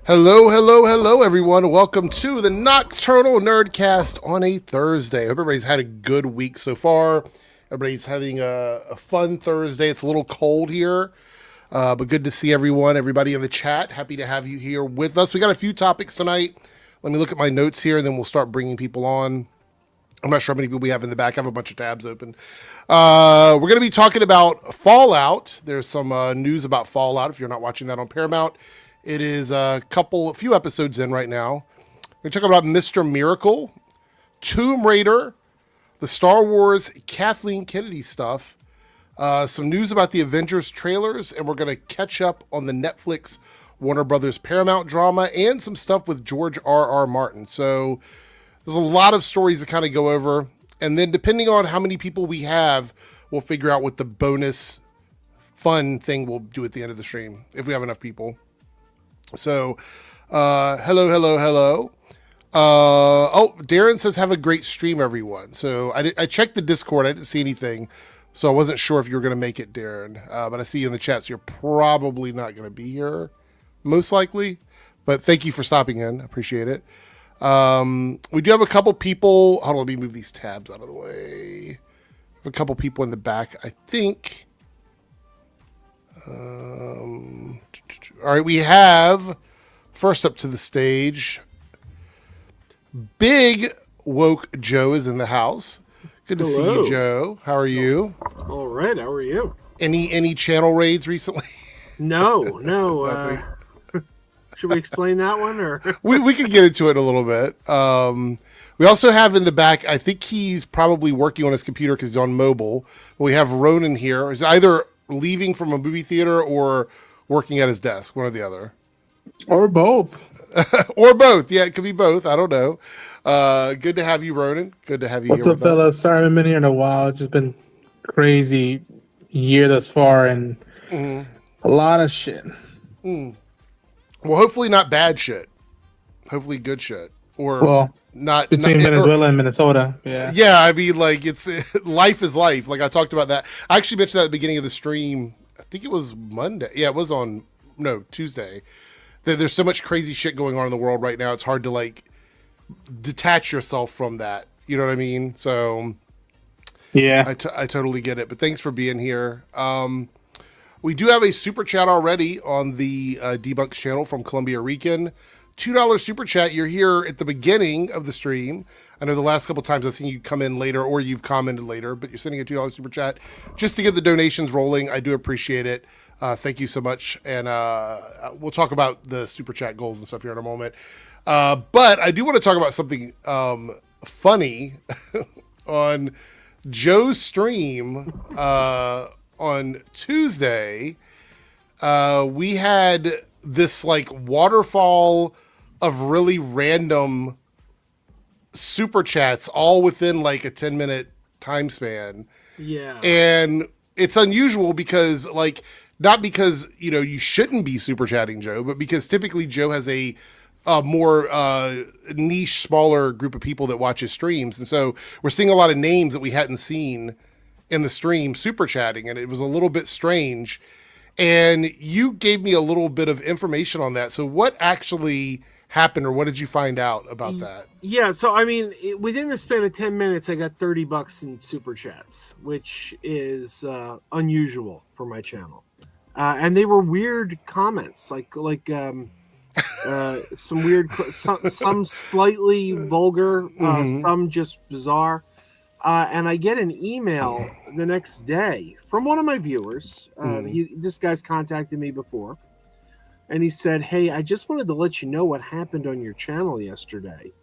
Hello, hello, hello, everyone. Welcome to the Nocturnal Nerdcast on a Thursday. I hope everybody's had a good week so far. Everybody's having a fun Thursday. It's a little cold here, but good to see everybody in the chat. Happy to have you here with us. We got a few topics tonight. Let me look at my notes here, and then we'll start bringing people on. I'm not sure how many people we have in the back. I have a bunch of tabs open. We're going to be talking about Fallout. There's some news about Fallout if you're not watching that on Paramount. It is a few episodes in right now. We're talking about Mr. Miracle, Tomb Raider, the Star Wars Kathleen Kennedy stuff, some news about the Avengers trailers, and we're going to catch up on the Netflix Warner Brothers Paramount drama and some stuff with George R.R. Martin. So there's a lot of stories to kind of go over. And then depending on how many people we have, we'll figure out what the bonus fun thing we'll do at the end of the stream, if we have enough people. So, hello. Darren says, have a great stream, everyone. So I checked the Discord. I didn't see anything. So I wasn't sure if you were going to make it, Darren. But I see you in the chat. So you're probably not going to be here, most likely. But thank you for stopping in. I appreciate it. We do have a couple people. Hold on, let me move these tabs out of the way. A couple people in the back, I think. All right, we have first up to the stage. Big Woke Joe is in the house. Good to see you, Joe. How are you? All right, how are you? Any channel raids recently? No. Should we explain that one, or we can get into it a little bit. We also have in the back, I think he's probably working on his computer because he's on mobile. We have Ronan here. He's either leaving from a movie theater or working at his desk, one or the other. Or both. Or both. Yeah, it could be both. I don't know. Good to have you, Ronan. Good to have you What's here up, fellas? Sorry I haven't been here in a while. It's just been crazy year thus far and a lot of shit. Well, hopefully not bad shit. Hopefully good shit. Or not between Venezuela and Minnesota. Yeah. Yeah, I mean, like, it's life is life. Like I talked about that. I actually mentioned that at the beginning of the stream. I think it was Monday. Yeah, it was Tuesday. There's so much crazy shit going on in the world right now. It's hard to like detach yourself from that. You know what I mean? So yeah, I totally get it. But thanks for being here. We do have a super chat already on the Debunks channel from Columbia Rican. $2 super chat. You're here at the beginning of the stream. I know the last couple times I've seen you come in later or you've commented later, but you're sending a $2 super chat just to get the donations rolling. I do appreciate it. Thank you so much. And we'll talk about the super chat goals and stuff here in a moment. But I do want to talk about something funny on Joe's stream on Tuesday. We had this like waterfall of really random super chats all within like a 10-minute time span. Yeah. And it's unusual because like, not because, you shouldn't be super chatting Joe, but because typically Joe has a more niche, smaller group of people that watch his streams. And so we're seeing a lot of names that we hadn't seen in the stream super chatting. And it was a little bit strange. And you gave me a little bit of information on that. So what actually happened, or what did you find out about that? Yeah, so I mean, within the span of 10 minutes, I got $30 in super chats, which is unusual for my channel. And they were weird comments, like some weird, some slightly vulgar, some just bizarre. And I get an email the next day from one of my viewers. This guy's contacted me before. And he said, hey, I just wanted to let you know what happened on your channel yesterday.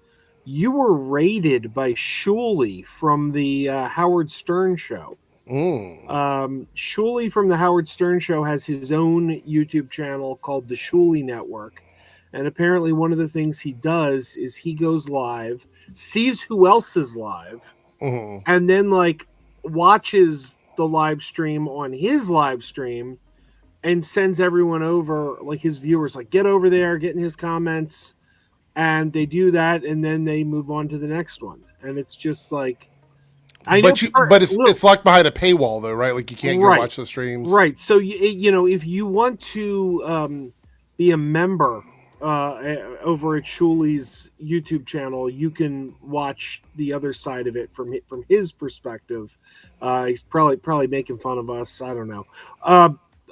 You were raided by Shuley from the Howard Stern show. Shuley from the Howard Stern show has his own YouTube channel called the Shuley Network. And apparently one of the things he does is he goes live, sees who else is live, and then like watches the live stream on his live stream and sends everyone over, like his viewers, like get over there, get in his comments, and they do that, and then they move on to the next one. And it's just like, it's locked behind a paywall though, right? Like you can't go watch the streams, right? So if you want to be a member over at Shuli's YouTube channel, you can watch the other side of it from his perspective. He's probably making fun of us. I don't know.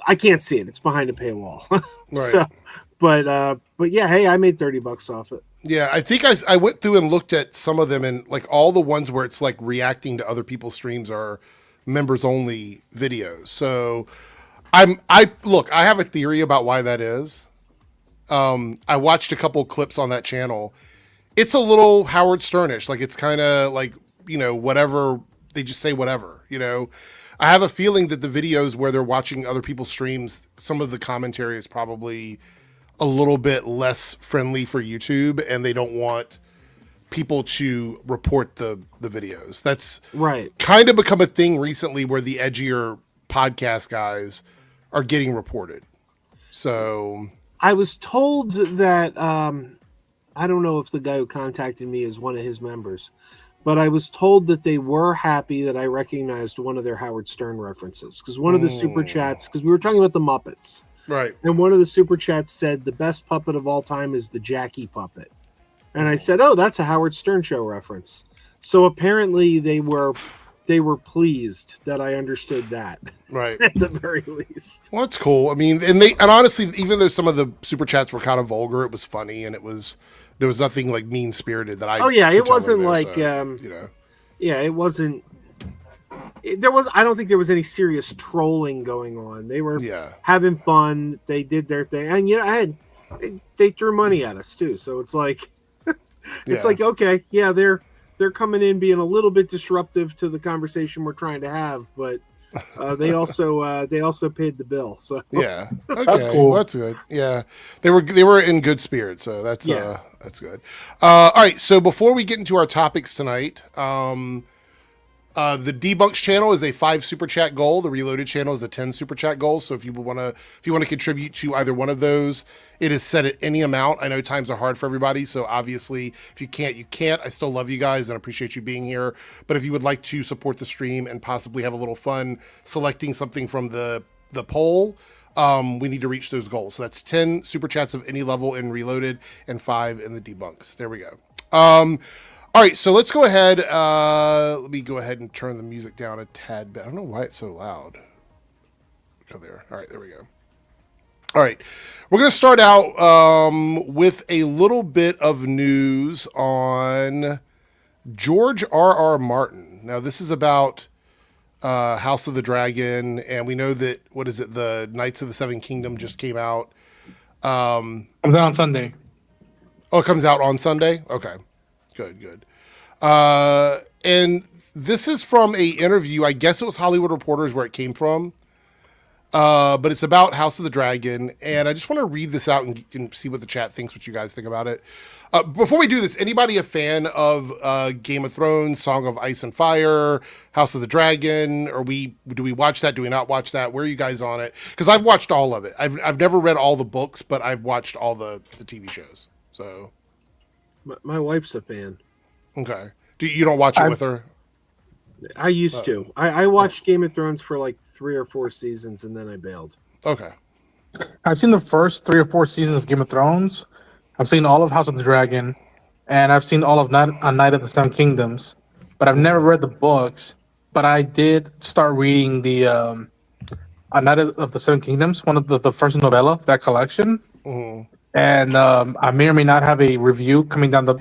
I can't see it. It's behind a paywall. Right. So, but yeah, hey, I made $30 off it. Yeah, I think I went through and looked at some of them, and like all the ones where it's like reacting to other people's streams are members only videos. So I have a theory about why that is. I watched a couple clips on that channel. It's a little Howard Sternish. Like it's kind of like, whatever, they just say whatever, I have a feeling that the videos where they're watching other people's streams, some of the commentary is probably a little bit less friendly for YouTube, and they don't want people to report the videos. That's right. Kind of become a thing recently where the edgier podcast guys are getting reported. So I was told that I don't know if the guy who contacted me is one of his members, but I was told that they were happy that I recognized one of their Howard Stern references, because one of the super chats, because we were talking about the Muppets. Right. And one of the super chats said the best puppet of all time is the Jackie puppet. And I said, oh, that's a Howard Stern show reference. So apparently they were pleased that I understood that. Right. At the very least. Well, that's cool. I mean, and honestly, even though some of the super chats were kind of vulgar, it was funny, and there was nothing like mean spirited that I. Oh yeah, it wasn't there, like so, Yeah, it wasn't. I don't think there was any serious trolling going on. They were having fun. They did their thing, and they threw money at us too. So it's like, like, okay, yeah, they're coming in being a little bit disruptive to the conversation we're trying to have, but they also paid the bill. So yeah, okay, that's cool. Well, that's good. Yeah, they were in good spirits, so that's good. All right, so before we get into our topics tonight, the Debunks channel is a 5 super chat goal. The Reloaded channel is a 10 super chat goal. So if you want to contribute to either one of those, it is set at any amount. I know times are hard for everybody, so obviously if you can't, you can't. I still love you guys and appreciate you being here. But if you would like to support the stream and possibly have a little fun selecting something from the poll, we need to reach those goals. So that's 10 super chats of any level in Reloaded and 5 in the Debunks. There we go. All right, so let's go ahead. Let me go ahead and turn the music down a tad bit. I don't know why it's so loud. Go there. All right, there we go. All right, we're going to start out with a little bit of news on George R.R. Martin. Now, this is about House of the Dragon, and we know that, the Knights of the Seven Kingdom just came out. Comes out on Sunday. Oh, it comes out on Sunday? Okay. Good. And this is from a interview. I guess it was Hollywood Reporters where it came from. But it's about House of the Dragon. And I just want to read this out and see what the chat thinks, what you guys think about it. Before we do this, anybody a fan of Game of Thrones, Song of Ice and Fire, House of the Dragon? Do we watch that? Do we not watch that? Where are you guys on it? Because I've watched all of it. I've never read all the books, but I've watched all the TV shows. So... My wife's a fan. Okay. You don't watch it with her? I used to. I watched Game of Thrones for like 3 or 4 seasons, and then I bailed. Okay. I've seen the first 3 or 4 seasons of Game of Thrones. I've seen all of House of the Dragon, and I've seen all of Night of the Seven Kingdoms. But I've never read the books. But I did start reading the A Night of the Seven Kingdoms, one of the first novella, that collection. Mm-hmm. And I may or may not have a review coming down the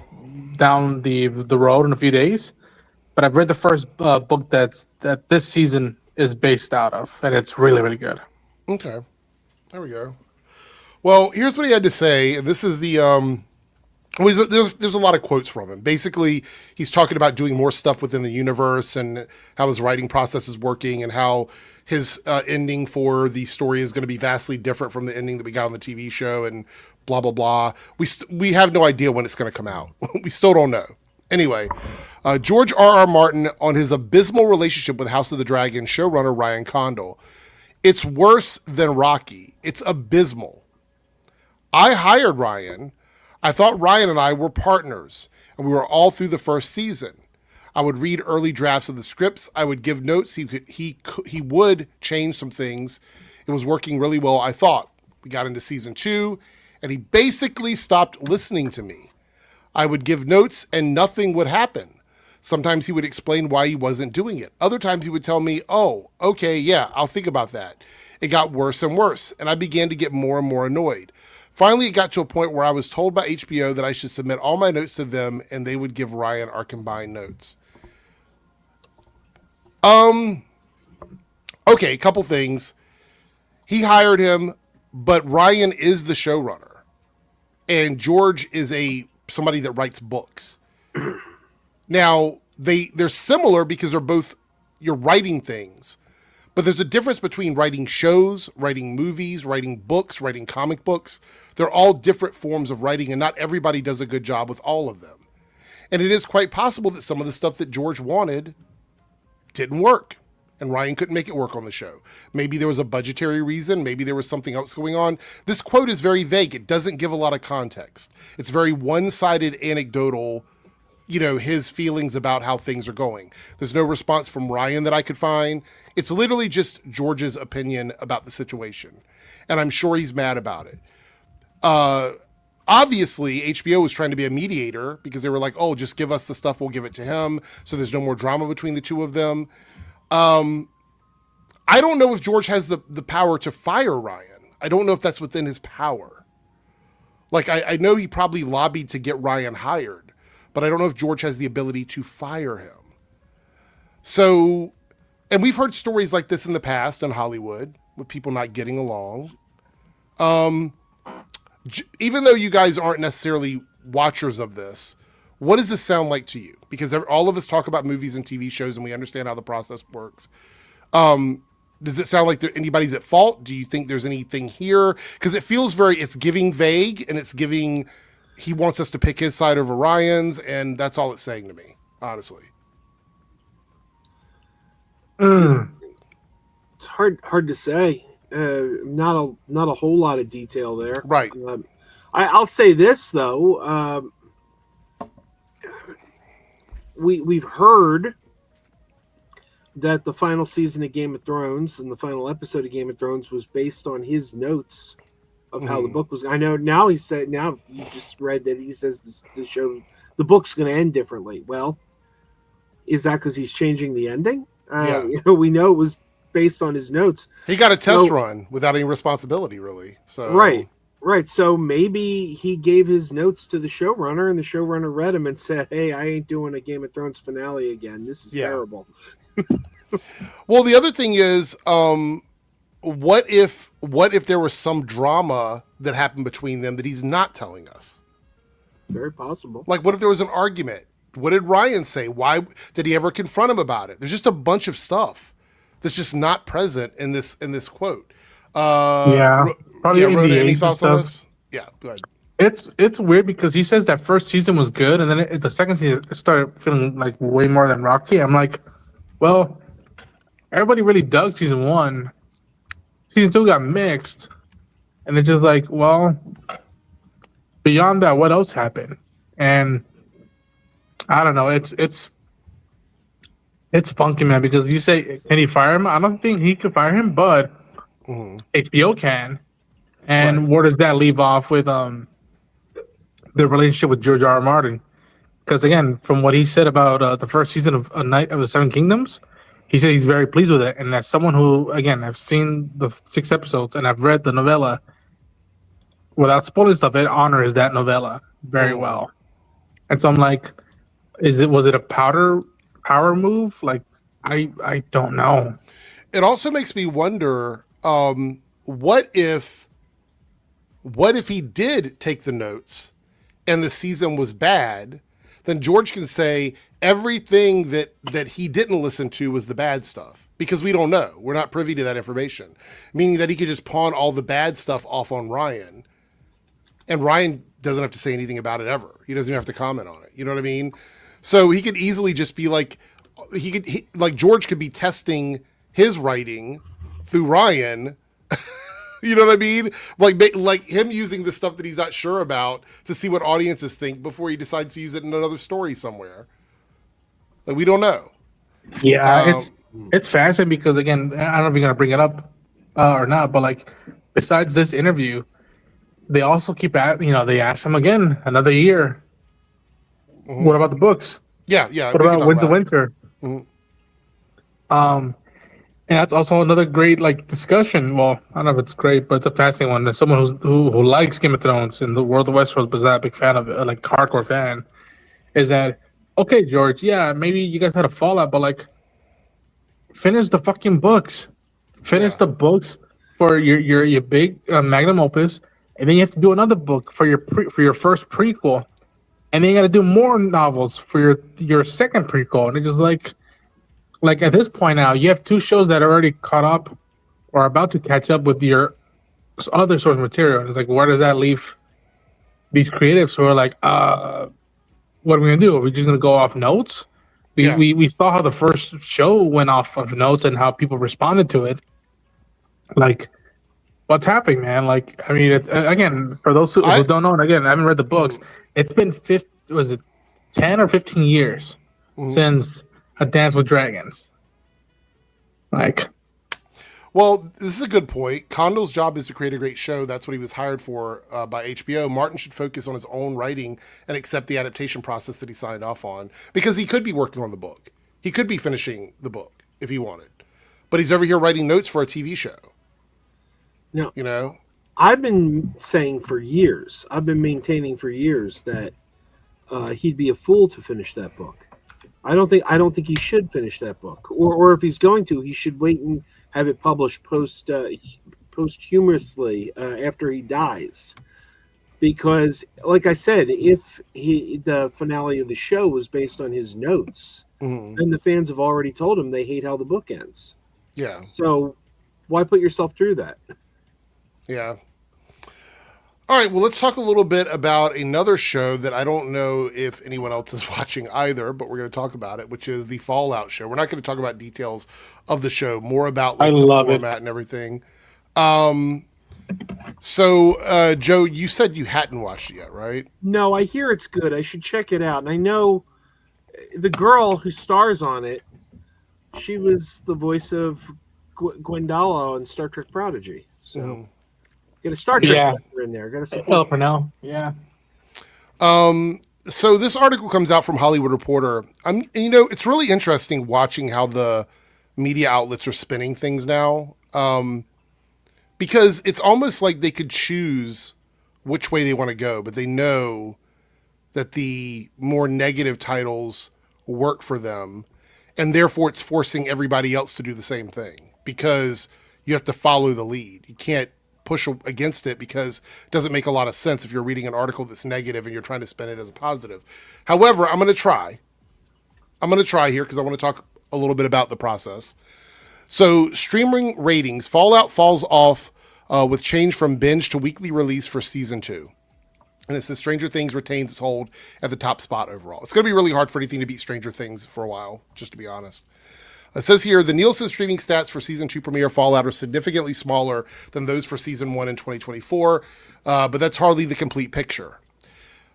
road in a few days. But I've read the first book that this season is based out of, and it's really, really good. Okay. There we go. Well, here's what he had to say. And this is the there's a lot of quotes from him. Basically, he's talking about doing more stuff within the universe and how his writing process is working and how his ending for the story is going to be vastly different from the ending that we got on the TV show and blah, blah, blah. We have no idea when it's going to come out. We still don't know. Anyway, George R.R. Martin on his abysmal relationship with House of the Dragon showrunner Ryan Condal. It's worse than Rocky. It's abysmal. I hired Ryan. I thought Ryan and I were partners, and we were all through the first season. I would read early drafts of the scripts. I would give notes. He would change some things. It was working really well, I thought. We got into season 2, and he basically stopped listening to me. I would give notes and nothing would happen. Sometimes he would explain why he wasn't doing it. Other times he would tell me, oh, okay, yeah, I'll think about that. It got worse and worse, and I began to get more and more annoyed. Finally, it got to a point where I was told by HBO that I should submit all my notes to them, and they would give Ryan our combined notes. Okay, a couple things. He hired him, but Ryan is the showrunner, and George is somebody that writes books. Now, they're similar because you're writing things, but there's a difference between writing shows, writing movies, writing books, writing comic books. They're all different forms of writing, and not everybody does a good job with all of them. And it is quite possible that some of the stuff that George wanted didn't work, and Ryan couldn't make it work on the show. Maybe there was a budgetary reason. Maybe there was something else going on. This quote is very vague. It doesn't give a lot of context. It's very one-sided, anecdotal, his feelings about how things are going. There's no response from Ryan that I could find. It's literally just George's opinion about the situation. And I'm sure he's mad about it. Obviously, HBO was trying to be a mediator because they were like, oh, just give us the stuff, we'll give it to him. So there's no more drama between the two of them. I don't know if George has the power to fire Ryan. I don't know if that's within his power. Like, I know he probably lobbied to get Ryan hired, but I don't know if George has the ability to fire him. So, and we've heard stories like this in the past in Hollywood with people not getting along. Even though you guys aren't necessarily watchers of this, what does this sound like to you? Because all of us talk about movies and TV shows and we understand how the process works. Does it sound like anybody's at fault? Do you think there's anything here? Because it feels it's giving vague, and it's giving, he wants us to pick his side over Ryan's, and that's all it's saying to me, honestly. It's hard to say. Not a whole lot of detail there. Right. I'll say this though. We've heard that the final season of Game of Thrones and the final episode of Game of Thrones was based on his notes of how the book was. I know now you just read that he says the book's going to end differently. Well, is that because he's changing the ending? Yeah. We know it was based on his notes. He got a test run without any responsibility, really. So Right. So maybe he gave his notes to the showrunner, and the showrunner read them and said, "Hey, I ain't doing a Game of Thrones finale again. This is terrible." Well, the other thing is, what if there was some drama that happened between them that he's not telling us? Very possible. Like, what if there was an argument? What did Ryan say? Why did he ever confront him about it? There's just a bunch of stuff that's just not present in this quote. Probably Rhoda, any NDAs thoughts and on stuff. this? Yeah, go ahead. It's weird because he says that first season was good, and then the second season it started feeling like way more than Rocky. I'm like, well, everybody really dug season 1. Season 2 got mixed, and it's just like, well, beyond that, what else happened? And I don't know. It's funky, man. Because you say, can he fire him? I don't think he could fire him, but HBO can. And where does that leave off with the relationship with George R. R. Martin? Because again, from what he said about the first season of A Night of the Seven Kingdoms, he said he's very pleased with it. And as someone who, again, I've seen the 6 episodes and I've read the novella, without spoiling stuff, it honors that novella very well. And so I'm like, was it a power move? Like, I don't know. It also makes me wonder, what if he did take the notes and the season was bad? Then George can say everything that he didn't listen to was the bad stuff, because we don't know. We're not privy to that information, meaning that he could just pawn all the bad stuff off on Ryan, and Ryan doesn't have to say anything about it ever. He doesn't even have to comment on it. You know what I mean? So he could easily just be like, George could be testing his writing through Ryan. You know what I mean? Like him using the stuff that he's not sure about to see what audiences think before he decides to use it in another story somewhere. Like, we don't know. Yeah, it's fascinating because, again, I don't know if you're gonna bring it up or not, but like, besides this interview, they also keep they ask him again another year. Mhm. What about the books? Yeah. What We can about talk Winter about it. Winter? Mhm. And that's also another great discussion. Well, I don't know if it's great, but it's a fascinating one. As someone who likes Game of Thrones and the World of Westeros was that a big fan of it, like hardcore fan, is that okay, George? Yeah, maybe you guys had a fallout, but finish the fucking books. Finish Yeah. the books for your big magnum opus, and then you have to do another book for your first prequel, and then you got to do more novels for your second prequel, and it's just like at this point now, you have two shows that are already caught up or about to catch up with your other source material. And it's like, where does that leave these creatives who are like, what are we gonna do? Are we just gonna go off notes? Yeah. We saw how the first show went off of notes and how people responded to it. Like, what's happening, man? Like, I mean, it's again for those who don't know. And again, I haven't read the books. It's been 10 or 15 years since A Dance with Dragons. Well, this is a good point. Condell's job is to create a great show. That's what he was hired for by HBO. Martin should focus on his own writing and accept the adaptation process that he signed off on, because he could be working on the book. He could be finishing the book if he wanted, but he's over here writing notes for a TV show. No, you know, I've been saying for years, I've been maintaining for years that he'd be a fool to finish that book. I don't think he should finish that book, or if he's going to, he should wait and have it published posthumously after he dies. Because, like I said, if the finale of the show was based on his notes, then the fans have already told him they hate how the book ends. Yeah. So why put yourself through that? Yeah. All right, well, let's talk a little bit about another show that I don't know if anyone else is watching either, but we're going to talk about it, which is the Fallout show. We're not going to talk about details of the show, more about the format and everything. So, Joe, you said you hadn't watched it yet, right? No, I hear it's good. I should check it out. And I know the girl who stars on it, she was the voice of Gwendolyn on Star Trek Prodigy. So... Get a Star Trek in there. Got to support for now. Yeah. So this article comes out from Hollywood Reporter. It's really interesting watching how the media outlets are spinning things now. Because it's almost like they could choose which way they want to go, but they know that the more negative titles work for them, and therefore it's forcing everybody else to do the same thing, because you have to follow the lead. You can't push against it, because it doesn't make a lot of sense if you're reading an article that's negative and you're trying to spin it as a positive. However, I'm going to try here because I want to talk a little bit about the process. So, streaming ratings, Fallout falls off with change from binge to weekly release for season 2. And it says Stranger Things retains its hold at the top spot overall. It's going to be really hard for anything to beat Stranger Things for a while, just to be honest. It says here, the Nielsen streaming stats for Season 2 premiere Fallout are significantly smaller than those for Season 1 in 2024, but that's hardly the complete picture.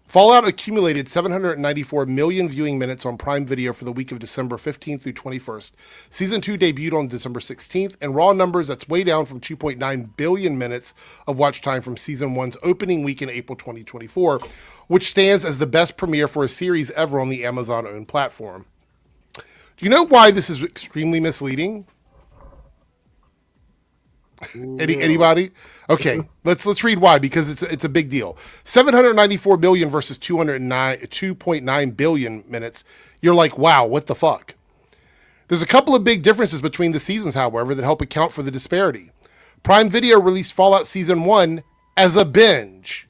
Fallout accumulated 794 million viewing minutes on Prime Video for the week of December 15th through 21st. Season 2 debuted on December 16th, and raw numbers, that's way down from 2.9 billion minutes of watch time from Season 1's opening week in April 2024, which stands as the best premiere for a series ever on the Amazon-owned platform. Do you know why this is extremely misleading? No. Anybody? Okay, let's read why, because it's a big deal. 794 billion versus 2.9 billion minutes. You're like, wow, what the fuck? There's a couple of big differences between the seasons, however, that help account for the disparity. Prime Video released Fallout Season 1 as a binge.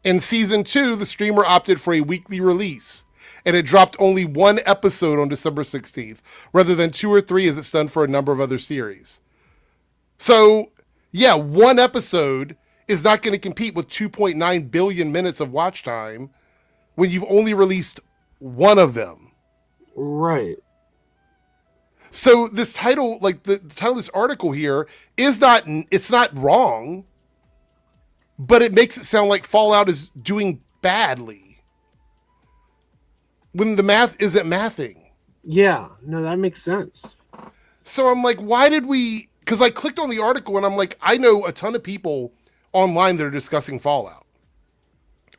In Season 2, the streamer opted for a weekly release, and it dropped only one episode on December 16th, rather than 2 or 3 as it's done for a number of other series. So, yeah, one episode is not going to compete with 2.9 billion minutes of watch time when you've only released one of them. Right. So this title, like the title of this article here, it's not wrong, but it makes it sound like Fallout is doing badly when the math isn't mathing. Yeah, no, that makes sense. So I'm like, why did we... Because I clicked on the article and I'm like, I know a ton of people online that are discussing Fallout.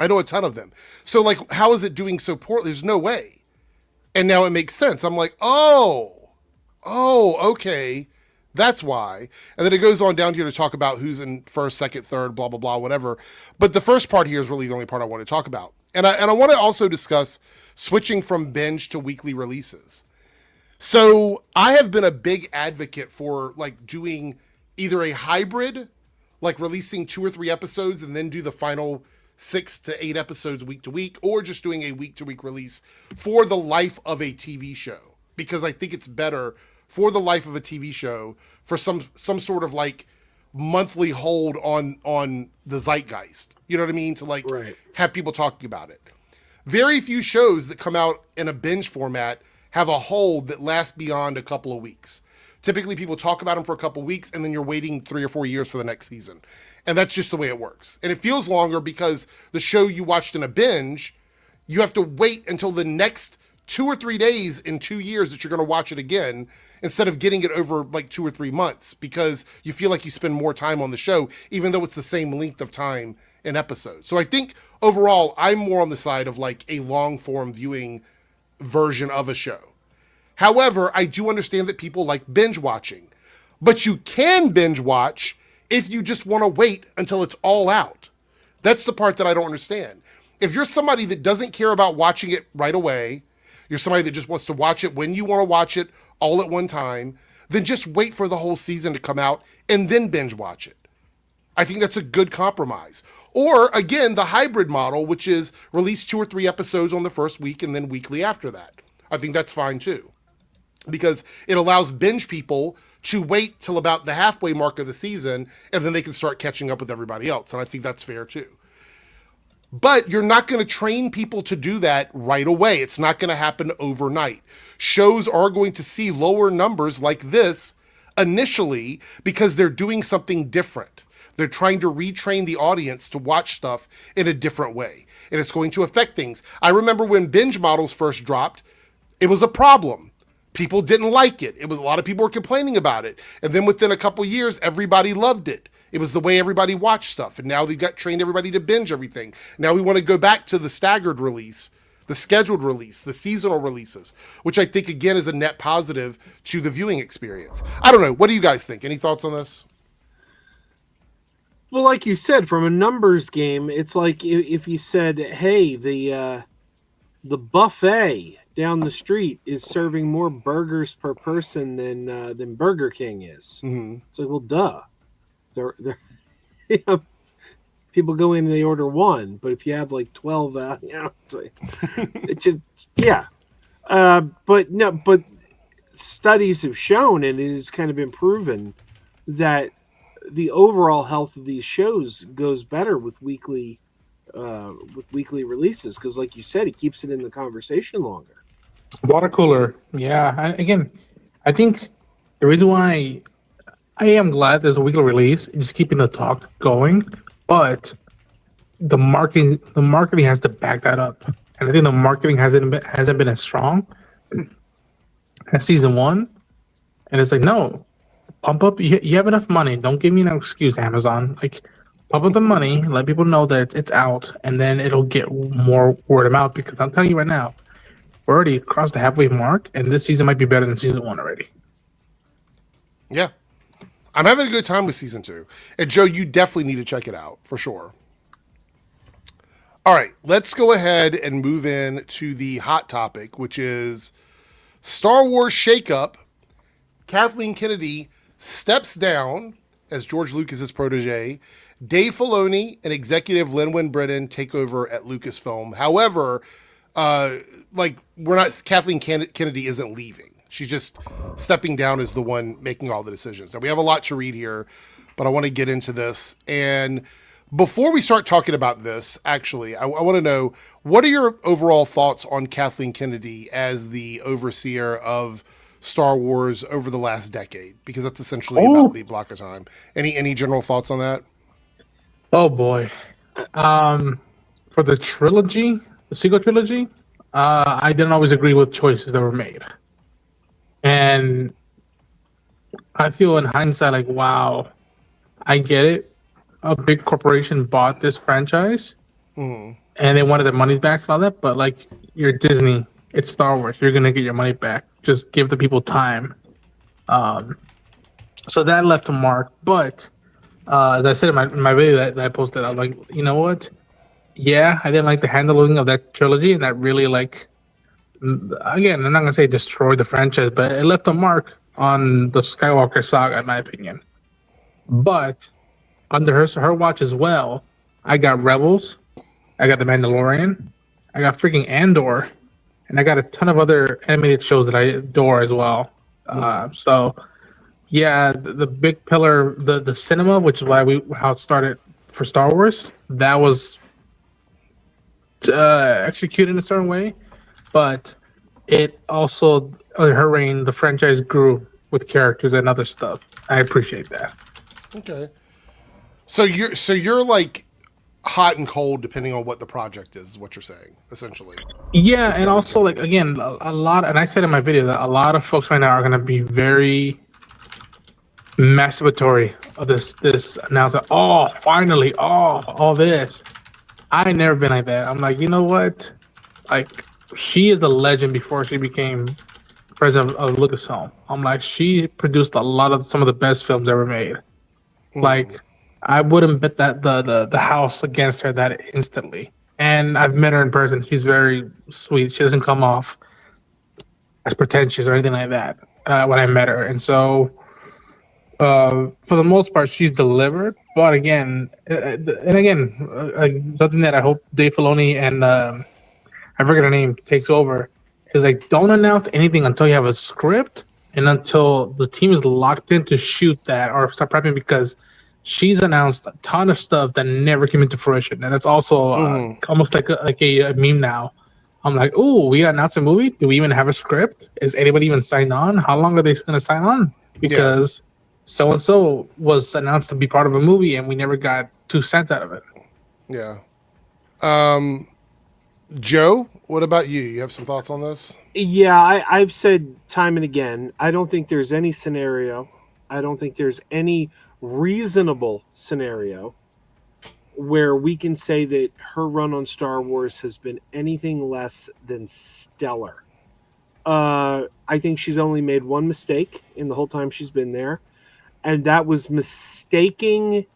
I know a ton of them. So, like, how is it doing so poorly? There's no way. And now it makes sense. I'm like, oh, okay. That's why. And then it goes on down here to talk about who's in first, second, third, blah, blah, blah, whatever. But the first part here is really the only part I want to talk about. And I want to also discuss switching from binge to weekly releases. So I have been a big advocate for like doing either a hybrid, like releasing 2 or 3 episodes and then do the final 6 to 8 episodes week to week, or just doing a week to week release for the life of a TV show. Because I think it's better for the life of a TV show for some sort of like monthly hold on the zeitgeist. You know what I mean? To like have people talking about it. Very few shows that come out in a binge format have a hold that lasts beyond a couple of weeks. Typically people talk about them for a couple of weeks and then you're waiting 3 or 4 years for the next season. And that's just the way it works. And it feels longer because the show you watched in a binge, you have to wait until the next 2 or 3 days in 2 years that you're going to watch it again, instead of getting it over like 2 or 3 months, because you feel like you spend more time on the show, even though it's the same length of time in episodes. So I think overall, I'm more on the side of like a long form viewing version of a show. However, I do understand that people like binge watching, but you can binge watch if you just want to wait until it's all out. That's the part that I don't understand. If you're somebody that doesn't care about watching it right away, you're somebody that just wants to watch it when you want to watch it all at one time, then just wait for the whole season to come out and then binge watch it. I think that's a good compromise. Or again, the hybrid model, which is release 2 or 3 episodes on the first week and then weekly after that. I think that's fine too, because it allows binge people to wait till about the halfway mark of the season and then they can start catching up with everybody else. And I think that's fair too. But you're not going to train people to do that right away. It's not going to happen overnight. Shows are going to see lower numbers like this initially because they're doing something different. They're trying to retrain the audience to watch stuff in a different way. And it's going to affect things. I remember when binge models first dropped, it was a problem. People didn't like it. A lot of people were complaining about it. And then within a couple years, everybody loved it. It was the way everybody watched stuff. And now they've got trained everybody to binge everything. Now we want to go back to the staggered release, the scheduled release, the seasonal releases, which I think, again, is a net positive to the viewing experience. I don't know. What do you guys think? Any thoughts on this? Well, like you said, from a numbers game, it's like if you said, hey, the buffet down the street is serving more burgers per person than Burger King is. Mm-hmm. It's like, well, duh. They're you know, people go in and they order one, but if you have like 12 out, it's like it's just but studies have shown, and it has kind of been proven, that the overall health of these shows goes better with weekly releases, because, like you said, it keeps it in the conversation longer. Water cooler, yeah. Again, I think the reason why I am glad there's a weekly release is keeping the talk going, but the marketing has to back that up, and I think the marketing hasn't been as strong as season 1. And it's like, no, pump up. You have enough money. Don't give me no excuse, Amazon. Like, pump up the money, let people know that it's out, and then it'll get more word of mouth. Because I'm telling you right now, we're already across the halfway mark, and this season might be better than season 1 already. Yeah. I'm having a good time with season 2. And Joe, you definitely need to check it out, for sure. All right, let's go ahead and move in to the hot topic, which is Star Wars shakeup. Kathleen Kennedy steps down as George Lucas's protege. Dave Filoni and executive Lin-Wen Britton take over at Lucasfilm. However, Kathleen Kennedy isn't leaving. She's just stepping down as the one making all the decisions. Now, we have a lot to read here, but I want to get into this. And before we start talking about this, actually, I want to know, what are your overall thoughts on Kathleen Kennedy as the overseer of Star Wars over the last decade? Because that's essentially about the block of time. Any general thoughts on that? Oh, boy. For the trilogy, the sequel trilogy, I didn't always agree with choices that were made. And I feel in hindsight like, wow, I get it. a big corporation bought this franchise and they wanted their money back and all that. But like, you're Disney, it's Star Wars. You're gonna get your money back. Just give the people time. So that left a mark. But as I said in my video that I posted, I'm like, you know what? Yeah, I didn't like the handling of that trilogy, and that really like. Again, I'm not gonna say destroyed the franchise, but it left a mark on the Skywalker saga, in my opinion. But under her watch as well, I got Rebels, I got The Mandalorian, I got freaking Andor, and I got a ton of other animated shows that I adore as well. So, yeah, the big pillar, the cinema, which is how it started for Star Wars, that was executed in a certain way. But it also, under her reign, the franchise grew with characters and other stuff. I appreciate that. Okay. So you're like hot and cold depending on what the project is what you're saying, essentially. Yeah, and also like again, a lot, and I said in my video that a lot of folks right now are gonna be very masturbatory of this announcement. Oh, finally, all this. I never been like that. I'm like, you know what? Like, she is a legend before she became president of Lucasfilm. I'm like, she produced some of the best films ever made. Like, I wouldn't bet that the house against her that instantly. And I've met her in person. She's very sweet. She doesn't come off as pretentious or anything like that when I met her. And so, for the most part, she's delivered. But again, something that I hope Dave Filoni and I forget her name takes over is like, don't announce anything until you have a script and until the team is locked in to shoot that or start prepping, because she's announced a ton of stuff that never came into fruition, and that's also almost like a meme now. I'm like, oh, we announced a movie. Do we even have a script? Is anybody even signed on? How long are they going to sign on? Because so and so was announced to be part of a movie, and we never got 2 cents out of it. Yeah. Joe, what about you? You have some thoughts on this? Yeah, I've said time and again, I don't think there's any scenario, I don't think there's any reasonable scenario where we can say that her run on Star Wars has been anything less than stellar. I think she's only made one mistake in the whole time she's been there, and that was mistaking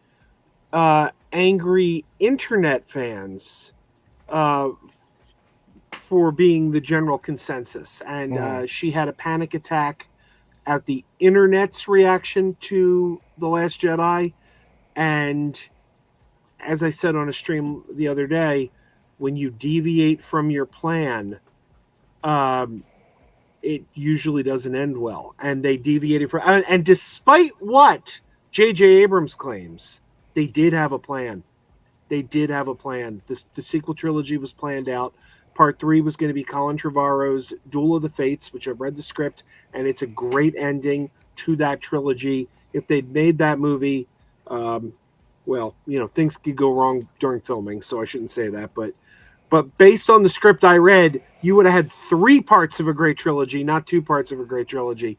angry internet fans for being the general consensus. And she had a panic attack at the internet's reaction to The Last Jedi. And as I said on a stream the other day, when you deviate from your plan, it usually doesn't end well. And they deviated from, and despite what J.J. Abrams claims, they did have a plan. They did have a plan. The sequel trilogy was planned out. Part 3 was going to be Colin Trevorrow's Duel of the Fates, which I've read the script, and it's a great ending to that trilogy. If they'd made that movie, well, you know, things could go wrong during filming, so I shouldn't say that. But based on the script I read, you would have had 3 parts of a great trilogy, not 2 parts of a great trilogy.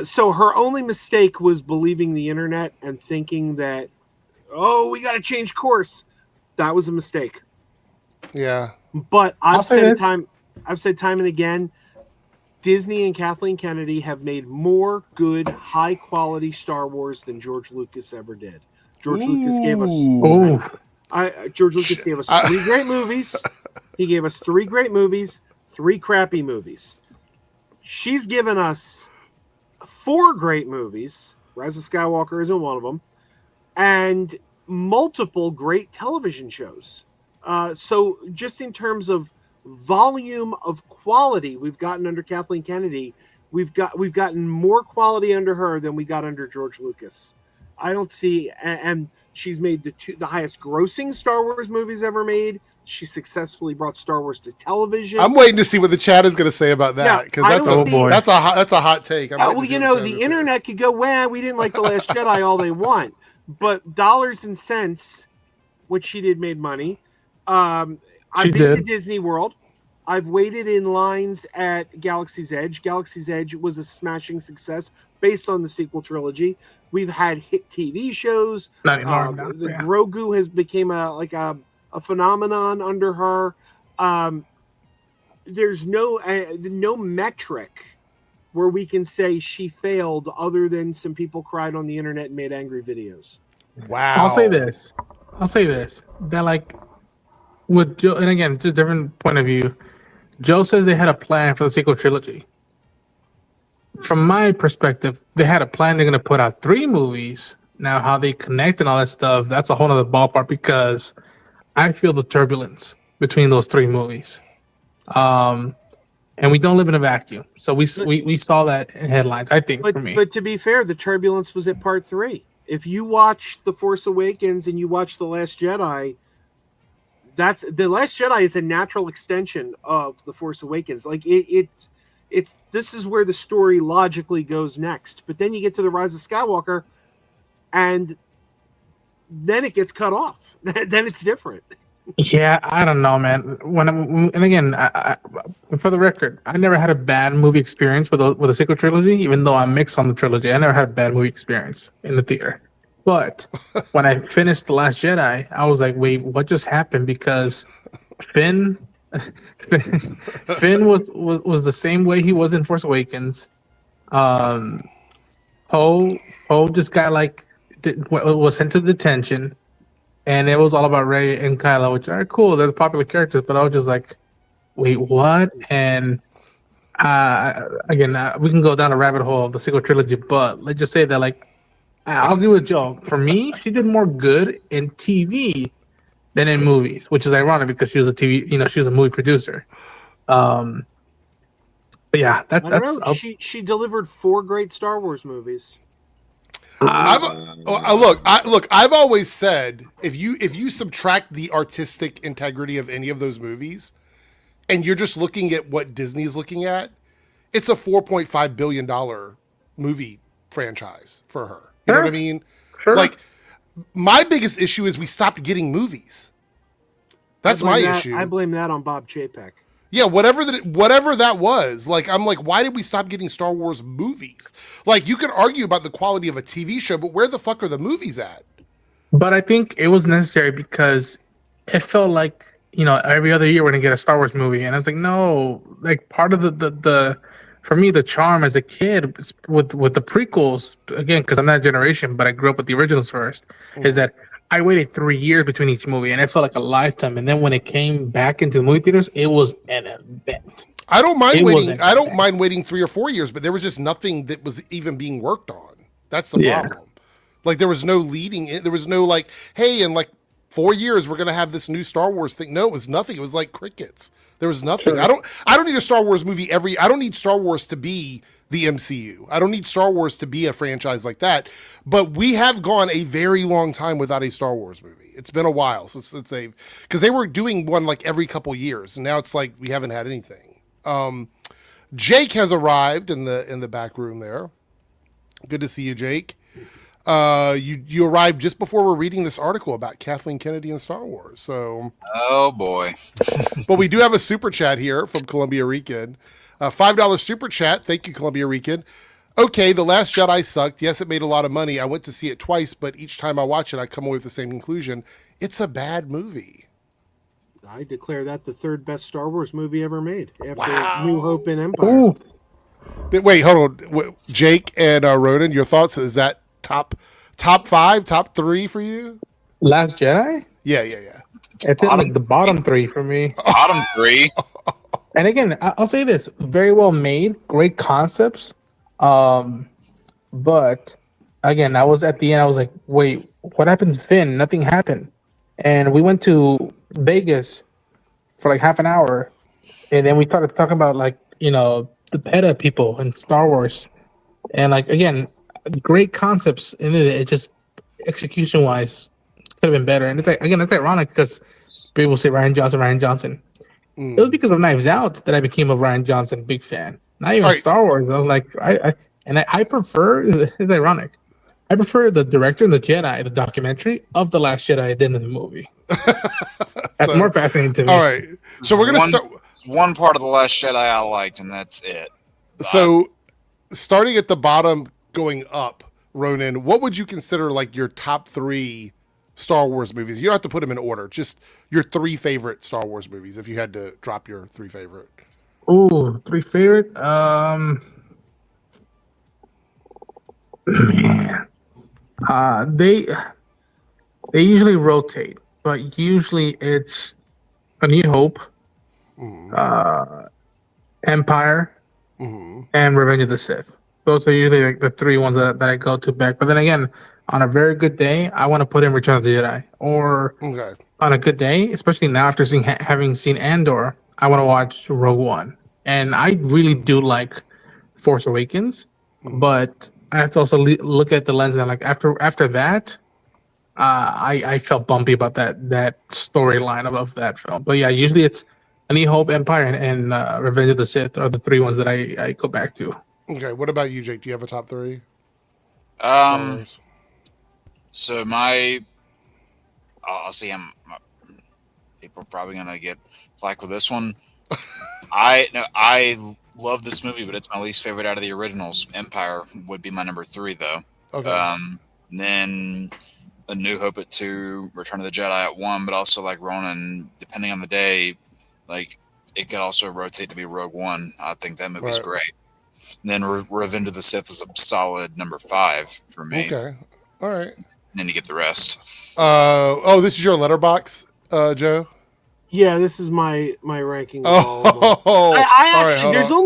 So her only mistake was believing the internet and thinking that, oh, we got to change course. That was a mistake. Yeah. But I've said time and again, Disney and Kathleen Kennedy have made more good, high-quality Star Wars than George Lucas ever did. George Lucas gave us 3 great movies. He gave us 3 great movies, 3 crappy movies. She's given us 4 great movies. Rise of Skywalker isn't one of them. And multiple great television shows. So just in terms of volume of quality we've gotten under Kathleen Kennedy, we've gotten more quality under her than we got under George Lucas. I don't see, and she's made the highest grossing Star Wars movies ever made. She successfully brought Star Wars to television. I'm waiting to see what the chat is going to say about that, because that's a hot take. Well, you know, the internet could go, well, we didn't like The Last Jedi all they want, but dollars and cents, what she did made money. I've been to Disney World. I've waited in lines at Galaxy's Edge. Galaxy's Edge was a smashing success based on the sequel trilogy. We've had hit TV shows. Not anymore. No, The yeah. Grogu has become a phenomenon under her. There's no metric where we can say she failed, other than some people cried on the internet and made angry videos. Wow. I'll say this. That like with Joe, and again, just a different point of view. Joe says they had a plan for the sequel trilogy. From my perspective, they had a plan. They're going to put out 3 movies. Now, how they connect and all that stuff, that's a whole other ballpark, because I feel the turbulence between those 3 movies. And we don't live in a vacuum. So we saw that in headlines, I think, for me. But to be fair, the turbulence was at part 3. If you watch The Force Awakens and you watch The Last Jedi, The Last Jedi is a natural extension of The Force Awakens. Like it's this is where the story logically goes next. But then you get to The Rise of Skywalker, and then it gets cut off. Then it's different. Yeah, I don't know, man. And again, for the record, I never had a bad movie experience with a sequel trilogy, even though I'm mixed on the trilogy. I never had a bad movie experience in the theater. But when I finished The Last Jedi, I was like, wait, what just happened? Because Finn was the same way he was in Force Awakens. Poe just got was sent to detention. And it was all about Rey and Kylo, which are cool. They're the popular characters, but I was just like, wait, what? And again, we can go down a rabbit hole of the sequel trilogy, but let's just say that, like, I'll give it a joke. For me, she did more good in TV than in movies, which is ironic because she was she was a movie producer. But yeah, that's she delivered 4 great Star Wars movies. I've always said if you subtract the artistic integrity of any of those movies, and you're just looking at what Disney is looking at, it's a $4.5 billion movie franchise for her. You know what I mean? Sure. Like, my biggest issue is we stopped getting movies. That's my issue. I blame that on Bob Chapek. Yeah, whatever that was. Like, I'm like, why did we stop getting Star Wars movies? Like, you could argue about the quality of a TV show, but where the fuck are the movies at? But I think it was necessary because it felt like, every other year we're gonna get a Star Wars movie, and I was like, no. Like, part of the for me, the charm as a kid with the prequels, again, because I'm that generation, but I grew up with the originals first, is that I waited 3 years between each movie, and it felt like a lifetime. And then when it came back into the movie theaters, it was an event. I don't mind waiting. I don't mind waiting 3 or 4 years, but there was just nothing that was even being worked on. That's the problem. Like, there was no leading. There was no like, hey, in like 4 years we're gonna have this new Star Wars thing. No, it was nothing. It was like crickets. There was nothing. Sure. I don't need a Star Wars movie I don't need Star Wars to be the MCU. I don't need Star Wars to be a franchise like that. But we have gone a very long time without a Star Wars movie. It's been a while since because they were doing one like every couple years, and now it's like we haven't had anything. Jake has arrived in the back room there. Good to see you, Jake. You arrived just before we're reading this article about Kathleen Kennedy and Star Wars. So, oh boy. But we do have a super chat here from Columbia Rican. $5 super chat. Thank you, Columbia Rican. Okay, The Last Jedi sucked. Yes, it made a lot of money. I went to see it twice, but each time I watch it, I come away with the same conclusion. It's a bad movie. I declare that the 3rd best Star Wars movie ever made after New Hope and Empire. Ooh. Wait, hold on. Jake and Ronan, your thoughts? Is that top 5, top 3 for you? Last Jedi? Yeah. It's like the bottom 3 for me. Bottom 3. And again, I'll say this: very well made, great concepts. But again, I was at the end. I was like, "Wait, what happened to Finn? Nothing happened." And we went to Vegas for like half an hour, and then we started talking about the PETA people in Star Wars, and again, great concepts. And it just execution wise could have been better. And it's ironic because people say Ryan Johnson. It was because of Knives Out that I became a Ryan Johnson big fan. Not even Star Wars. I was like, I prefer. It's ironic. I prefer the director and the Jedi, the documentary of The Last Jedi, than the movie. That's more fascinating to me. All right, so we're gonna start. one part of The Last Jedi I liked, and that's it. So, starting at the bottom, going up, Ronan, what would you consider like your top 3 Star Wars movies? You don't have to put them in order. Just your 3 favorite Star Wars movies. If you had to drop your 3 favorite. Ooh, 3 favorite. Man, they usually rotate, but usually it's A New Hope, Empire, and Revenge of the Sith. Those are usually like the 3 ones that I go to back. But then again, on a very good day, I want to put in Return of the Jedi. Or on a good day, especially now after having seen Andor, I want to watch Rogue One. And I really do like Force Awakens, but I have to also look at the lens and like after that, I felt bumpy about that storyline of that film. But yeah, usually it's A New Hope, Empire, and Revenge of the Sith are the 3 ones that I go back to. Okay, what about you, Jake? Do you have a top 3? So I'll see. People are probably gonna get flack with this one. I love this movie, but it's my least favorite out of the originals. Empire would be my number 3, though. Okay. Then A New Hope at 2, Return of the Jedi at 1, but also like Ronan, depending on the day, like it could also rotate to be Rogue One. I think that movie's great. And then Revenge of the Sith is a solid number 5 for me. Okay. All right. And then you get the rest. This is your letterbox, Joe? Yeah, this is my ranking. Of all of them. I actually right, there's on.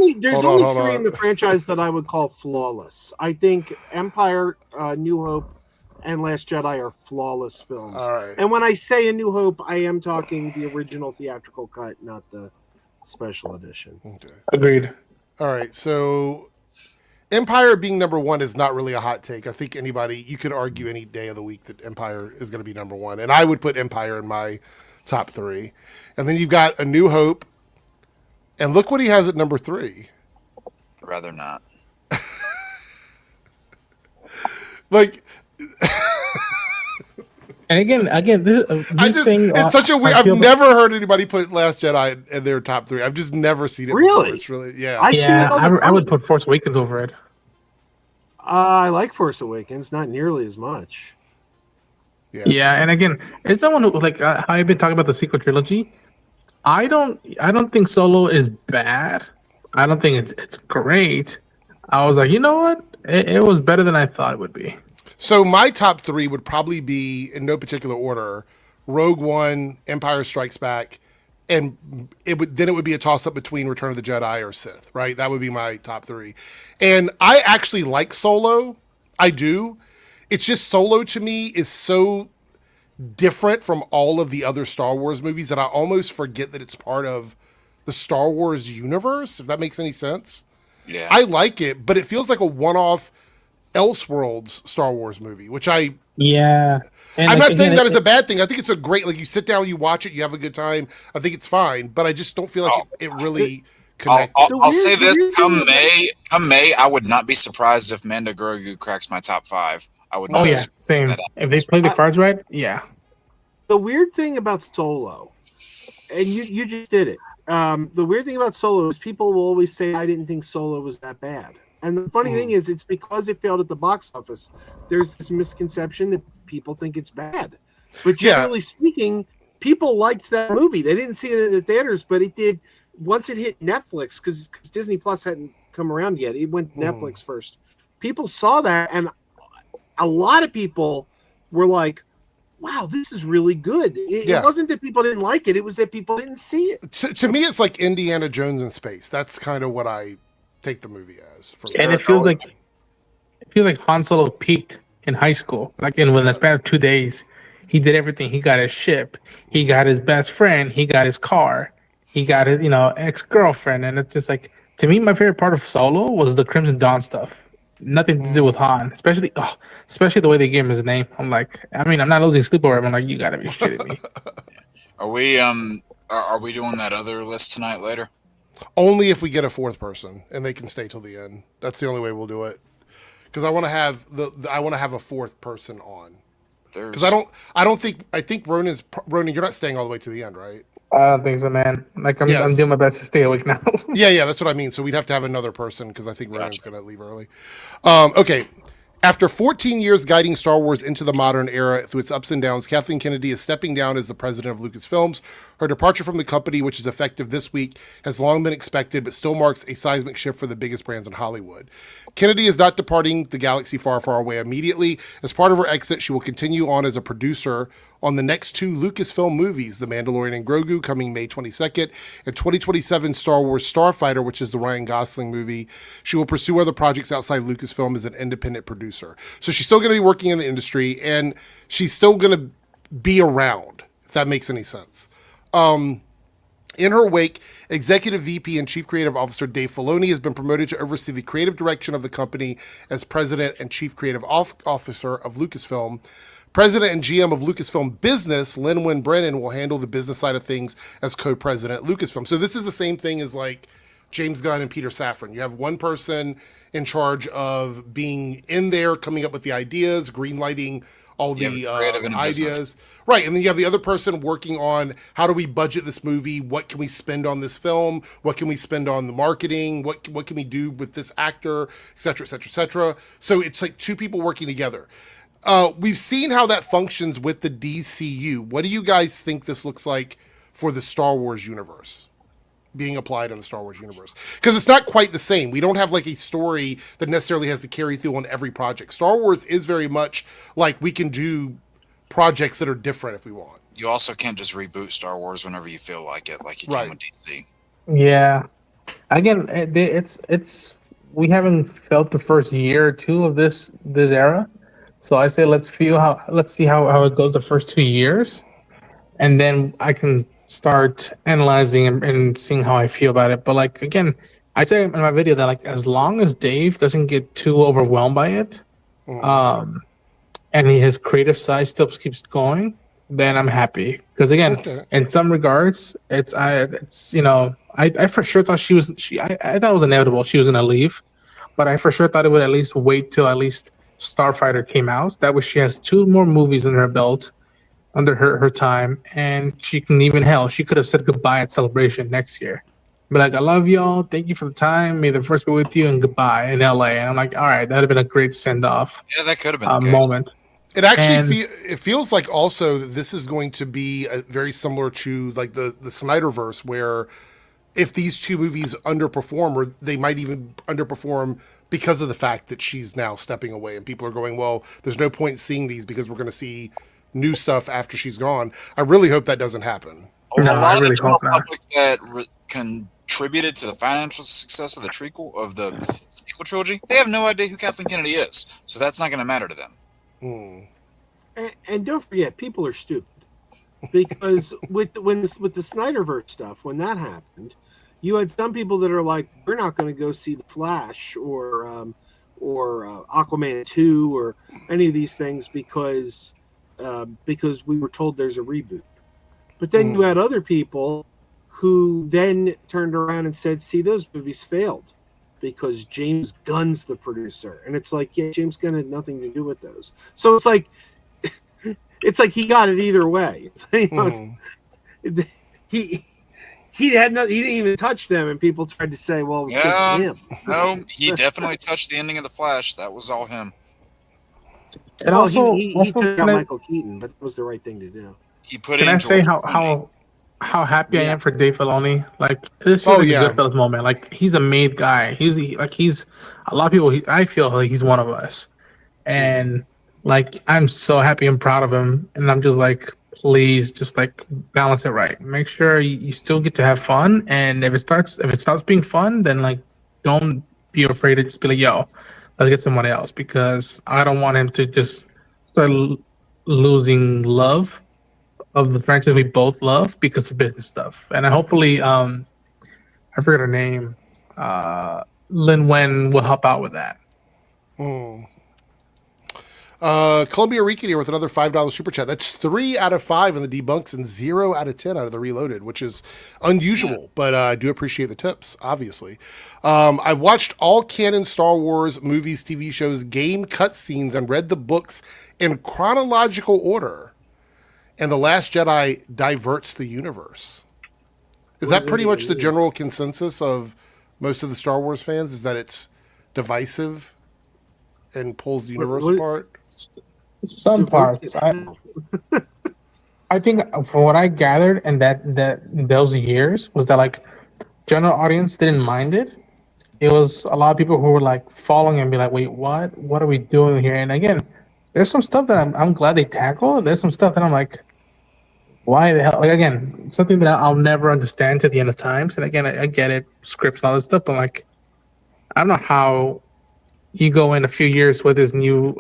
only Hold 3 on. in the franchise that I would call flawless. I think Empire, New Hope, and Last Jedi are flawless films. All right. And when I say A New Hope, I am talking the original theatrical cut, not the special edition. Okay. Agreed. All right. So Empire being number 1 is not really a hot take. I think you could argue any day of the week that Empire is going to be number 1. And I would put Empire in my top 3. And then you've got A New Hope. And look what he has at number 3. Rather not. Like, and again, this thing. It's such a weird. I've never heard anybody put Last Jedi in their top 3. I've just never seen it. Really? Before. It's really, yeah. I would put Force Awakens over it. I like Force Awakens, not nearly as much. Yeah, and again, it's someone who like I've been talking about the sequel trilogy. I don't think Solo is bad. I don't think it's great. I was like, you know what? It was better than I thought it would be. So my top 3 would probably be, in no particular order, Rogue One, Empire Strikes Back, and it would be a toss-up between Return of the Jedi or Sith, right? That would be my top 3. And I actually like Solo. I do. It's just Solo to me is so different from all of the other Star Wars movies that I almost forget that it's part of the Star Wars universe, if that makes any sense. Yeah. I like it, but it feels like a one-off Elseworlds Star Wars movie, which I'm not saying that is a bad thing. I think it's a great, like, you sit down, you watch it, you have a good time. I think it's fine, but I just don't feel like it really connects. I'll say this: come May, I would not be surprised if Mando Grogu cracks my top 5. I would not. Oh yeah, same. If they play the cards right, yeah. The weird thing about Solo, and you just did it. The weird thing about Solo is people will always say, I didn't think Solo was that bad. And the funny thing is, it's because it failed at the box office. There's this misconception that people think it's bad. But generally speaking, people liked that movie. They didn't see it in the theaters, but it did. Once it hit Netflix, because Disney Plus hadn't come around yet, it went Netflix first. People saw that, and a lot of people were like, wow, this is really good. It wasn't that people didn't like it. It was that people didn't see it. To me, it's like Indiana Jones in space. That's kind of what I take the movie as. And it feels like Han Solo peaked in high school. Like in the span of 2 days, he did everything. He got his ship. He got his best friend. He got his car. He got his, ex-girlfriend. And it's just like, to me, my favorite part of Solo was the Crimson Dawn stuff. Nothing to do with Han, especially the way they gave him his name. I'm like, I'm not losing sleep over him. I'm like, you gotta be shitting me. Are we doing that other list tonight later? Only if we get a 4th person and they can stay till the end. That's the only way we'll do it. Because I want to have I want to have a 4th person on. Because I think Ronan, you're not staying all the way to the end, right? I don't think so, man. Like I'm Yes. doing my best to stay awake now. Yeah, that's what I mean. So we'd have to have another person because I think Ryan's going to leave early. Okay. After 14 years guiding Star Wars into the modern era through its ups and downs, Kathleen Kennedy is stepping down as the president of Lucasfilms. Her departure from the company, which is effective this week, has long been expected, but still marks a seismic shift for the biggest brands in Hollywood. Kennedy is not departing the galaxy far, far away immediately. As part of her exit, she will continue on as a producer on the next two Lucasfilm movies, The Mandalorian and Grogu, coming May 22nd, and 2027 Star Wars Starfighter, which is the Ryan Gosling movie. She will pursue other projects outside Lucasfilm as an independent producer. So she's still going to be working in the industry, and she's still going to be around, if that makes any sense. In her wake, Executive VP and Chief Creative Officer Dave Filoni has been promoted to oversee the creative direction of the company as President and Chief Creative Officer of Lucasfilm. President and GM of Lucasfilm Business, Lin-Wen Brennan, will handle the business side of things as co-president at Lucasfilm. So this is the same thing as like James Gunn and Peter Safran. You have one person in charge of being in there, coming up with the ideas, greenlighting all the ideas. Right, and then you have the other person working on how do we budget this movie? What can we spend on this film? What can we spend on the marketing? What can we do with this actor, et cetera, et cetera, et cetera. So it's like two people working together. We've seen how that functions with the DCU. What do you guys think this looks like for the Star Wars universe being applied in the Star Wars universe? Because it's not quite the same. We don't have like a story that necessarily has to carry through on every project. Star Wars is very much like we can do projects that are different if we want. You also can't just reboot Star Wars whenever you feel like it, like you can with DC. Yeah. Again, it's we haven't felt the first year or two of this era. So I say let's see how it goes the first 2 years, and then I can start analyzing and seeing how I feel about it. But like again, I say in my video that like as long as Dave doesn't get too overwhelmed by it, and his creative side still keeps going, then I'm happy. Because again, in some regards, I for sure thought I thought it was inevitable she was gonna leave, but I for sure thought it would at least wait till at least Starfighter came out. That way she has 2 more movies under her belt under her time, and she can she could have said goodbye at Celebration next year. But like, I love y'all, thank you for the time, may the first be with you, and goodbye in LA. And I'm like, all right, that'd have been a great send-off. Yeah, that could have been a moment. It actually it feels like also that this is going to be very similar to like the Snyderverse, where if these 2 movies underperform, or they might even underperform because of the fact that she's now stepping away, and people are going, well, there's no point in seeing these because we're going to see new stuff after she's gone. I really hope that doesn't happen. A lot of the general public that contributed to the financial success of the sequel trilogy, they have no idea who Kathleen Kennedy is, so that's not going to matter to them. And don't forget, people are stupid, because with the Snyderverse stuff, when that happened, you had some people that are like, we're not going to go see The Flash or Aquaman 2 or any of these things because we were told there's a reboot. But then you had other people who then turned around and said, see, those movies failed because James Gunn's the producer. And it's like, yeah, James Gunn had nothing to do with those. So it's like he got it either way. He didn't even touch them, and people tried to say, well, it was because of him. No, he definitely touched the ending of The Flash. That was all him. And he took out Michael Keaton, but it was the right thing to do. He put Can in I say how happy I am for Dave Filoni? Like, this feels like a Goodfellas moment. Like, he's a made guy. He's a lot of people. I feel like he's one of us, and like I'm so happy and proud of him. And I'm just like, please, just like balance it right. Make sure you still get to have fun. And if it stops being fun, then like don't be afraid to just be like, yo, let's get someone else, because I don't want him to just start losing love of the franchise we both love because of business stuff. And hopefully, I forget her name, Lin-Wen will help out with that. Columbia Rican here with another $5 super chat. That's 3 out of 5 in the debunks and 0 out of 10 out of the reloaded, which is unusual, but I do appreciate the tips, obviously. I watched all canon Star Wars movies, TV shows, game cutscenes, and read the books in chronological order. And The Last Jedi diverts the universe. Is that pretty much the general consensus of most of the Star Wars fans? Is that it's divisive and pulls the universe apart? Some parts. I think from what I gathered and that those years was that like general audience didn't mind it. It was a lot of people who were like following and be like, wait, what? What are we doing here? And again, there's some stuff that I'm glad they tackled. There's some stuff that I'm like, why the hell? Like again, something that I'll never understand to the end of times. And again, I get it, scripts and all this stuff, but like, I don't know how you go in a few years with this new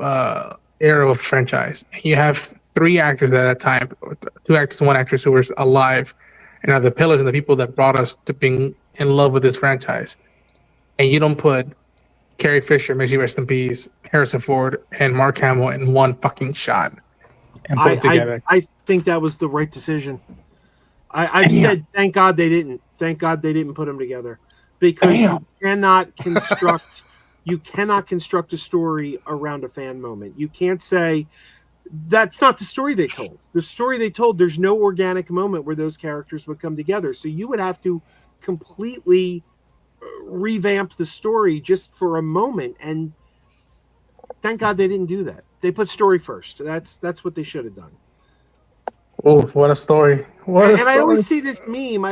era of franchise. You have 3 actors at that time, 2 actors, 1 actress who were alive, and are the pillars and the people that brought us to being in love with this franchise. And you don't put Carrie Fisher, may she rest in peace, Harrison Ford, and Mark Hamill in one fucking shot and put it together. I think that was the right decision. I've said, thank God they didn't. Thank God they didn't put them together, because you cannot construct. You cannot construct a story around a fan moment. You can't say that's not the story they told. The story they told, there's no organic moment where those characters would come together. So you would have to completely revamp the story just for a moment. And thank God they didn't do that. They put story first. That's what they should have done. Oh, what a story. I always see this meme.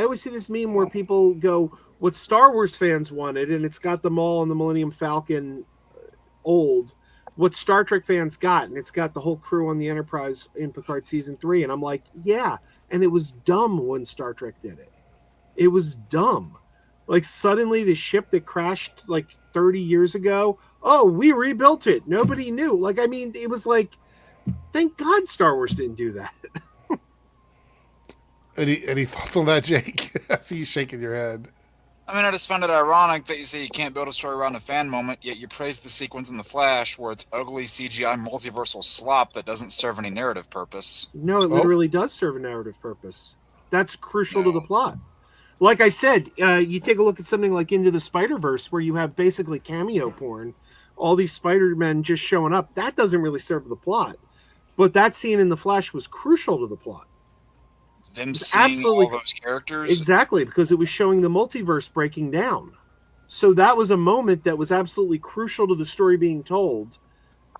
Where people go, what Star Wars fans wanted, and it's got them all on the Millennium Falcon old, what Star Trek fans got, and it's got the whole crew on the Enterprise in Picard Season 3. And I'm like, yeah, and it was dumb when Star Trek did it. It was dumb. Like, suddenly the ship that crashed like 30 years ago, oh, we rebuilt it. Nobody knew. Like, I mean, it was like, thank God Star Wars didn't do that. Any thoughts on that, Jake? I see you shaking your head. I mean, I just find it ironic that you say you can't build a story around a fan moment, yet you praise the sequence in The Flash where it's ugly CGI multiversal slop that doesn't serve any narrative purpose. No, it literally does serve a narrative purpose. That's crucial to the plot. Like I said, you take a look at something like Into the Spider-Verse, where you have basically cameo porn, all these Spider-Men just showing up. That doesn't really serve the plot. But that scene in The Flash was crucial to the plot. Them seeing all those characters? Exactly, because it was showing the multiverse breaking down. So that was a moment that was absolutely crucial to the story being told.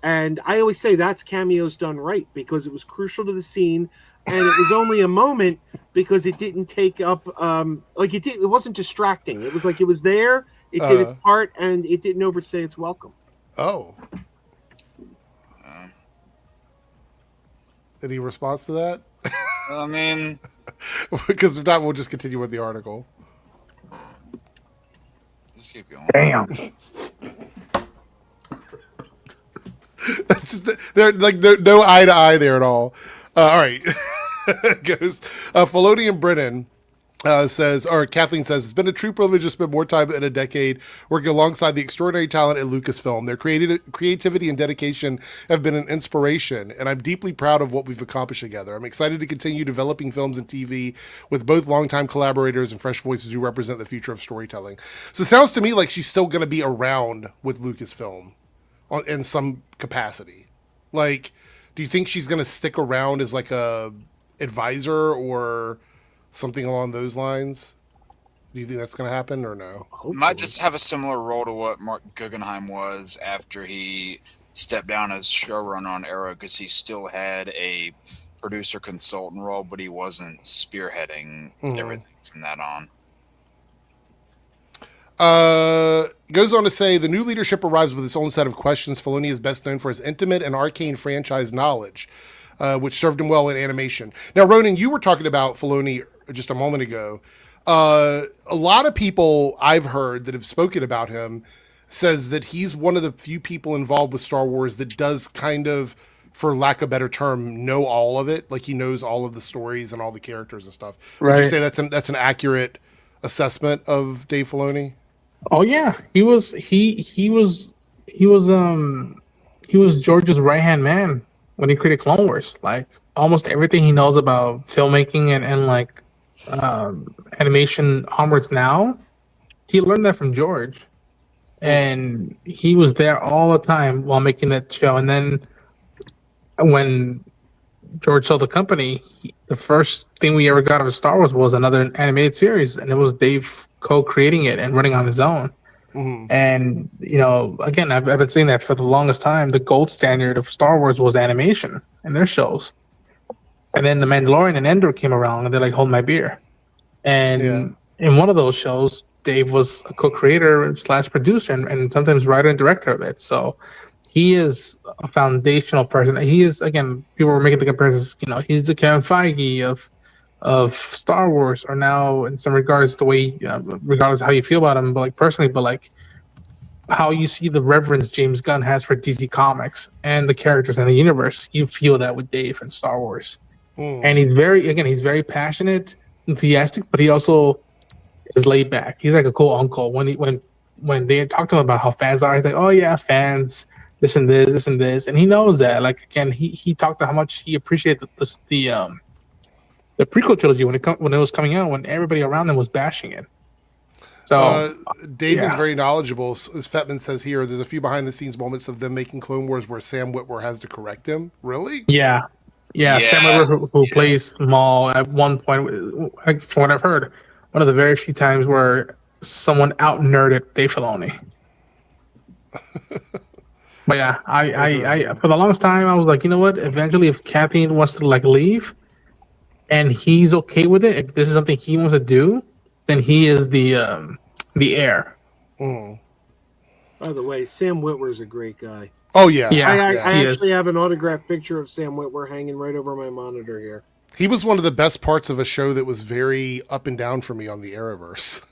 And I always say that's cameos done right, because it was crucial to the scene, and it was only a moment because it didn't take up it wasn't distracting. It was like it was there, it did its part, and it didn't overstay its welcome. Oh. Any response to that? I mean, because if not, we'll just continue with the article. Just keep going. Damn. That's just, they're like no eye to eye there at all. All right. Goes Filoni and Brennan says, or Kathleen says, it's been a true privilege to spend more time in a decade working alongside the extraordinary talent at Lucasfilm. Their creativity and dedication have been an inspiration, and I'm deeply proud of what we've accomplished together. I'm excited to continue developing films and TV with both longtime collaborators and fresh voices who represent the future of storytelling. So it sounds to me like she's still going to be around with Lucasfilm in some capacity. Like, do you think she's going to stick around as like a advisor or something along those lines? Do you think that's going to happen or no? Might just have a similar role to what Mark Guggenheim was after he stepped down as showrunner on Arrow, because he still had a producer consultant role, but he wasn't spearheading everything from that on. Goes on to say, the new leadership arrives with its own set of questions. Filoni is best known for his intimate and arcane franchise knowledge, which served him well in animation. Now, Ronan, you were talking about Filoni just a moment ago. A lot of people I've heard that have spoken about him says that he's one of the few people involved with Star Wars that does kind of, for lack of a better term, know all of it. Like, he knows all of the stories and all the characters and stuff. Right. Would you say that's an accurate assessment of Dave Filoni? Oh yeah, he was George's right-hand man when he created Clone Wars. Like, almost everything he knows about filmmaking and like animation onwards now, he learned that from George, and he was there all the time while making that show. And then when George sold the company, the first thing we ever got out of Star Wars was another animated series, and it was Dave co-creating it and running on his own. And again, I've been saying that for the longest time. The gold standard of Star Wars was animation and their shows. And then The Mandalorian and Endor came around, and they're like, "Hold my beer." And in one of those shows, Dave was a co-creator / producer and sometimes writer and director of it. So he is a foundational person. He is, again, people were making the comparisons. He's the Kevin Feige of Star Wars, or now in some regards the way, regardless of how you feel about him, but like personally, but like how you see the reverence James Gunn has for DC Comics and the characters and the universe. You feel that with Dave and Star Wars, and he's very passionate, enthusiastic, but he also is laid back. He's like a cool uncle. When they talk to him about how fans are, he's like, "Oh yeah, fans, this and this," and he knows that. Like, again, he talked about how much he appreciated the prequel trilogy when it was coming out, when everybody around them was bashing it. So Dave is very knowledgeable. As Fetman says here, there's a few behind the scenes moments of them making Clone Wars where Sam Witwer has to correct him. Really? Yeah. Sam Witwer, who plays Maul, at one point, from what I've heard, one of the very few times where someone out nerded Dave Filoni. But yeah, I for the longest time I was like, you know what? Eventually, if Kathleen wants to leave, and he's okay with it, if this is something he wants to do, then he is the heir. By the way, Sam Witwer is a great guy. Oh yeah, I actually have an autographed picture of Sam Witwer hanging right over my monitor here. He was one of the best parts of a show that was very up and down for me on the Arrowverse.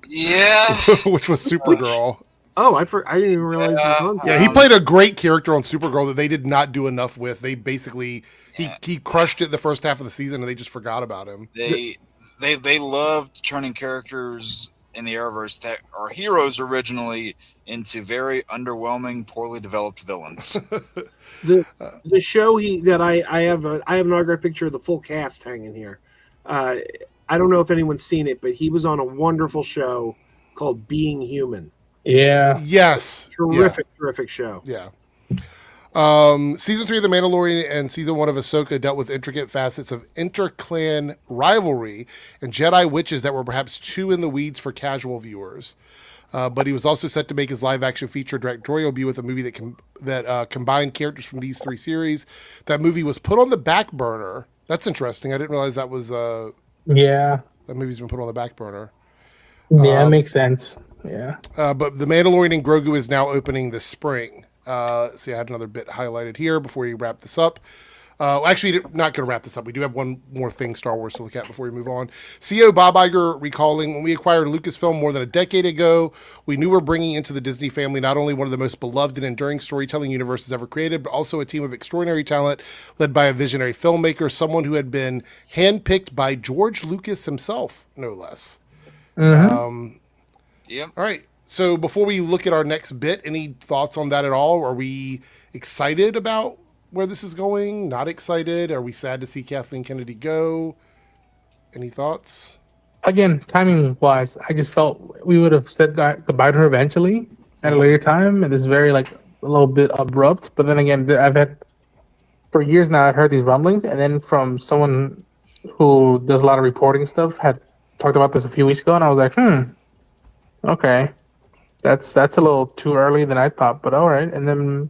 Yeah, which was Supergirl. Oh, I didn't even realize he was on. Yeah, he played a great character on Supergirl that they did not do enough with. They basically he crushed it the first half of the season, and they just forgot about him. They loved turning characters in the Arrowverse that are heroes originally into very underwhelming, poorly developed villains. The show I have an autographed picture of the full cast hanging here. I don't know if anyone's seen it, but he was on a wonderful show called Being Human. Yeah. Yes. Terrific show. Yeah. Season 3 of The Mandalorian and Season 1 of Ahsoka dealt with intricate facets of inter-clan rivalry and Jedi witches that were perhaps too in the weeds for casual viewers. But he was also set to make his live-action feature directorial debut with a movie that combined characters from these 3 series. That movie was put on the back burner. That's interesting. I didn't realize that was... that movie's been put on the back burner. Yeah, it makes sense. Yeah. But The Mandalorian and Grogu is now opening this spring. See, I had another bit highlighted here before we wrap this up. Actually, not going to wrap this up. We do have one more thing Star Wars to look at before we move on. CEO Bob Iger recalling, when we acquired Lucasfilm more than a decade ago, we knew we're bringing into the Disney family not only one of the most beloved and enduring storytelling universes ever created, but also a team of extraordinary talent led by a visionary filmmaker, someone who had been handpicked by George Lucas himself, no less. Mm-hmm. Yep. All right. So before we look at our next bit, any thoughts on that at all? Are we excited about where this is going? Not excited? Are we sad to see Kathleen Kennedy go? Any thoughts? Again, timing wise, I just felt we would have said goodbye to her eventually at a later time. It is very a little bit abrupt. But then again, I've had for years now. I've heard these rumblings, and then from someone who does a lot of reporting stuff had talked about this a few weeks ago, and I was like, okay. That's a little too early than I thought, but all right. And then,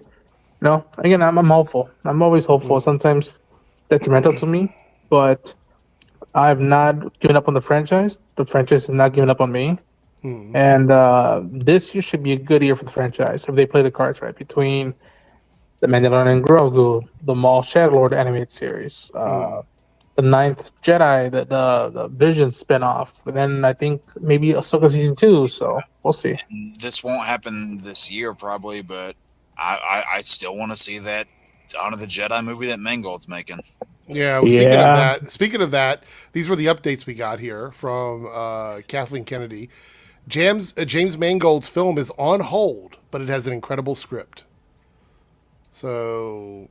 again, I'm hopeful. I'm always hopeful. Sometimes detrimental to me, but I've not given up on the franchise. The franchise has not given up on me. And this year should be a good year for the franchise if they play the cards right, between The Mandalorian and Grogu, the Maul Shadowlord animated series, the 9th Jedi, the Vision spinoff, and then I think maybe Ahsoka season 2. So we'll see. This won't happen this year probably, but I still want to see that Dawn of the Jedi movie that Mangold's making. Yeah. Well, speaking of that, these were the updates we got here from Kathleen Kennedy. James Mangold's film is on hold, but it has an incredible script. So.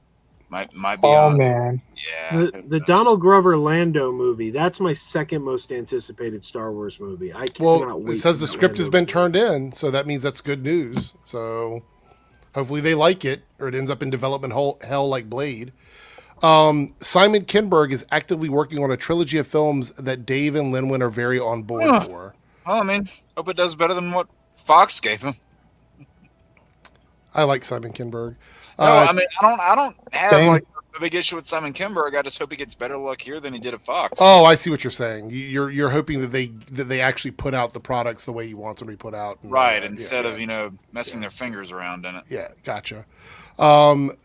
Might be on. Man. Yeah. The Donald Glover Lando movie, that's my second most anticipated Star Wars movie. I cannot wait. It says the script has been turned in, so that means that's good news. So hopefully they like it, or it ends up in development hell like Blade. Simon Kinberg is actively working on a trilogy of films that Dave and Linwin are very on board for. Well, I mean, hope it does better than what Fox gave him. I like Simon Kinberg. No, I mean, I don't have Same. like a big issue with Simon Kinberg. I just hope he gets better luck here than he did at Fox. Oh, I see what you're saying. You're hoping that they actually put out the products the way he wants them to be put out, and, right? Instead of messing their fingers around in it. Yeah, gotcha. Taika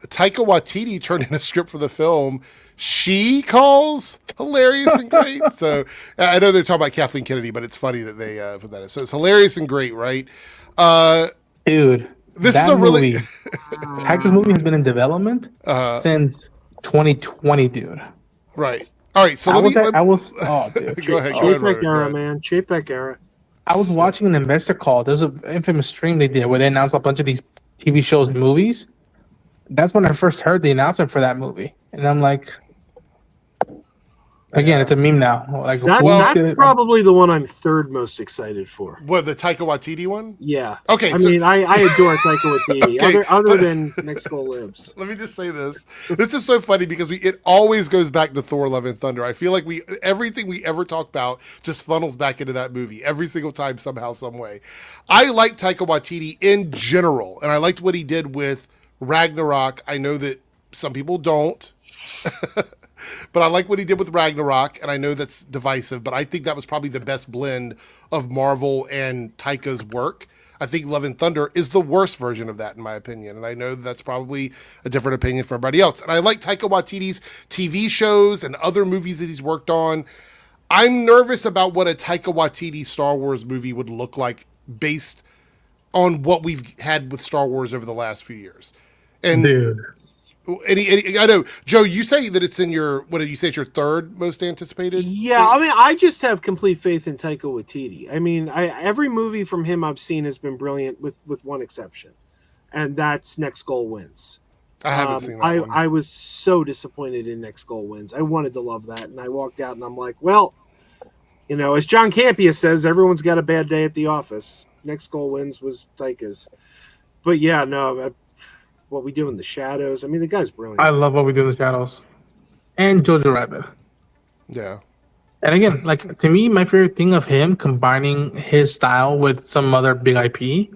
Waititi turned in a script for the film she calls hilarious and great. So I know they're talking about Kathleen Kennedy, but it's funny that they put that in. So it's hilarious and great, right? Dude, this is a really movie. Taika's movie has been in development since 2020, dude. Right. All right. So Oh, dude. go ahead. Chapek era, man. Chapek era. I was watching an investor call. There's an infamous stream they did where they announced a bunch of these TV shows and movies. That's when I first heard the announcement for that movie, and I'm like, again, it's a meme now. Like, That's probably the one I'm third most excited for. What, the Taika Waititi one? Yeah. Okay. I mean, I adore Taika Waititi. Okay, other than Next Goal Lives. Let me just say this. This is so funny because it always goes back to Thor: Love and Thunder. I feel like everything we ever talk about just funnels back into that movie every single time, somehow, some way. I like Taika Waititi in general, and I liked what he did with Ragnarok. I know that some people don't. But I like what he did with Ragnarok, and I know that's divisive, but I think that was probably the best blend of Marvel and Taika's work. I think Love and Thunder is the worst version of that, in my opinion, and I know that's probably a different opinion for everybody else. And I like Taika Waititi's TV shows and other movies that he's worked on. I'm nervous about what a Taika Waititi Star Wars movie would look like based on what we've had with Star Wars over the last few years. And dude. I know, Joe, you say that it's in your, what did you say, it's your third most anticipated? Yeah, I mean, I just have complete faith in Taika Waititi. I mean, every movie from him I've seen has been brilliant with one exception, and that's Next Goal Wins. I haven't seen that one. I was so disappointed in Next Goal Wins. I wanted to love that, and I walked out and I'm like, well, as John Campea says, everyone's got a bad day at the office. Next Goal Wins was Taika's. But yeah, no, What We Do in the Shadows. I mean, the guy's brilliant. I love What We Do in the Shadows. And Jojo Rabbit. Yeah. And again, like, to me, my favorite thing of him combining his style with some other big IP,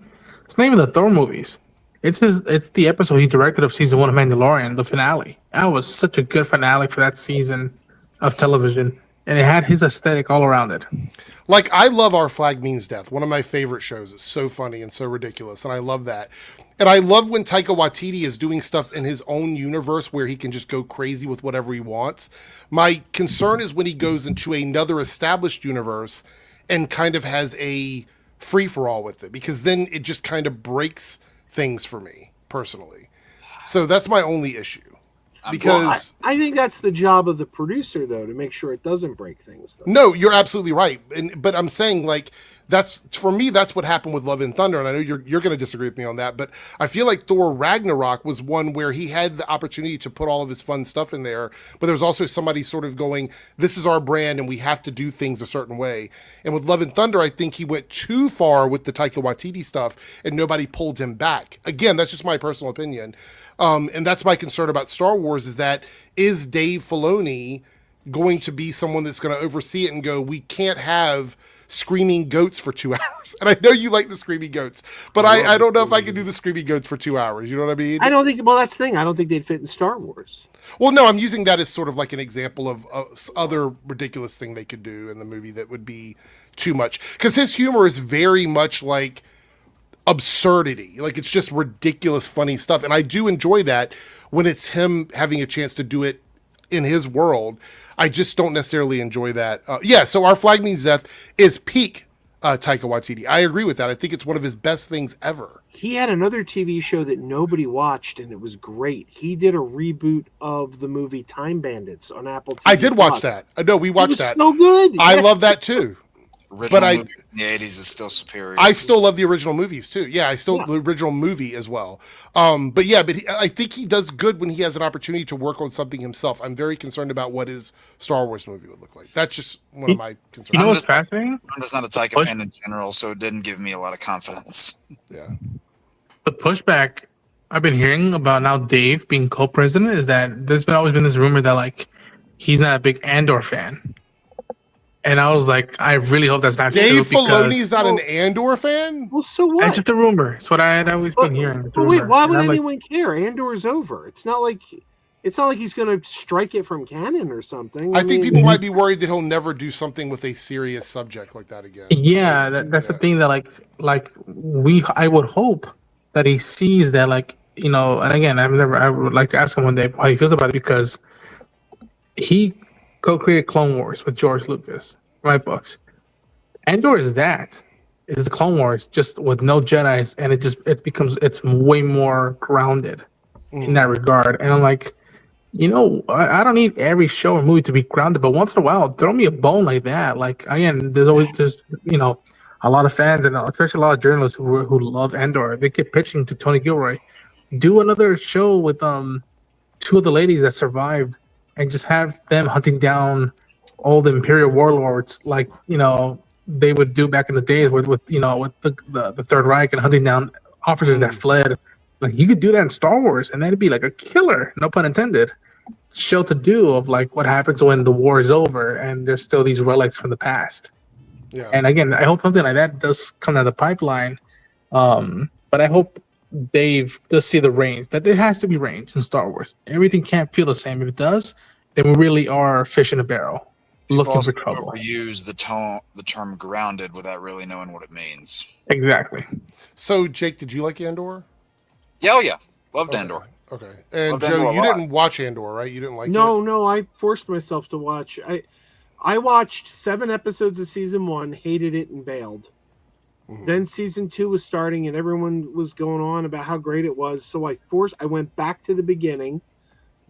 it's not even the Thor movies. It's the episode he directed of season 1 of Mandalorian, the finale. That was such a good finale for that season of television. And it had his aesthetic all around it. Like, I love Our Flag Means Death, one of my favorite shows. It's so funny and so ridiculous, and I love that. And I love when Taika Waititi is doing stuff in his own universe where he can just go crazy with whatever he wants. My concern is when he goes into another established universe and kind of has a free-for-all with it, because then it just kind of breaks things for me, personally. So that's my only issue. Because I think that's the job of the producer, though, to make sure it doesn't break things. Though. No, you're absolutely right. But I'm saying, like, that's, for me, that's what happened with Love and Thunder. And I know you're going to disagree with me on that, but I feel like Thor Ragnarok was one where he had the opportunity to put all of his fun stuff in there, but there was also somebody sort of going, this is our brand and we have to do things a certain way. And with Love and Thunder, I think he went too far with the Taika Waititi stuff and nobody pulled him back. Again, that's just my personal opinion. And that's my concern about Star Wars, is Dave Filoni going to be someone that's going to oversee it and go, we can't have screaming goats for 2 hours. And I know you like the screaming goats, but I don't know if I can do the screaming goats for 2 hours. You know what I mean? I don't think, well, that's the thing. I don't think they'd fit in Star Wars. Well, no, I'm using that as sort of like an example of other ridiculous thing they could do in the movie that would be too much. Because his humor is very much like absurdity. Like, it's just ridiculous, funny stuff. And I do enjoy that when it's him having a chance to do it in his world. I just don't necessarily enjoy that. So Our Flag Means Death is peak Taika Waititi. I agree with that. I think it's one of his best things ever. He had another TV show that nobody watched, and it was great. He did a reboot of the movie Time Bandits on Apple TV. I did watch that. No, we watched that. So good. I love that too. Original movie in the 80s is still superior. I still love the original movies too. Yeah, the original movie as well. I think he does good when he has an opportunity to work on something himself. I'm very concerned about what his Star Wars movie would look like. That's just one of my concerns. You know what's fascinating? I'm just not a Taika fan in general, so it didn't give me a lot of confidence. Yeah. The pushback I've been hearing about now Dave being co-president is that there's been always been this rumor that like he's not a big Andor fan. And I was like, I really hope that's not Dave true. Filoni's not an Andor fan? Well, so what? It's just a rumor. It's what I had always been hearing. It's a But wait, rumor. why And would I'm like, anyone care? Andor's over. It's not like he's going to strike it from canon or something. I think mean, people might be worried that he'll never do something with a serious subject like that again. yeah, that's the thing that I would hope that he sees that, like, you know, and again, I would like to ask him one day how he feels about it, because he co-created Clone Wars with George Lucas, my books. Andor is that. It is the Clone Wars just with no Jedis, and it's way more grounded in that regard. And I'm like, you know, I don't need every show or movie to be grounded, but once in a while, throw me a bone like that. Like, again, there's you know, a lot of fans and especially a lot of journalists who love Andor. They keep pitching to Tony Gilroy, do another show with two of the ladies that survived, and just have them hunting down all the Imperial warlords, like, you know, they would do back in the days with the Third Reich, and hunting down officers that fled. Like, you could do that in Star Wars, and that'd be like a killer, no pun intended, show to do of like what happens when the war is over and there's still these relics from the past. Yeah. And again, I hope something like that does come down the pipeline. But I hope Dave does see the range, that there has to be range in Star Wars. Everything can't feel the same. If it does, then we really are fish in a barrel, looking for trouble. Use the term grounded without really knowing what it means. Exactly. So, Jake, did you like Andor? Yeah. Loved Andor. Okay. And Loved Joe, Andor you a lot. didn't watch Andor, right? You didn't like it? No, I forced myself to watch. I watched 7 episodes of season 1, hated it, and bailed. Then season 2 was starting, and everyone was going on about how great it was. So I went back to the beginning,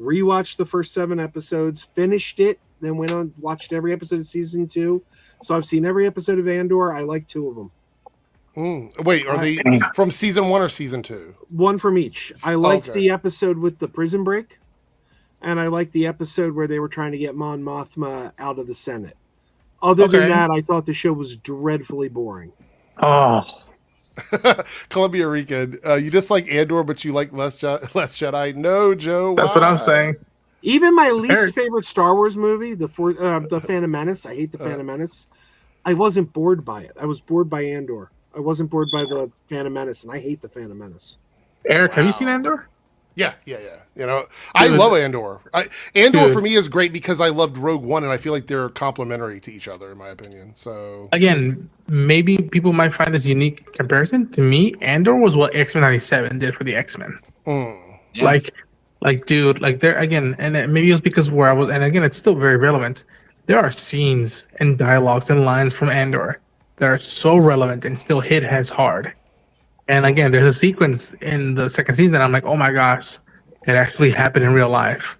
rewatched the first 7 episodes, finished it, then went on, watched every episode of season 2. So I've seen every episode of Andor. I like 2 of them. Wait, are they from season 1 or season 2? One from each. I liked Okay. the episode with the prison break, and I liked the episode where they were trying to get Mon Mothma out of the Senate. Other than that, I thought the show was dreadfully boring. Oh, Columbia Rican, you dislike Andor, but you like Less Jedi. No, Joe. that's what I'm saying. Even my least Eric. favorite Star Wars movie, the Phantom Menace. I hate the Phantom Menace. I wasn't bored by it. I was bored by Andor. I wasn't bored by the Phantom Menace, and I hate the Phantom Menace. Eric, have you seen Andor? Yeah. You know, I love Andor. Andor Dude. for me is great because I loved Rogue One, and I feel like they're complementary to each other, in my opinion. So Again, maybe people might find this unique comparison. To me, Andor was what X-Men 97 did for the X-Men. Yeah. Like, dude, like there again, and maybe it was because where I was, and again, it's still very relevant. There are scenes and dialogues and lines from Andor that are so relevant and still hit as hard. And again, there's a sequence in the second season that I'm like, oh my gosh, it actually happened in real life.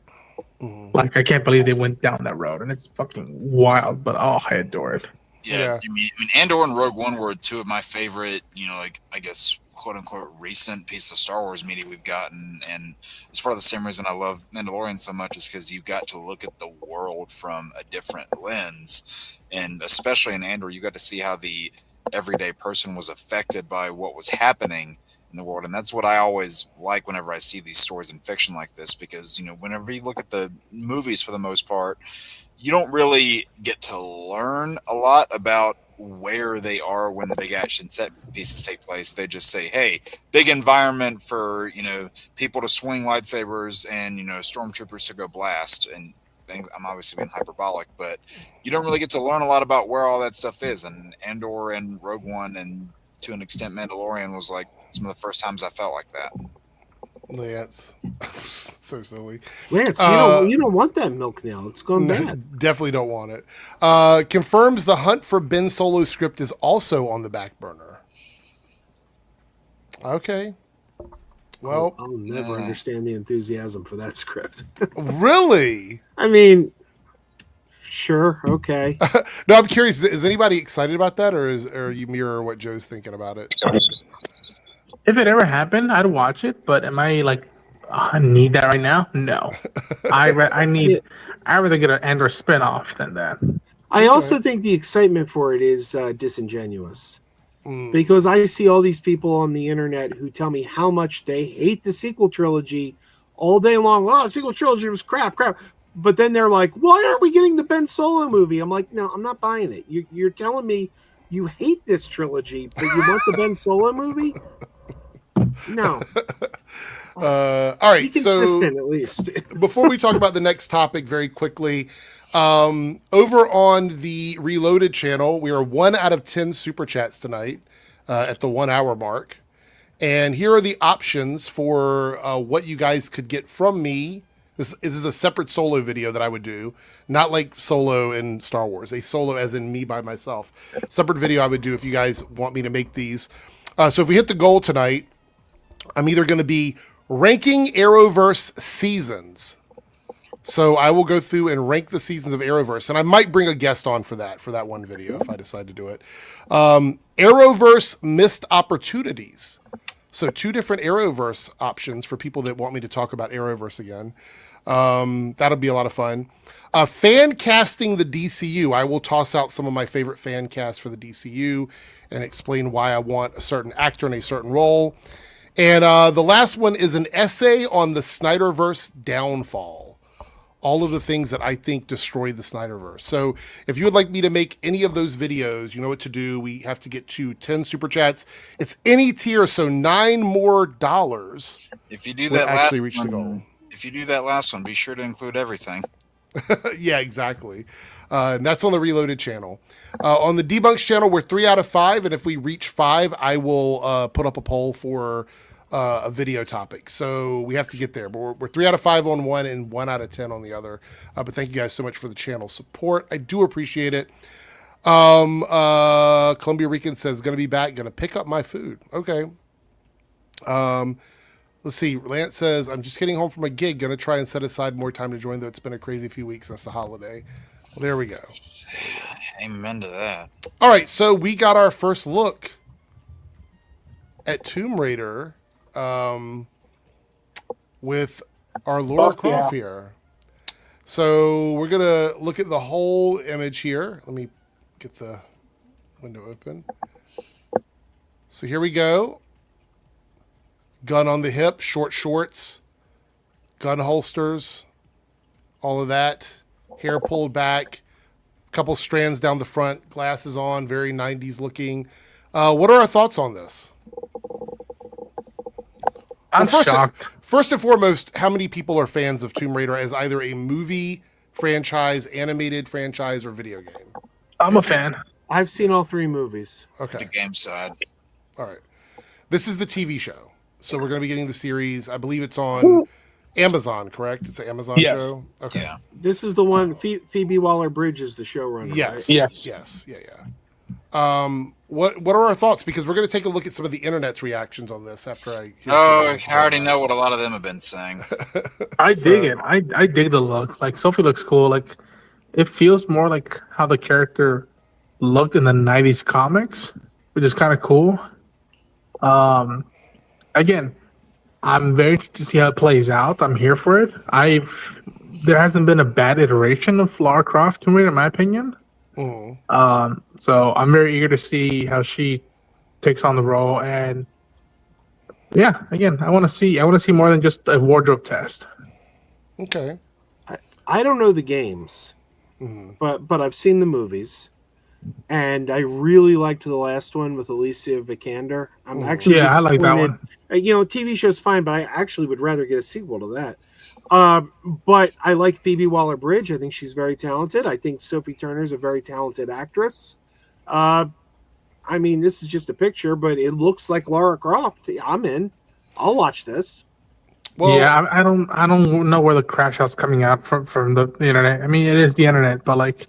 Like, I can't believe they went down that road, and it's fucking wild. But I adore it. Yeah. I mean, Andor and Rogue One were 2 of my favorite, you know, like, I guess, quote unquote, recent piece of Star Wars media we've gotten. And it's part of the same reason I love Mandalorian so much, is because you got to look at the world from a different lens. And especially in Andor, you got to see how the everyday person was affected by what was happening in the world. And that's what I always like whenever I see these stories in fiction like this, because, you know, whenever you look at the movies, for the most part, you don't really get to learn a lot about where they are when the big action set pieces take place. They just say, hey, big environment for, you know, people to swing lightsabers and, you know, stormtroopers to go blast. And I'm obviously being hyperbolic, but you don't really get to learn a lot about where all that stuff is. And Andor and Rogue One, and to an extent Mandalorian, was like some of the first times I felt like that. Lance, so silly. Lance, you don't want that milk now. It's gone bad. Definitely don't want it. Confirms the hunt for Ben Solo's script is also on the back burner. Okay. Well, I'll never understand the enthusiasm for that script. really? I mean, sure, okay. No, I'm curious. Is anybody excited about that, or you mirror what Joe's thinking about it? If it ever happened, I'd watch it. But am I like, I need that right now? No. I'd rather get an Andor spinoff than that. I also think the excitement for it is disingenuous. Because I see all these people on the internet who tell me how much they hate the sequel trilogy all day long. Oh, the sequel trilogy was crap. But then they're like, why aren't we getting the Ben Solo movie? I'm like, no, I'm not buying it. You're telling me you hate this trilogy, but you want the Ben Solo movie? No. All right, so at least. before we talk about the next topic very quickly, over on the Reloaded channel, we are 1 out of 10 super chats tonight at the 1 hour mark. And here are the options for what you guys could get from me. This is a separate solo video that I would do, not like solo in Star Wars, a solo as in me by myself. Separate video I would do if you guys want me to make these. So if we hit the goal tonight, I'm either going to be ranking Arrowverse seasons. So I will go through and rank the seasons of Arrowverse, and I might bring a guest on for that one video if I decide to do it. Arrowverse missed opportunities. So 2 different Arrowverse options for people that want me to talk about Arrowverse again. That'll be a lot of fun. Fan casting the DCU. I will toss out some of my favorite fan casts for the DCU and explain why I want a certain actor in a certain role. And the last one is an essay on the Snyderverse downfall. All of the things that I think destroyed the Snyderverse. So if you would like me to make any of those videos, you know what to do. We have to get to 10 super chats. It's any tier, so $9 more. If you do that last reach the goal. If you do that last one, be sure to include everything. Yeah, exactly. And that's on the Reloaded channel. On the Debunks channel, we're 3 out of 5, and if we reach 5, I will put up a poll for a video topic. So we have to get there. But we're 3 out of 5 on one and 1 out of 10 on the other. But thank you guys so much for the channel support. I do appreciate it. Columbia Rican says, going to be back, going to pick up my food. Okay. Let's see. Lance says, I'm just getting home from a gig. Going to try and set aside more time to join, though it's been a crazy few weeks since the holiday. Well, there we go. Amen to that. All right. So we got our first look at Tomb Raider with our Laura Croft here. So we're going to look at the whole image here. Let me get the window open. So here we go. Gun on the hip, short shorts, gun holsters, all of that. Hair pulled back, couple strands down the front, glasses on, very 90s looking. What are our thoughts on this? I'm shocked. First and foremost, how many people are fans of Tomb Raider as either a movie franchise, animated franchise, or video game? I'm a fan. I've seen all 3 movies. Okay. The game side. All right. This is the TV show. So we're going to be getting the series. I believe it's on Amazon, correct? It's an Amazon show? Okay. Yeah. This is the one, Phoebe Waller-Bridge is the showrunner, Yes. right? Yes. Yeah. What are our thoughts? Because we're going to take a look at some of the internet's reactions on this after I... I already know what a lot of them have been saying. I dig it. I dig the look. Like, Sophie looks cool. Like, it feels more like how the character looked in the 90s comics, which is kind of cool. Again, I'm very interested to see how it plays out. I'm here for it. There hasn't been a bad iteration of Lara Croft Tomb Raider, in my opinion. So I'm very eager to see how she takes on the role. And yeah, again, I want to see more than just a wardrobe test. Okay. I don't know the games, but I've seen the movies. And I really liked the last one with Alicia Vikander. I'm actually I like that one. TV show's fine, but I actually would rather get a sequel to that. But I like Phoebe Waller-Bridge. I think she's very talented. I think Sophie Turner's a very talented actress. I mean, this is just a picture, but it looks like Lara Croft. I'm in. I'll watch this. Well, yeah, I don't know where the CRASHOUT's coming out from the internet. I mean, it is the internet, but like,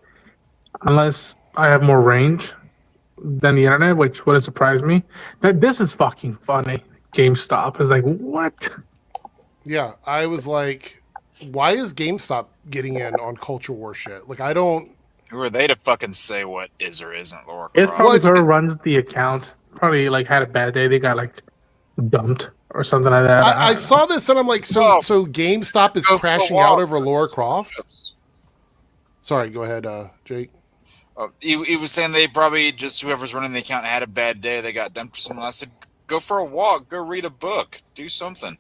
unless I have more range than the internet, which would surprise me. That this is fucking funny. GameStop is like, what? Yeah, I was like, why is GameStop getting in on culture war shit? Like, I don't... Who are they to fucking say what is or isn't Laura Croft? It's probably whoever runs the account. Probably like had a bad day. They got like dumped or something like that. I saw this and I'm like, so GameStop is crashing out over Laura Croft? Sorry, go ahead, Jake. He was saying they probably just whoever's running the account had a bad day. They got dumped or something. I said, go for a walk, go read a book, do something.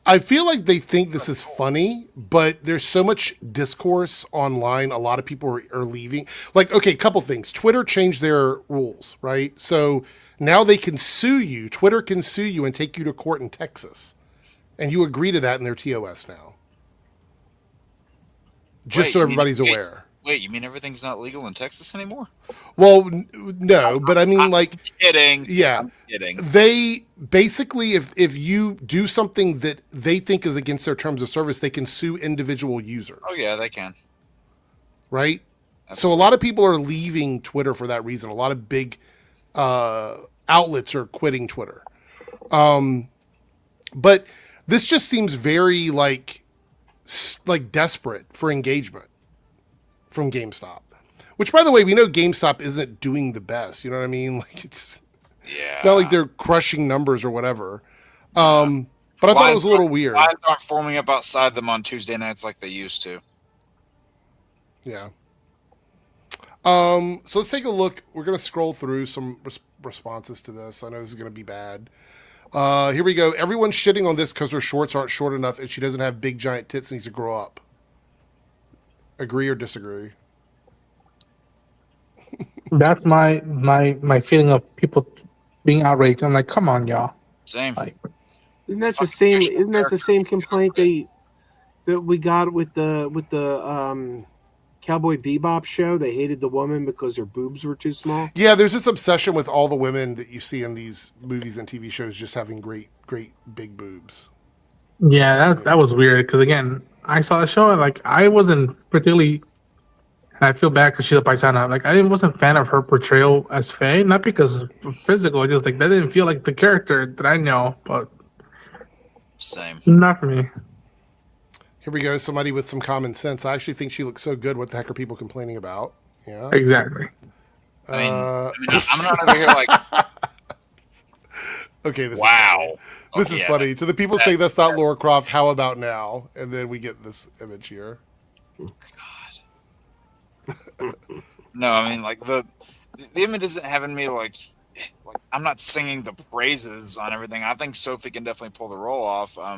I feel like they think this is funny, but there's so much discourse online. A lot of people are leaving. Like, okay, couple things. Twitter changed their rules, right? So now they can sue you. Twitter can sue you and take you to court in Texas. And you agree to that in their TOS now. Just so everybody's aware. Wait, you mean everything's not legal in Texas anymore? Well, no, but I mean, like, kidding. Yeah, I'm kidding. They basically, if you do something that they think is against their terms of service, they can sue individual users. Oh yeah, they can. Right. Absolutely. So a lot of people are leaving Twitter for that reason. A lot of big outlets are quitting Twitter. But this just seems very like desperate for engagement from GameStop, which, by the way, we know GameStop isn't doing the best. You know what I mean? Like, it's not like they're crushing numbers or whatever. But I thought it was a little weird. Lines aren't forming up outside them on Tuesday nights like they used to. Yeah. So let's take a look. We're going to scroll through some responses to this. I know this is going to be bad. Here we go. Everyone's shitting on this because her shorts aren't short enough and she doesn't have big giant tits and needs to grow up. Agree or disagree? That's my feeling of people being outraged. I'm like, come on, y'all. Same. Like, Isn't that the same? Isn't that the same complaint that we got with the Cowboy Bebop show? They hated the woman because her boobs were too small. Yeah, there's this obsession with all the women that you see in these movies and TV shows just having great big boobs. Yeah, that was weird because, again, I saw the show and, like, I wasn't particularly, and I feel bad because she's a paisana. Like, I wasn't a fan of her portrayal as Faye, not because of physical, just like that didn't feel like the character that I know, but Same. not for me. Here we go. Somebody with some common sense. I actually think she looks so good. What the heck are people complaining about? Yeah. Exactly. I mean, I'm not over here like, okay, this wow. This is funny. So the people say that's not Lara Croft. How about now? And then we get this image here. God. No, I mean, like the image isn't having me like I'm not singing the praises on everything. I think Sophie can definitely pull the role off. I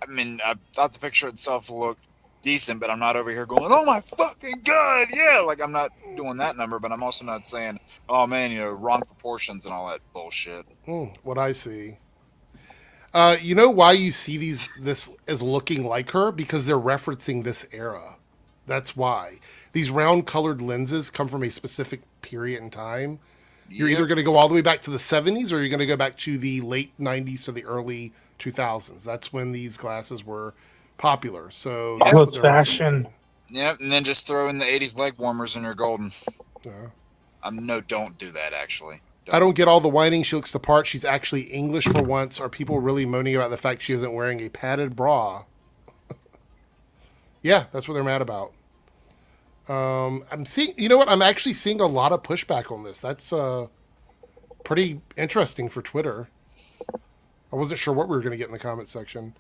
mean, I thought the picture itself looked decent, but I'm not over here going, "Oh my fucking god, yeah!" Like, I'm not doing that number, but I'm also not saying, "Oh man, wrong proportions and all that bullshit." What I see. You know why you see this as looking like her? Because they're referencing this era. That's why. These round colored lenses come from a specific period in time. You're either going to go all the way back to the 70s or you're going to go back to the late 90s to the early 2000s. That's when these glasses were popular. So that's it's fashion. Yep, and then just throw in the 80s leg warmers and you're golden. Yeah. No, don't do that, actually. I don't get all the whining. She looks the part. She's actually English for once. Are people really moaning about the fact she isn't wearing a padded bra? Yeah, that's what they're mad about. I'm seeing, you know what? I'm actually seeing a lot of pushback on this. That's pretty interesting for Twitter. I wasn't sure what we were going to get in the comment section.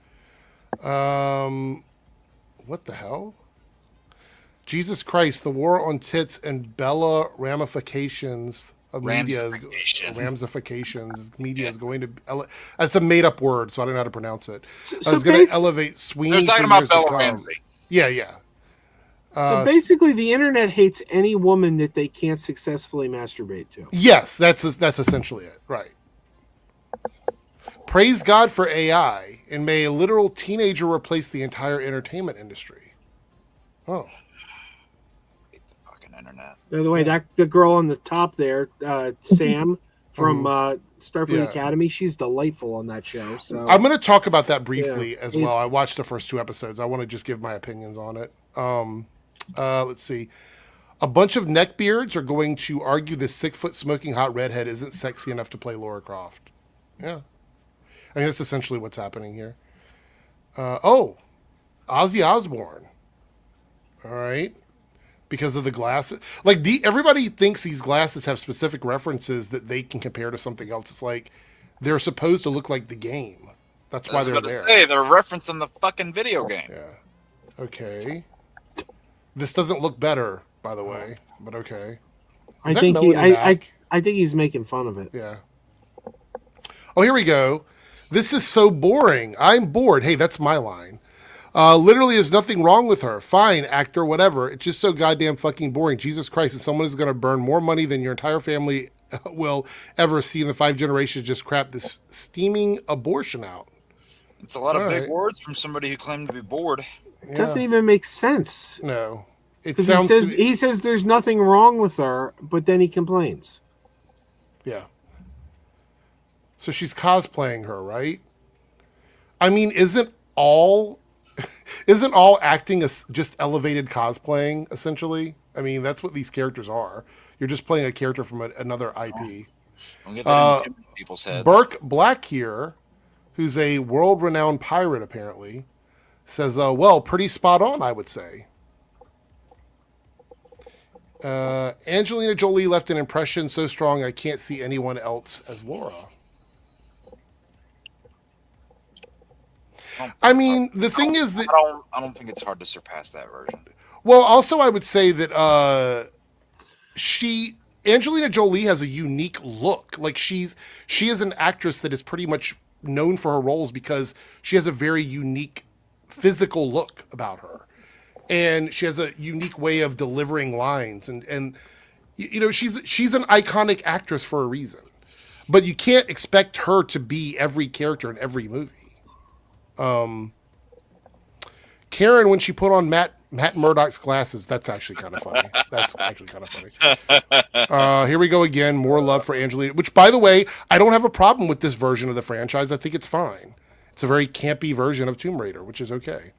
What the hell? Jesus Christ, the war on tits and Bella ramifications of ramifications. Media is going to. That's a made up word, so I don't know how to pronounce it. I was going to elevate Sweeney. They're talking about Bella Ramsey. Yeah. So basically, the internet hates any woman that they can't successfully masturbate to. Yes, that's essentially it. Right. Praise God for AI, and may a literal teenager replace the entire entertainment industry. Oh. Hate the fucking internet. By the way, the girl on the top there, Sam from Starfleet Academy, she's delightful on that show. So I'm going to talk about that briefly as well. I watched the first 2 episodes. I want to just give my opinions on it. Let's see. A bunch of neckbeards are going to argue this 6-foot smoking hot redhead isn't sexy enough to play Lara Croft. Yeah. I mean, that's essentially what's happening here. Ozzy Osbourne. All right. Because of the glasses. Like, everybody thinks these glasses have specific references that they can compare to something else. It's like they're supposed to look like the game. That's why they're there. They're referencing the fucking video game. Yeah. Okay. This doesn't look better, by the way, but okay. I Is that think Melanie Mack? I think he's making fun of it. Yeah. Oh, here we go. This is so boring. I'm bored. Hey, that's my line. Literally, there's nothing wrong with her. Fine, actor, whatever. It's just so goddamn fucking boring. Jesus Christ, and someone is going to burn more money than your entire family will ever see in the 5 generations just crap this steaming abortion out. It's a lot of big words from somebody who claimed to be bored. It doesn't even make sense. No. Because he says there's nothing wrong with her, but then he complains. Yeah. So she's cosplaying her, right? I mean, isn't all acting just elevated cosplaying, essentially? I mean, that's what these characters are. You're just playing a character from another IP. Don't get that into people's heads. Burke Black here, who's a world-renowned pirate, apparently, says, well, pretty spot on, I would say. Angelina Jolie left an impression so strong I can't see anyone else as Laura. I mean, the thing is that I don't think it's hard to surpass that version. Well, also I would say that Angelina Jolie has a unique look. Like she is an actress that is pretty much known for her roles because she has a very unique physical look about her. And she has a unique way of delivering lines and you know, she's an iconic actress for a reason. But you can't expect her to be every character in every movie. Karen, when she put on Matt Murdock's glasses, that's actually kind of funny. Here we go again. More love for Angelina, which, by the way, I don't have a problem with this version of the franchise. I think it's fine. It's a very campy version of Tomb Raider, which is okay.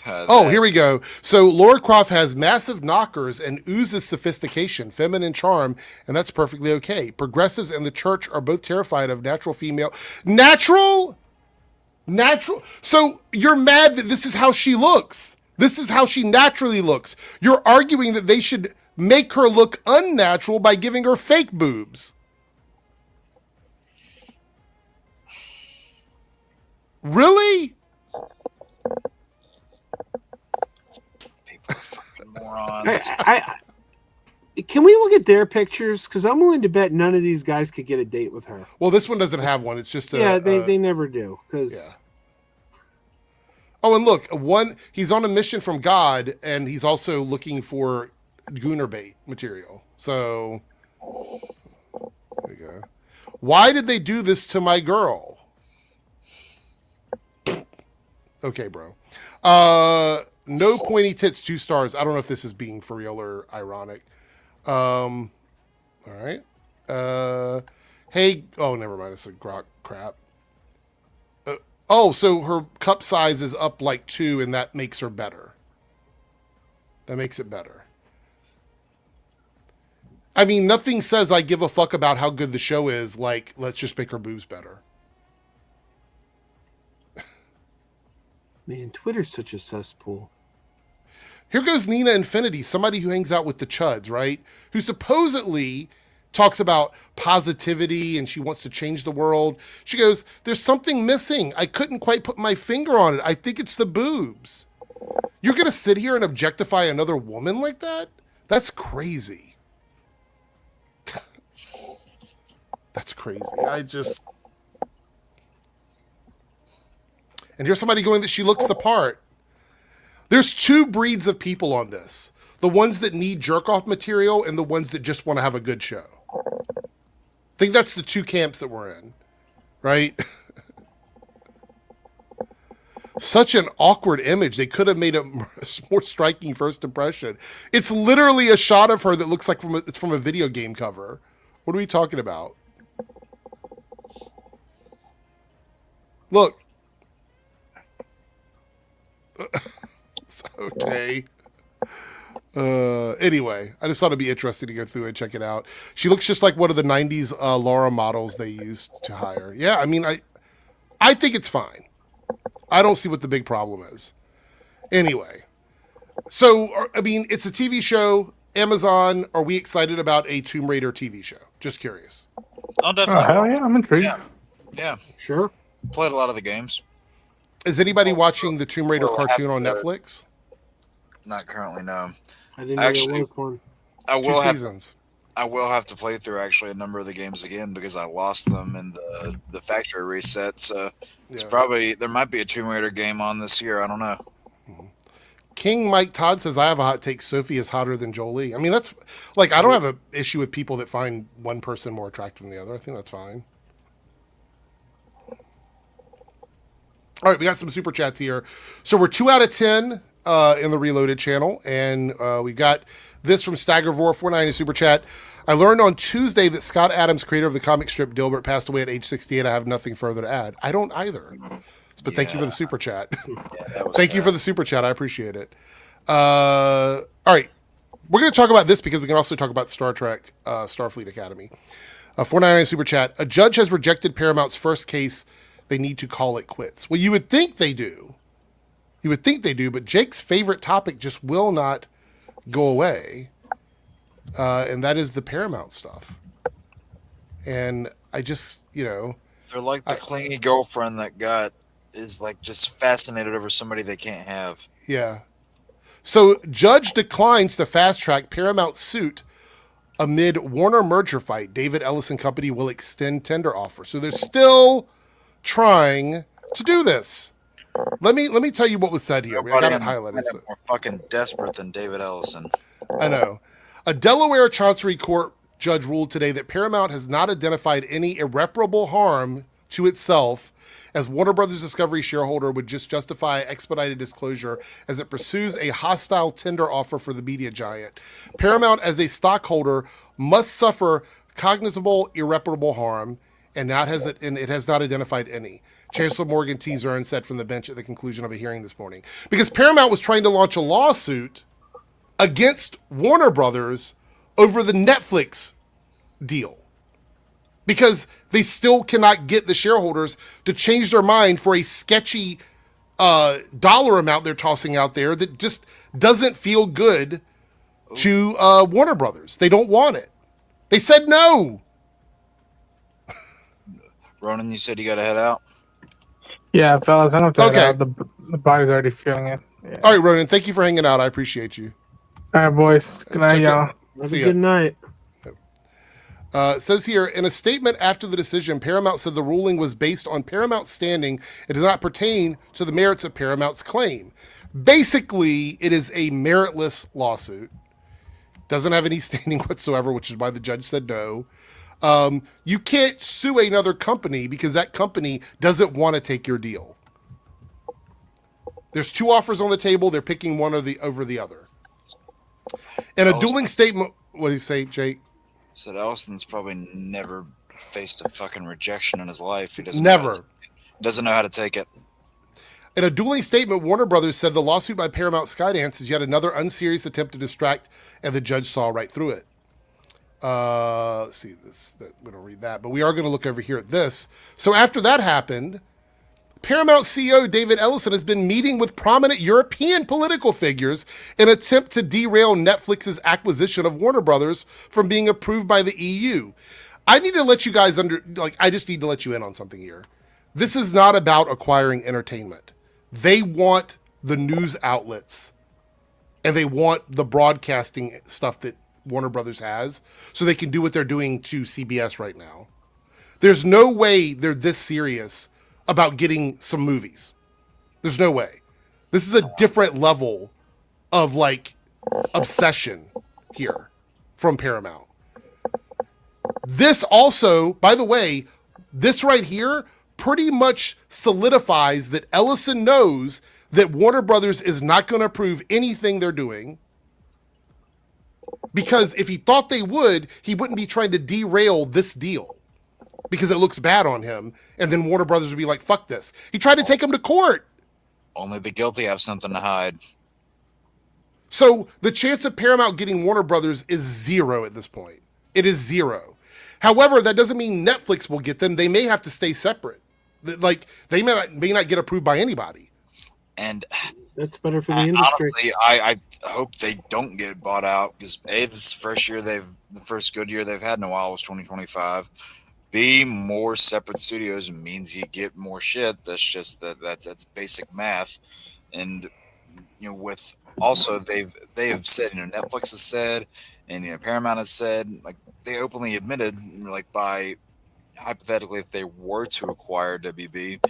Here we go. So Lara Croft has massive knockers and oozes sophistication, feminine charm, and that's perfectly okay. Progressives and the church are both terrified of natural. So you're mad that this is how she looks. This is how she naturally looks. You're arguing that they should make her look unnatural by giving her fake boobs. Really? People are fucking morons. Can we look at their pictures? Because I'm willing to bet none of these guys could get a date with her. Well, this one doesn't have one. It's just they never do. Because Oh, and look, he's on a mission from God, and he's also looking for Gooner bait material. So there you go. Why did they do this to my girl? Okay, bro. No pointy tits, 2 stars. I don't know if this is being for real or ironic. All right. Hey, oh, never mind. It's a grok crap. So her cup size is up like 2, and that makes her better. That makes it better. I mean, nothing says I give a fuck about how good the show is. Like, let's just make her boobs better. man, Twitter's such a cesspool. Here goes Nina Infinity, somebody who hangs out with the Chuds, right? Who supposedly talks about positivity and she wants to change the world. She goes, there's something missing. I couldn't quite put my finger on it. I think it's the boobs. You're going to sit here and objectify another woman like that? That's crazy. That's crazy. And here's somebody going that she looks the part. There's 2 breeds of people on this. The ones that need jerk-off material and the ones that just want to have a good show. I think that's the 2 camps that we're in, right? Such an awkward image. They could have made a more striking first impression. It's literally a shot of her that looks like it's from a video game cover. What are we talking about? Look. Okay. Anyway, I just thought it'd be interesting to go through and check it out. She looks just like one of the 90s Laura models they used to hire. Yeah, I mean, I think it's fine. I don't see what the big problem is. Anyway, so, I mean, it's a TV show. Amazon, are we excited about a Tomb Raider TV show? Just curious. Oh, definitely. Hell yeah, I'm intrigued. Yeah. Sure. Played a lot of the games. Is anybody watching the Tomb Raider cartoon on Netflix? Not currently, no. I didn't know there was one. I Two will have seasons. I will have to play through actually a number of the games again because I lost them in the factory reset. So it's Yeah. probably there might be a Tomb Raider game on this year. I don't know. King Mike Todd says, I have a hot take. Sophie is hotter than Jolie. I mean, that's like, I don't have an issue with people that find one person more attractive than the other. I think that's fine. All right, we got some super chats here. So we're 2 out of 10 in the Reloaded channel. And we got this from Staggervore490 super chat. I learned on Tuesday that Scott Adams, creator of the comic strip Dilbert, passed away at age 68. I have nothing further to add. I don't either. But thank you for the super chat. Thank you for the super chat. I appreciate it. All right. We're going to talk about this because we can also talk about Star Trek Starfleet Academy. 499 super chat. A judge has rejected Paramount's first case. They need to call it quits. Well, you would think they do. You would think they do, but Jake's favorite topic just will not go away. And that is the Paramount stuff. And I just, they're like the clingy girlfriend that is like just fascinated over somebody they can't have. Yeah. So judge declines to fast track Paramount suit amid Warner merger fight. David Ellison Company will extend tender offer. So they're still trying to do this. Let me tell you what was said here. I got it highlighted. More fucking desperate than David Ellison. I know. A Delaware Chancery Court judge ruled today that Paramount has not identified any irreparable harm to itself, as Warner Brothers Discovery shareholder would just justify expedited disclosure as it pursues a hostile tender offer for the media giant. Paramount, as a stockholder, must suffer cognizable irreparable harm, and it has not identified any. Chancellor Morgan T. Zern said from the bench at the conclusion of a hearing this morning. Because Paramount was trying to launch a lawsuit against Warner Brothers over the Netflix deal. Because they still cannot get the shareholders to change their mind for a sketchy dollar amount they're tossing out there that just doesn't feel good to Warner Brothers. They don't want it. They said no. Ronan, you said you got to head out? Yeah, fellas, I don't think the body's already feeling it. Yeah. All right, Ronan, thank you for hanging out. I appreciate you. All right, boys. Good night, y'all. Have a good night. It says here, in a statement after the decision, Paramount said the ruling was based on Paramount's standing. It does not pertain to the merits of Paramount's claim. Basically, it is a meritless lawsuit. Doesn't have any standing whatsoever, which is why the judge said no. You can't sue another company because that company doesn't want to take your deal. There's 2 offers on the table. They're picking one over the other. In a dueling statement, what do you say, Jake? Said Ellison's probably never faced a fucking rejection in his life. He doesn't know how to take it. In a dueling statement, Warner Brothers said the lawsuit by Paramount Skydance is yet another unserious attempt to distract, and the judge saw right through it. Let's see this. We don't read that, but we are going to look over here at this. So after that happened, Paramount CEO David Ellison has been meeting with prominent European political figures in an attempt to derail Netflix's acquisition of Warner Brothers from being approved by the EU. I need to let you guys I just need to let you in on something here. This is not about acquiring entertainment. They want the news outlets and they want the broadcasting stuff that Warner Brothers has so they can do what they're doing to CBS right now. There's no way they're this serious about getting some movies. There's no way. This is a different level of obsession here from Paramount. This also, by the way, this right here pretty much solidifies that Ellison knows that Warner Brothers is not going to approve anything they're doing, because if he thought they would, he wouldn't be trying to derail this deal because it looks bad on him. And then Warner Brothers would be like, fuck this. He tried to take him to court. Only the guilty have something to hide. So the chance of Paramount getting Warner Brothers is 0 at this point. It is 0. However, that doesn't mean Netflix will get them. They may have to stay separate. They may not get approved by anybody. And that's better for the industry. Honestly, I hope they don't get bought out because A, this is the first good year they've had in a while was 2025. B, more separate studios means you get more shit. That's just that's basic math. And with also they have said, Netflix has said, and Paramount has said, like they openly admitted, like by hypothetically if they were to acquire WB,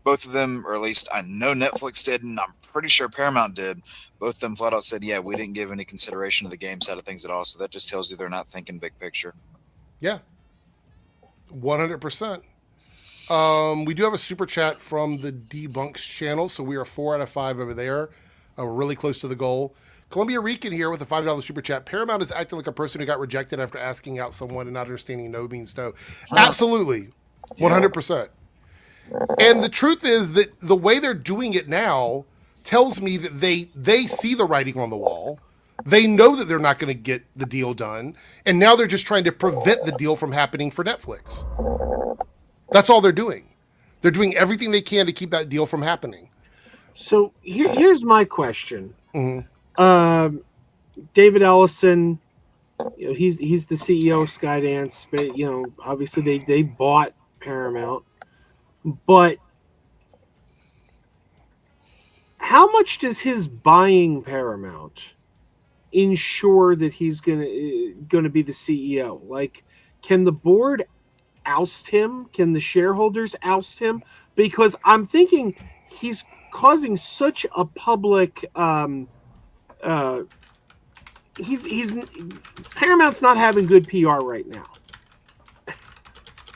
both of them, or at least I know Netflix did, and I'm pretty sure Paramount did. Both of them flat out said, "Yeah, we didn't give any consideration to the game side of things at all." So that just tells you they're not thinking big picture. Yeah, 100%. We do have a super chat from the Debunks channel, so we are 4 out of 5 over there. We're really close to the goal. Columbia Rican here with a $5 super chat. Paramount is acting like a person who got rejected after asking out someone and not understanding no means no. Absolutely, 100%. And the truth is that the way they're doing it now tells me that they see the writing on the wall. They know that they're not going to get the deal done, and now they're just trying to prevent the deal from happening for Netflix. That's all they're doing. They're doing everything they can to keep that deal from happening. So here's my question. David Ellison, he's the CEO of Skydance, but obviously they bought Paramount. But how much does his buying Paramount ensure that he's gonna be the CEO? Like, can the board oust him? Can the shareholders oust him? Because I'm thinking he's causing such a public he's Paramount's not having good PR right now.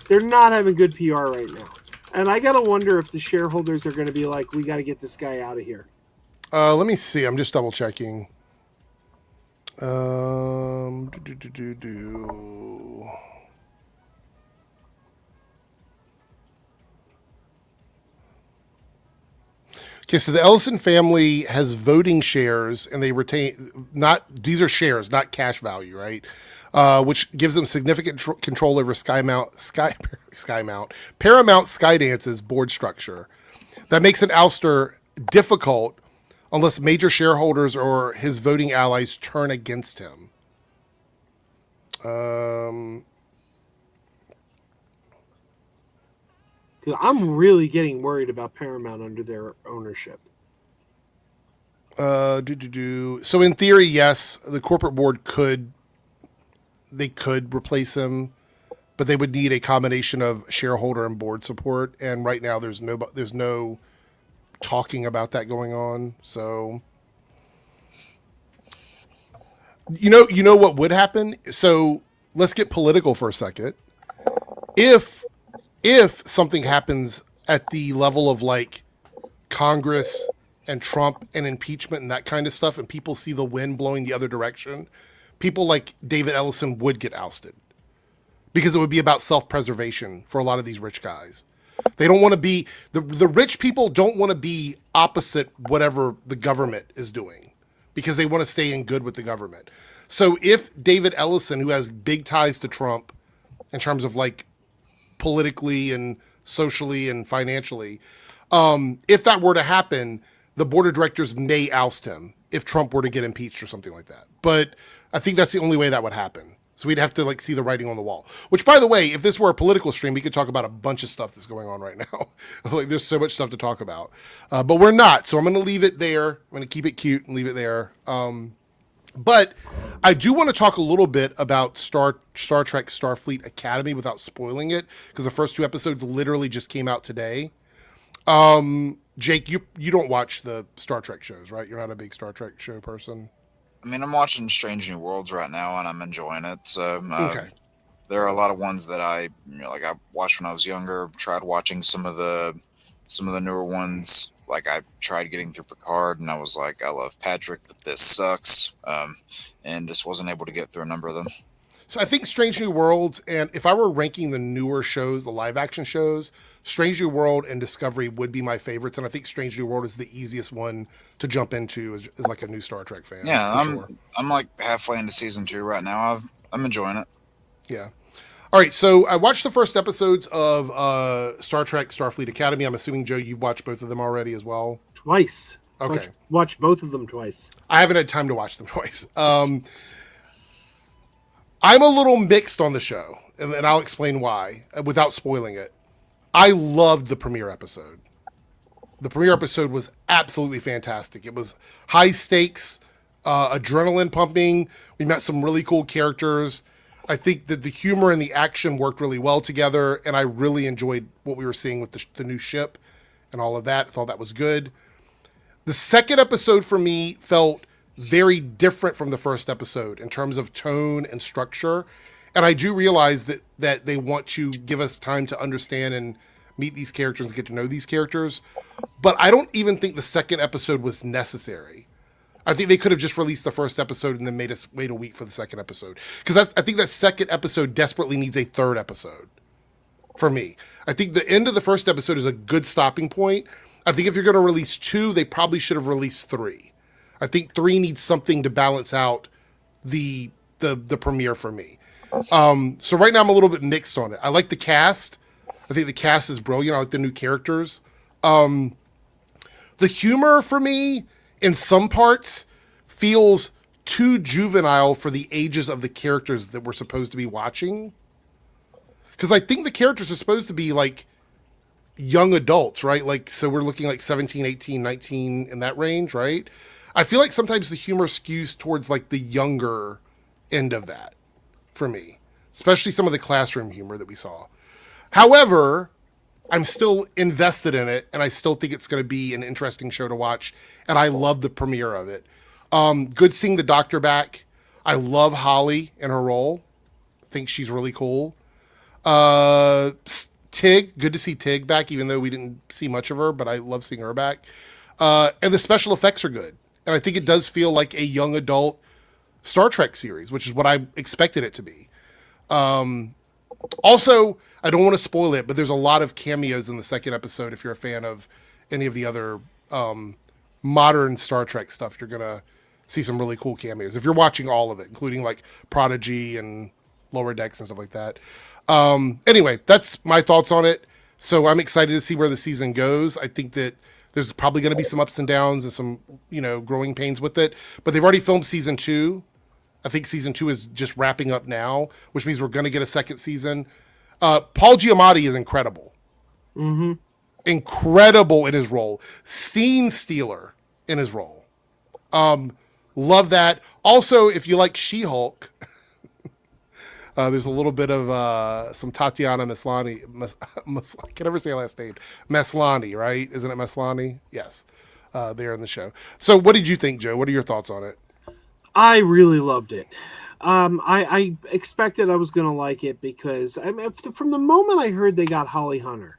They're not having good PR right now. And I got to wonder if the shareholders are going to be like, we got to get this guy out of here. Let me see. I'm just double checking. Okay, so the Ellison family has voting shares, and they retain these are shares, not cash value, right? Which gives them significant control over Paramount Skydance's board structure. That makes an ouster difficult unless major shareholders or his voting allies turn against him. I'm really getting worried about Paramount under their ownership. So in theory, yes, the corporate board could replace him, but they would need a combination of shareholder and board support. And right now, there's no talking about that going on. So, you know what would happen? So let's get political for a second. If something happens at the level of like Congress and Trump and impeachment and that kind of stuff, and people see the wind blowing the other direction, people like David Ellison would get ousted because it would be about self-preservation for a lot of these rich guys. They don't want to be the rich people don't want to be opposite whatever the government is doing because they want to stay in good with the government. So if David Ellison, who has big ties to Trump in terms of like politically and socially and financially, if that were to happen, the board of directors may oust him if Trump were to get impeached or something like that. But I think that's the only way that would happen. So we'd have to like see the writing on the wall. Which, by the way, if this were a political stream, we could talk about a bunch of stuff that's going on right now. Like there's so much stuff to talk about, but we're not. So I'm going to leave it there. I'm going to keep it cute and leave it there. But I do want to talk a little bit about Star Trek Starfleet Academy without spoiling it, because the first 2 episodes literally just came out today. Jake, you don't watch the Star Trek shows, right? You're not a big Star Trek show person. I mean, I'm watching Strange New Worlds right now, and I'm enjoying it. So Okay. there are a lot of ones that I watched when I was younger. Tried watching some of the newer ones. Like I tried getting through Picard, and I was like, I love Patrick, but this sucks, and just wasn't able to get through a number of them. So I think Strange New Worlds, and if I were ranking the newer shows, the live action shows, Strange New World and Discovery would be my favorites. And I think Strange New World is the easiest one to jump into as like a new Star Trek fan. Yeah, I'm like halfway into season 2 right now. I'm enjoying it. Yeah. All right. So I watched the first episodes of Star Trek Starfleet Academy. I'm assuming, Joe, you've watched both of them already as well. Twice. Okay. Watch both of them twice. I haven't had time to watch them twice. I'm a little mixed on the show, and I'll explain why without spoiling it. I loved the premiere episode. The premiere episode was absolutely fantastic. It was high stakes, adrenaline pumping. We met some really cool characters. I think that the humor and the action worked really well together, and I really enjoyed what we were seeing with the new ship and all of that. I thought that was good. The second episode for me felt very different from the first episode in terms of tone and structure. And I do realize that they want to give us time to understand and meet these characters and get to know these characters. But I don't even think the second episode was necessary. I think they could have just released the first episode and then made us wait a week for the second episode. Because I think that second episode desperately needs a third episode for me. I think the end of the first episode is a good stopping point. I think if you're going to release 2, they probably should have released 3. I think 3 needs something to balance out the premiere for me. So right now I'm a little bit mixed on it. I like the cast. I think the cast is brilliant. I like the new characters. The humor for me in some parts feels too juvenile for the ages of the characters that we're supposed to be watching. Because I think the characters are supposed to be like young adults, right? Like, so we're looking like 17, 18, 19 in that range, right? I feel like sometimes the humor skews towards like the younger end of that for me, especially some of the classroom humor that we saw. However, I'm still invested in it, and I still think it's going to be an interesting show to watch, and I love the premiere of it. Good seeing the Doctor back. I love Holly in her role. I think she's really cool. Tig, good to see Tig back, even though we didn't see much of her, but I love seeing her back. And the special effects are good. And I think it does feel like a young adult Star Trek series, which is what I expected it to be. Also, I don't want to spoil it, but there's a lot of cameos in the second episode. If you're a fan of any of the other modern Star Trek stuff, you're going to see some really cool cameos. If you're watching all of it, including like Prodigy and Lower Decks and stuff like that. Anyway, that's my thoughts on it. So I'm excited to see where the season goes. I think that there's probably going to be some ups and downs and some, growing pains with it. But they've already filmed season 2. I think season 2 is just wrapping up now, which means we're going to get a second season. Paul Giamatti is incredible. Mm-hmm. Incredible in his role. Scene stealer in his role. Love that. Also, if you like She-Hulk, there's a little bit of some Tatiana Maslany. I can never say her last name. Maslany, right? Isn't it Maslany? Yes. There in the show. So what did you think, Joe? What are your thoughts on it? I really loved it. I expected I was going to like it because from the moment I heard they got Holly Hunter,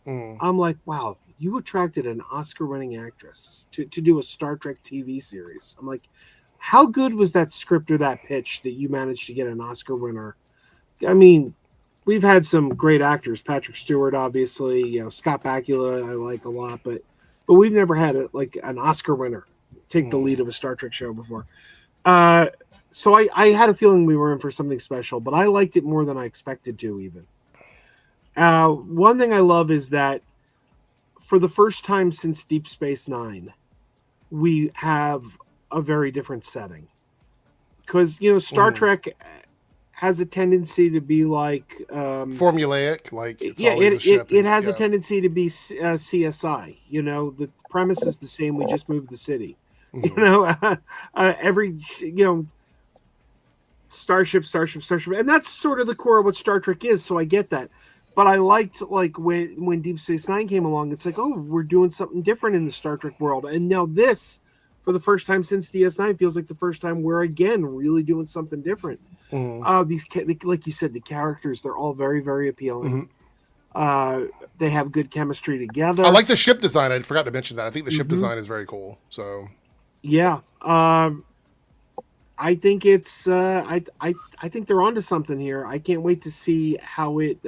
I'm like, wow, you attracted an Oscar-winning actress to do a Star Trek TV series. I'm like, how good was that script or that pitch that you managed to get an Oscar winner? I mean, we've had some great actors, Patrick Stewart, obviously, Scott Bakula, I like a lot, but we've never had an Oscar winner take the lead of a Star Trek show before. So I had a feeling we were in for something special, but I liked it more than I expected to even. One thing I love is that for the first time since Deep Space Nine, we have a very different setting. Because, Star Trek has a tendency to be like... formulaic, like it's it has a tendency to be CSI. The premise is the same, we just moved the city. Every starship, and that's sort of the core of what Star Trek is. So I get that, but I liked when Deep Space Nine came along. It's like, oh, we're doing something different in the Star Trek world, and now this, for the first time since DS9, feels like the first time we're again really doing something different. These, like you said, the characters, they're all very, very appealing. They have good chemistry together. I like the ship design. I forgot to mention that. I think the ship design is very cool. So. Yeah, I think it's. I think they're onto something here. I can't wait to see how it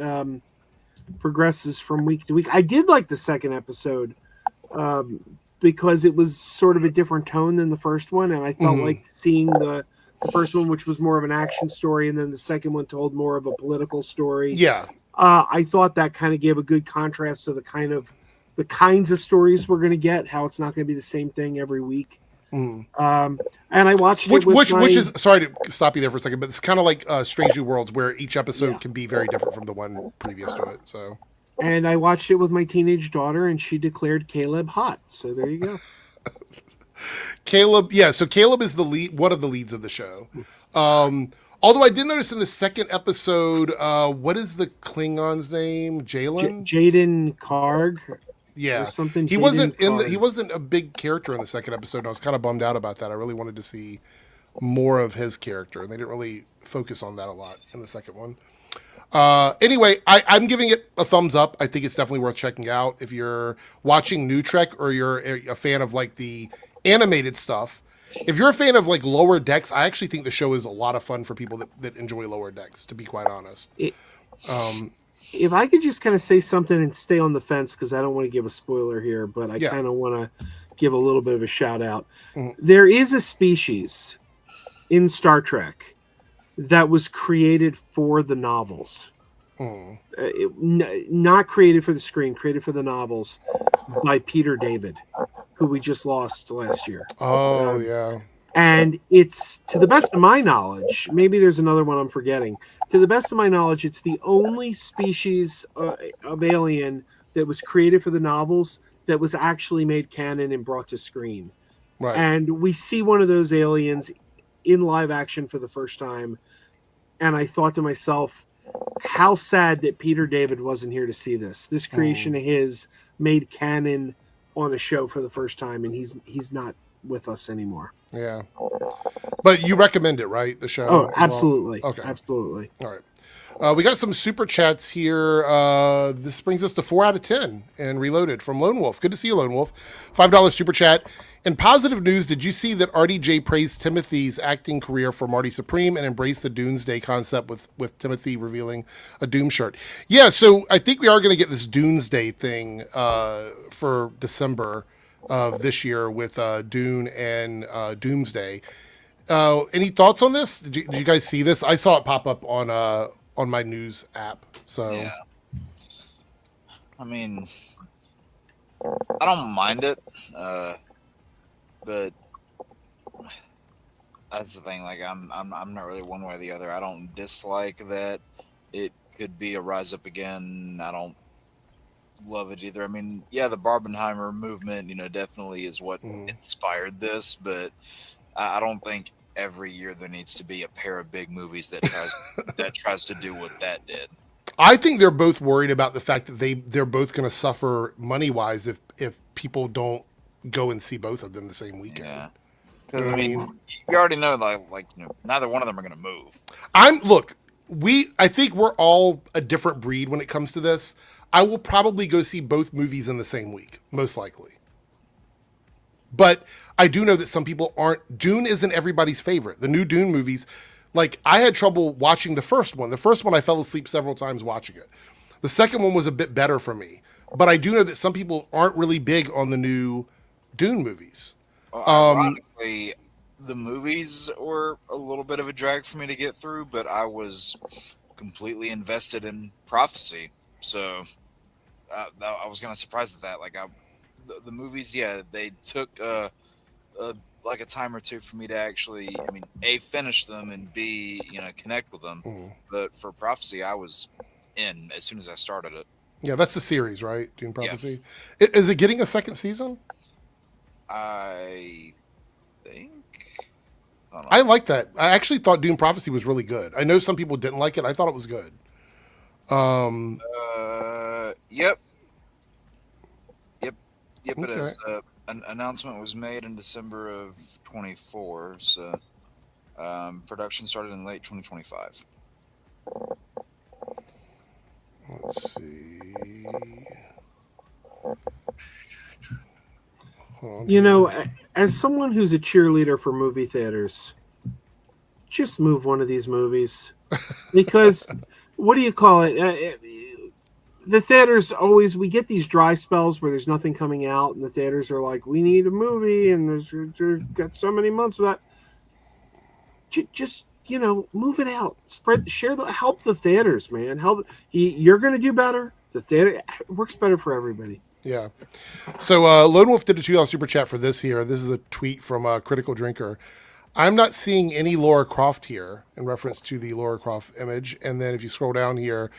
progresses from week to week. I did like the second episode because it was sort of a different tone than the first one, and I felt like seeing the first one, which was more of an action story, and then the second one told more of a political story. Yeah, I thought that kind of gave a good contrast to the kinds of stories we're going to get. How it's not going to be the same thing every week. And I watched which is sorry to stop you there for a second, but it's kind of like Strange New Worlds, where each episode can be very different from the one previous to it. So And I watched it with my teenage daughter, and she declared Caleb hot. So there you go. Caleb, yeah. So Caleb is the lead, one of the leads of the show. Although I did notice in the second episode, what is the Klingon's name? Jalen? Jaden Karg. Yeah, Or something. he Jaden wasn't in the. Karg. He wasn't a big character in the second episode. And I was kind of bummed out about that. I really wanted to see more of his character, and they didn't really focus on that a lot in the second one. Anyway, I'm giving it a thumbs up. I think it's definitely worth checking out if you're watching New Trek or you're a fan of like the animated stuff. If you're a fan of like Lower Decks, I actually think the show is a lot of fun for people that enjoy Lower Decks, to be quite honest. If I could just kind of say something and stay on the fence, because I don't want to give a spoiler here, but I kind of want to give a little bit of a shout out. There is a species in Star Trek that was created for the novels. Not created for the screen, created for the novels by Peter David, who we just lost last year. Oh, yeah. And it's, to the best of my knowledge, maybe there's another one I'm forgetting. To the best of my knowledge, it's the only species of alien that was created for the novels that was actually made canon and brought to screen. Right. And we see one of those aliens in live action for the first time. And I thought to myself, how sad that Peter David wasn't here to see this. This creation of his made canon on a show for the first time, and he's not with us anymore. Yeah. But you recommend it, right? The show? Oh, absolutely. Well? Okay. Absolutely. All right. We got some super chats here. This brings us to 4 out of 10 and Reloaded from Lone Wolf. Good to see you, Lone Wolf. $5 super chat. In positive news, did you see that RDJ praised Timothy's acting career for Marty Supreme and embraced the Doomsday concept with Timothy revealing a Doom shirt? Yeah, so I think we are going to get this Doomsday thing for December of this year with Dune and Doomsday. Any thoughts on this? Did you guys see this? I saw it pop up on my news app. So yeah, I mean, I don't mind it, but that's the thing. Like, I'm not really one way or the other. I don't dislike that it could be a Rise Up Again. I don't love it either. I mean, yeah, the Barbenheimer movement, definitely is what inspired this, but I don't think every year there needs to be a pair of big movies that tries to do what that did. I think they're both worried about the fact that they're both going to suffer money wise if people don't go and see both of them the same weekend. Yeah. I mean, you already know, neither one of them are going to move. I think we're all a different breed when it comes to this. I will probably go see both movies in the same week, most likely. But I do know that some people aren't. Dune isn't everybody's favorite. The new Dune movies, like, I had trouble watching the first one. The first one, I fell asleep several times watching it. The second one was a bit better for me. But I do know that some people aren't really big on the new Dune movies. Ironically, the movies were a little bit of a drag for me to get through, but I was completely invested in Prophecy. So I was kind of surprised at that. Like, the movies, yeah, they took like a time or two for me to actually, A, finish them, and B, connect with them. But for Prophecy, I was in as soon as I started it. Yeah, that's the series, right? Dune Prophecy. Yeah. Is it getting a second season? I think. I like that. I actually thought Dune Prophecy was really good. I know some people didn't like it. I thought it was good. Yep. Okay. It is. An announcement was made in December of 24, so production started in late 2025. Let's see. As someone who's a cheerleader for movie theaters, just move one of these movies. Because, what do you call it? The theaters we get these dry spells where there's nothing coming out, and the theaters are like, we need a movie, and there's got so many months of that. Just, move it out. Help the theaters, man. You're going to do better. The theater works better for everybody. Yeah. So Lone Wolf did a $2 super chat for this here. This is a tweet from Critical Drinker. I'm not seeing any Lara Croft here in reference to the Lara Croft image. And then if you scroll down here,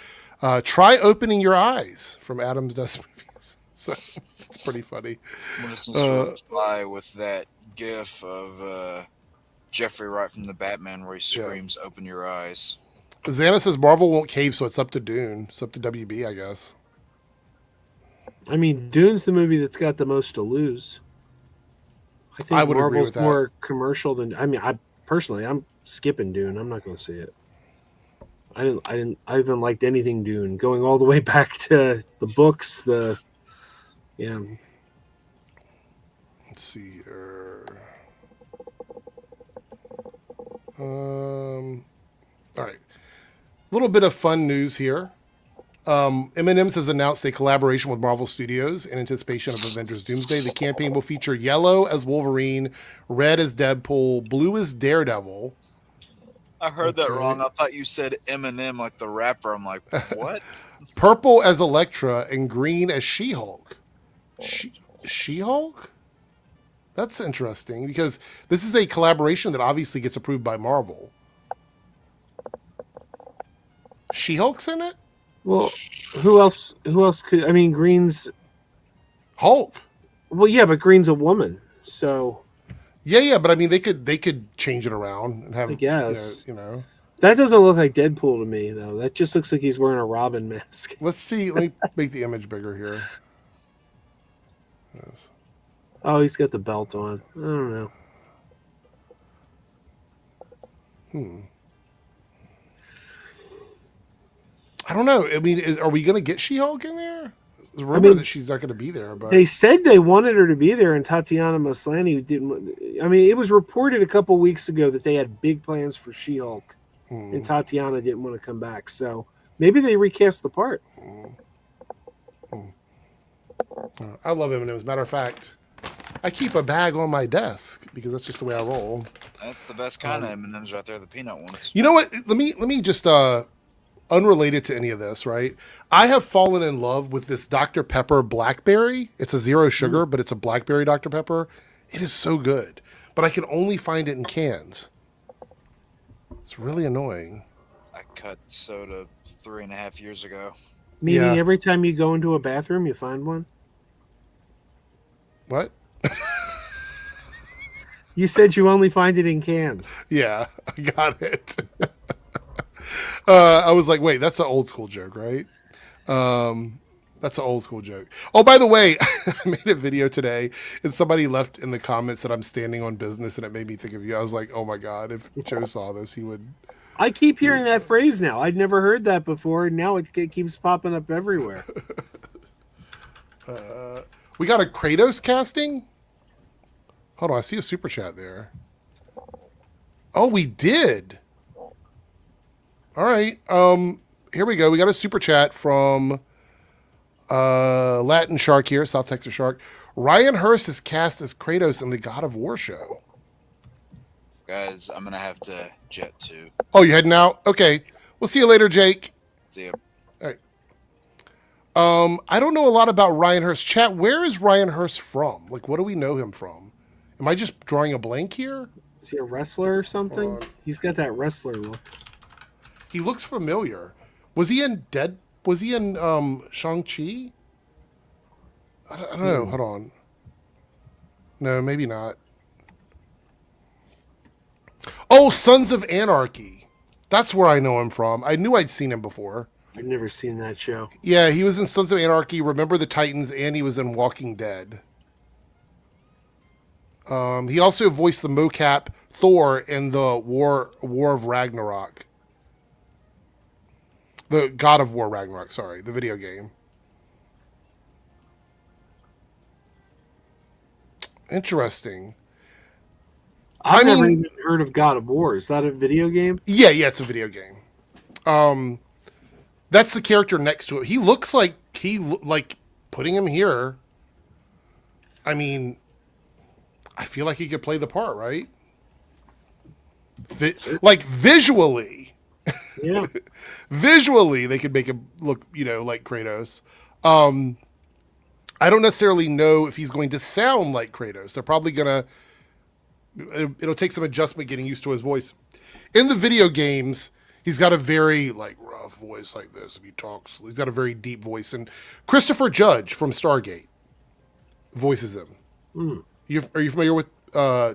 Try opening your eyes from Adam's Dust Movies. So it's pretty funny. I'm going to reply with that gif of Jeffrey Wright from the Batman where he screams, "Open your eyes." Xana says Marvel won't cave, so it's up to Dune. It's up to WB, I guess. I mean, Dune's the movie that's got the most to lose. I think would agree Marvel's with that. more commercial than. I mean, I'm skipping Dune. I'm not going to see it. I haven't liked anything Dune. Going all the way back to the books. Let's see here. All right. A little bit of fun news here. M&M's has announced a collaboration with Marvel Studios in anticipation of Avengers Doomsday. The campaign will feature yellow as Wolverine, red as Deadpool, blue as Daredevil. I heard that wrong. I thought you said Eminem like the rapper. I'm like, what? Purple as Elektra and green as She-Hulk. She-Hulk? That's interesting because this is a collaboration that obviously gets approved by Marvel. She-Hulk's in it? Well, who else could? I mean, Green's Hulk. Well, yeah, but Green's a woman, so yeah. But I mean, they could change it around and have. I guess you know. That doesn't look like Deadpool to me, though. That just looks like he's wearing a Robin mask. Let's see. Let me make the image bigger here. Yes. Oh, he's got the belt on. I don't know. I don't know. I mean, are we going to get She-Hulk in there? Remember that she's not going to be there, but they said they wanted her to be there, and Tatiana Maslany didn't. I mean, it was reported a couple weeks ago that they had big plans for She-Hulk, and Tatiana didn't want to come back. So maybe they recast the part. I love him. And as a matter of fact, I keep a bag on my desk because that's just the way I roll. That's the best kind of M&Ms right there, the peanut ones. You know what? Let me just unrelated to any of this, right? I have fallen in love with this Dr. Pepper Blackberry. It's a zero sugar, but it's a blackberry Dr. Pepper. It is so good, but I can only find it in cans. It's really annoying. I cut soda 3.5 years ago. Meaning every time you go into a bathroom, you find one? What? You said you only find it in cans. Yeah, I got it. I was like, wait, that's an old school joke, right? That's an old school joke. Oh, by the way, I made a video today and somebody left in the comments that I'm standing on business and it made me think of you. I was like, oh my God, if Joe saw this, he would. I keep hearing that phrase now. I'd never heard that before. And now it keeps popping up everywhere. We got a Kratos casting? Hold on, I see a super chat there. Oh, we did. All right. Here we go. We got a super chat from Latin Shark here, South Texas Shark. Ryan Hurst is cast as Kratos in the God of War show. Guys, I'm going to have to jet to. Oh, you're heading out? Okay. We'll see you later, Jake. See ya. All right. I don't know a lot about Ryan Hurst. Chat, where is Ryan Hurst from? Like, what do we know him from? Am I just drawing a blank here? Is he a wrestler or something? He's got that wrestler look. He looks familiar. Was he in Shang-Chi? I don't know. Hold on. No, maybe not. Oh, Sons of Anarchy. That's where I know him from. I knew I'd seen him before. I've never seen that show. Yeah, he was in Sons of Anarchy, Remember the Titans, and he was in Walking Dead. He also voiced the mocap Thor in the War of Ragnarok. The God of War Ragnarok, sorry, the video game. Interesting. I've never even heard of God of War. Is that a video game? Yeah, it's a video game. That's the character next to it. He looks like putting him here. I mean, I feel like he could play the part, right? Like visually. Yeah. Visually, they could make him look, like Kratos. I don't necessarily know if he's going to sound like Kratos. They're probably going to... It'll take some adjustment getting used to his voice. In the video games, He's got a very like rough voice like this. If he talks, he's got a very deep voice. And Christopher Judge from Stargate voices him. Mm. Are you familiar with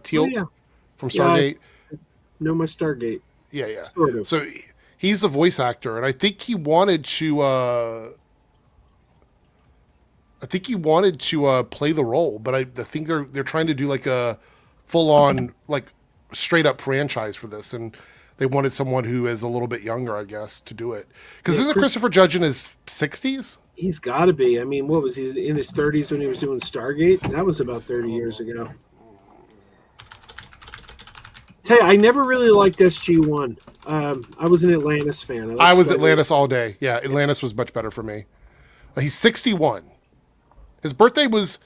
Teal from Stargate? I know my Stargate. Yeah. Sort of. So he's a voice actor, and I think he wanted to. Play the role, but I think they're trying to do like a full on like straight up franchise for this, and they wanted someone who is a little bit younger, I guess, to do it. Because isn't Christopher Judge in his 60s? He's got to be. I mean, what was he in his 30s when he was doing Stargate? That was about 30 years ago. Tell you, I never really liked SG-1. I was an Atlantis fan. I was Atlantis all day. Yeah, Atlantis was much better for me. He's 61. His birthday was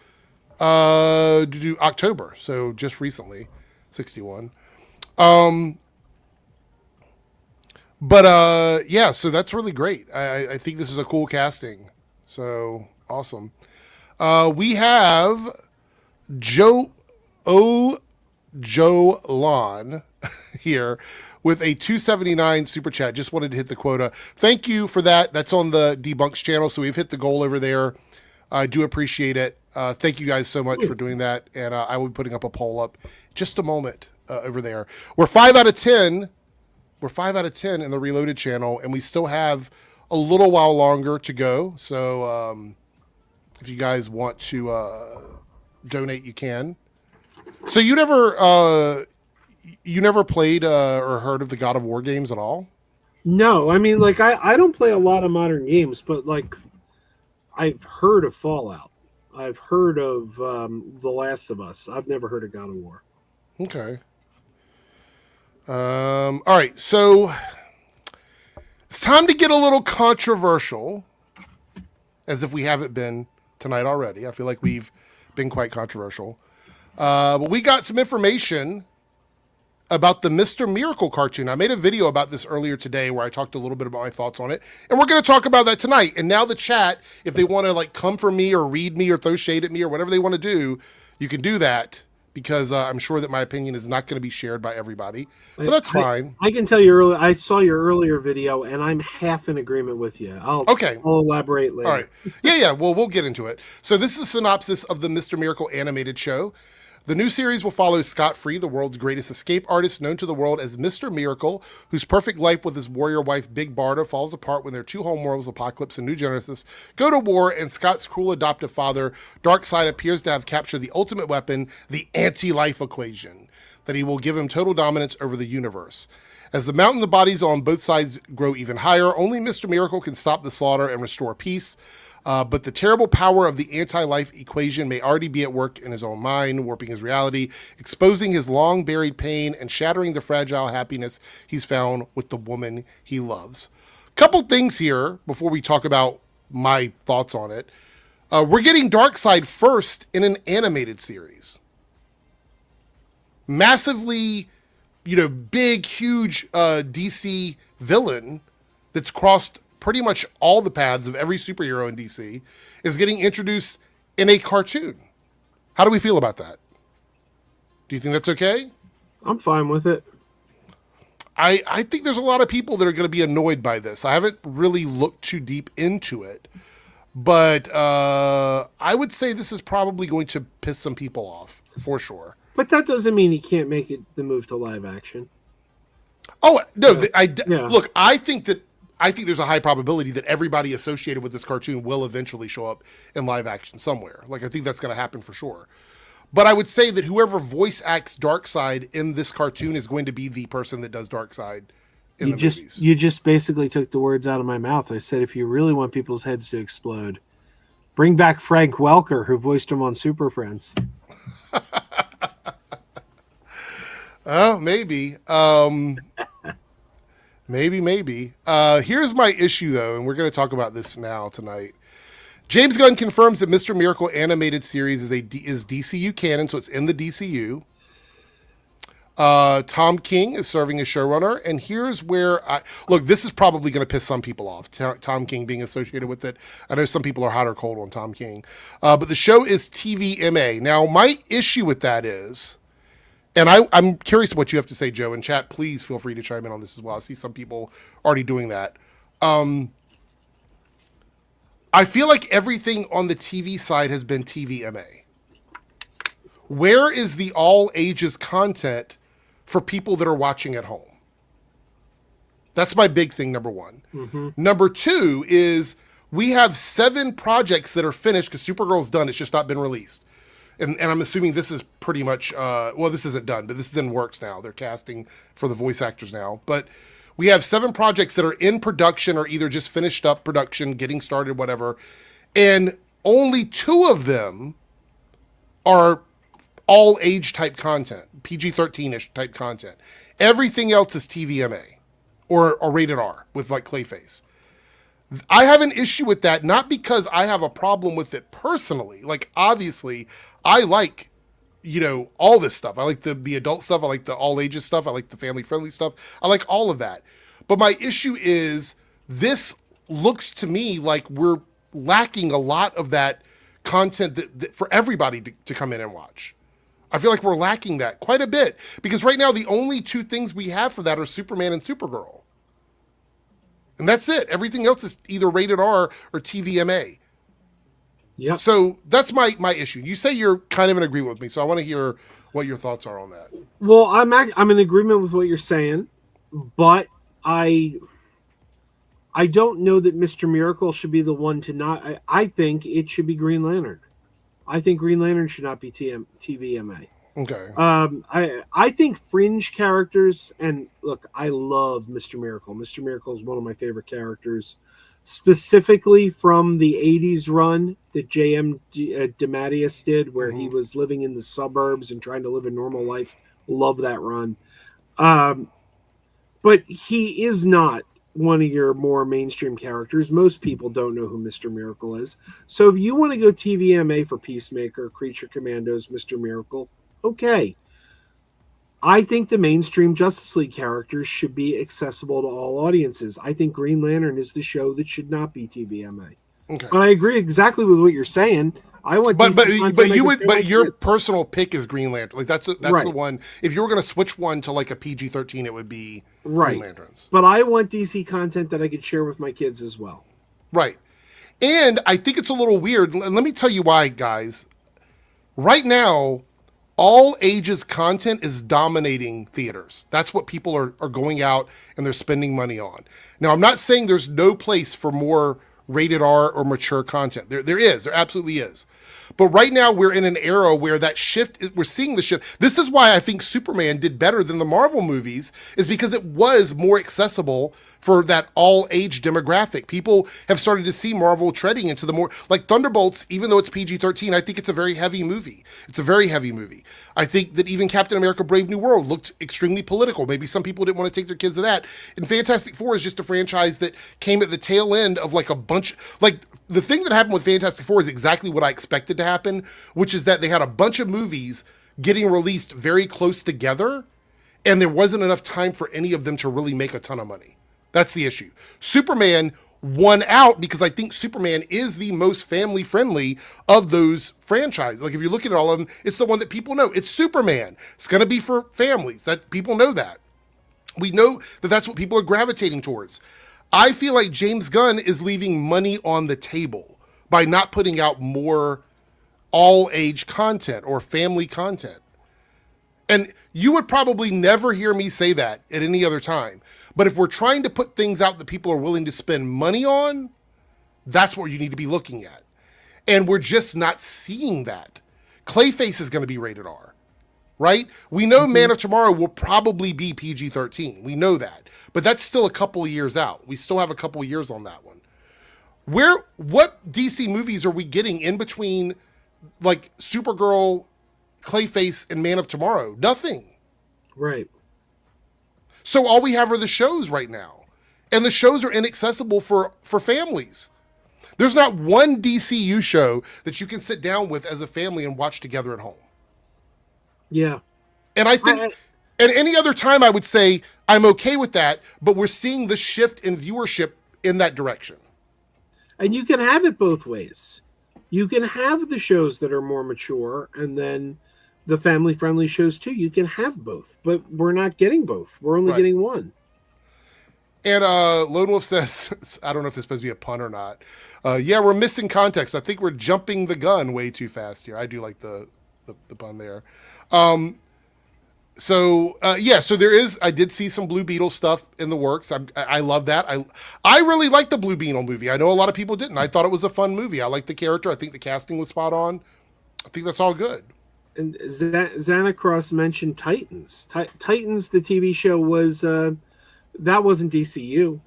October, so just recently, 61. Yeah, so that's really great. I think this is a cool casting. So awesome. We have Joe Lon here with a 279 super chat. Just wanted to hit the quota. Thank you for that. That's on the Debunks channel, so we've hit the goal over there. I do appreciate it. Thank you guys so much for doing that. And I will be putting up a poll up just a moment over there. We're 5 out of 10. We're 5 out of 10 in the Reloaded channel, and we still have a little while longer to go. So if you guys want to donate, you can. So you never played or heard of the God of War games at all? No, I mean, like I don't play a lot of modern games, but like I've heard of Fallout. I've heard of The Last of Us. I've never heard of God of War. Okay. All right, so it's time to get a little controversial, as if we haven't been tonight already. I feel like we've been quite controversial. But we got some information about the Mr. Miracle cartoon. I made a video about this earlier today where I talked a little bit about my thoughts on it. And we're going to talk about that tonight. And now the chat, if they want to like come for me or read me or throw shade at me or whatever they want to do, you can do that, because I'm sure that my opinion is not going to be shared by everybody. But that's fine. I can tell you earlier, I saw your earlier video and I'm half in agreement with you. I'll elaborate later. All right. Yeah. Well, we'll get into it. So this is a synopsis of the Mr. Miracle animated show. The new series will follow Scott Free, the world's greatest escape artist, known to the world as Mr. Miracle, whose perfect life with his warrior wife, Big Barda, falls apart when their two homeworlds, Apocalypse and New Genesis, go to war, and Scott's cruel adoptive father, Darkseid, appears to have captured the ultimate weapon, the anti-life equation, that he will give him total dominance over the universe. As the mountains of bodies on both sides grow even higher, only Mr. Miracle can stop the slaughter and restore peace. But the terrible power of the anti-life equation may already be at work in his own mind, warping his reality, exposing his long-buried pain, and shattering the fragile happiness he's found with the woman he loves. Couple things here before we talk about my thoughts on it. We're getting Darkseid first in an animated series. Massively, big, huge DC villain that's crossed pretty much all the paths of every superhero in DC is getting introduced in a cartoon. How do we feel about that? Do you think that's okay? I'm fine with it. I think there's a lot of people that are going to be annoyed by this. I haven't really looked too deep into it, but I would say this is probably going to piss some people off for sure. But that doesn't mean he can't make it the move to live action. Oh, no. Look, I think there's a high probability that everybody associated with this cartoon will eventually show up in live action somewhere. Like, I think that's going to happen for sure. But I would say that whoever voice acts Darkseid in this cartoon is going to be the person that does Darkseid in the movies. You just basically took the words out of my mouth. I said, if you really want people's heads to explode, bring back Frank Welker, who voiced him on Super Friends. Oh, maybe. Maybe. Here's my issue, though, and we're going to talk about this now tonight. James Gunn confirms that Mr. Miracle animated series is DCU canon, so it's in the DCU. Tom King is serving as showrunner, and here's where look, this is probably going to piss some people off, Tom King being associated with it. I know some people are hot or cold on Tom King. But the show is TVMA. Now, my issue with that is, And I'm curious what you have to say, Joe. In chat, please feel free to chime in on this as well. I see some people already doing that. I feel like everything on the TV side has been TVMA. Where is the all ages content for people that are watching at home? That's my big thing, number one. Mm-hmm. Number two is we have 7 projects that are finished because Supergirl's done. It's just not been released. And I'm assuming this is pretty much, well, this isn't done, but this is in works now. They're casting for the voice actors now. But we have 7 projects that are in production or either just finished up production, getting started, whatever. And only 2 of them are all age type content, PG-13-ish type content. Everything else is TVMA or rated R with like Clayface. I have an issue with that, not because I have a problem with it personally. Like, obviously, I like, all this stuff. I like the adult stuff. I like the all ages stuff. I like the family friendly stuff. I like all of that. But my issue is this looks to me like we're lacking a lot of that content that for everybody to come in and watch. I feel like we're lacking that quite a bit because right now the only 2 things we have for that are Superman and Supergirl. And that's it. Everything else is either rated R or TVMA. Yeah. So that's my issue. You say you're kind of in agreement with me, so I want to hear what your thoughts are on that. Well, I'm in agreement with what you're saying, but I don't know that Mr. Miracle should be the one to not. I think it should be Green Lantern. I think Green Lantern should not be TVMA. Okay. I think fringe characters, and look, I love Mr. Miracle. Mr. Miracle is one of my favorite characters, specifically from the 80s run that J.M. DeMatteis did, where he was living in the suburbs and trying to live a normal life. Love that run. But he is not one of your more mainstream characters. Most people don't know who Mr. Miracle is. So if you want to go TVMA for Peacemaker, Creature Commandos, Mr. Miracle, okay. I think the mainstream Justice League characters should be accessible to all audiences. I think Green Lantern is the show that should not be TVMA. Okay. But I agree exactly with what you're saying. I want, but your personal pick is Green Lantern. Like that's right. The one. If you were going to switch one to like a PG-13, it would be Green Lanterns. But I want DC content that I could share with my kids as well. Right, and I think it's a little weird. Let me tell you why, guys. Right now, all ages content is dominating theaters. That's what people are going out and they're spending money on. Now, I'm not saying there's no place for more rated R or mature content. There absolutely is. But right now we're in an era where that shift, we're seeing the shift. This is why I think Superman did better than the Marvel movies, is because it was more accessible for that all age demographic. People have started to see Marvel treading into the more, like Thunderbolts, even though it's PG-13, I think it's a very heavy movie. It's a very heavy movie. I think that even Captain America Brave New World looked extremely political. Maybe some people didn't want to take their kids to that. And Fantastic Four is just a franchise that came at the tail end of like a bunch, like the thing that happened with Fantastic Four is exactly what I expected to happen, which is that they had a bunch of movies getting released very close together, and there wasn't enough time for any of them to really make a ton of money. That's the issue. Superman won out because I think Superman is the most family friendly of those franchises. Like if you look at all of them, it's the one that people know. It's Superman. It's going to be for families. That people know that. We know that that's what people are gravitating towards. I feel like James Gunn is leaving money on the table by not putting out more all age content or family content. And you would probably never hear me say that at any other time. But if we're trying to put things out that people are willing to spend money on, that's what you need to be looking at. And we're just not seeing that. Clayface is going to be rated R, right? We know Man of Tomorrow will probably be PG-13. We know that. But that's still a couple of years out. We still have a couple of years on that one. What DC movies are we getting in between like Supergirl, Clayface, and Man of Tomorrow? Nothing. Right. So all we have are the shows right now. And the shows are inaccessible for families. There's not one DCU show that you can sit down with as a family and watch together at home. Yeah. And I think, and any other time I would say I'm okay with that, but we're seeing the shift in viewership in that direction. And you can have it both ways. You can have the shows that are more mature and then the family-friendly shows too. You can have both, but we're not getting both. We're only getting one. And Lone Wolf says, I don't know if this is supposed to be a pun or not. Yeah, we're missing context. I think we're jumping the gun way too fast here. I do like the pun there. So there is. I did see some Blue Beetle stuff in the works. I love that. I really like the Blue Beetle movie. I know a lot of people didn't. I thought it was a fun movie. I like the character. I think the casting was spot on. I think that's all good. And Xanacross mentioned Titans. Titans, the TV show, was that wasn't DCU.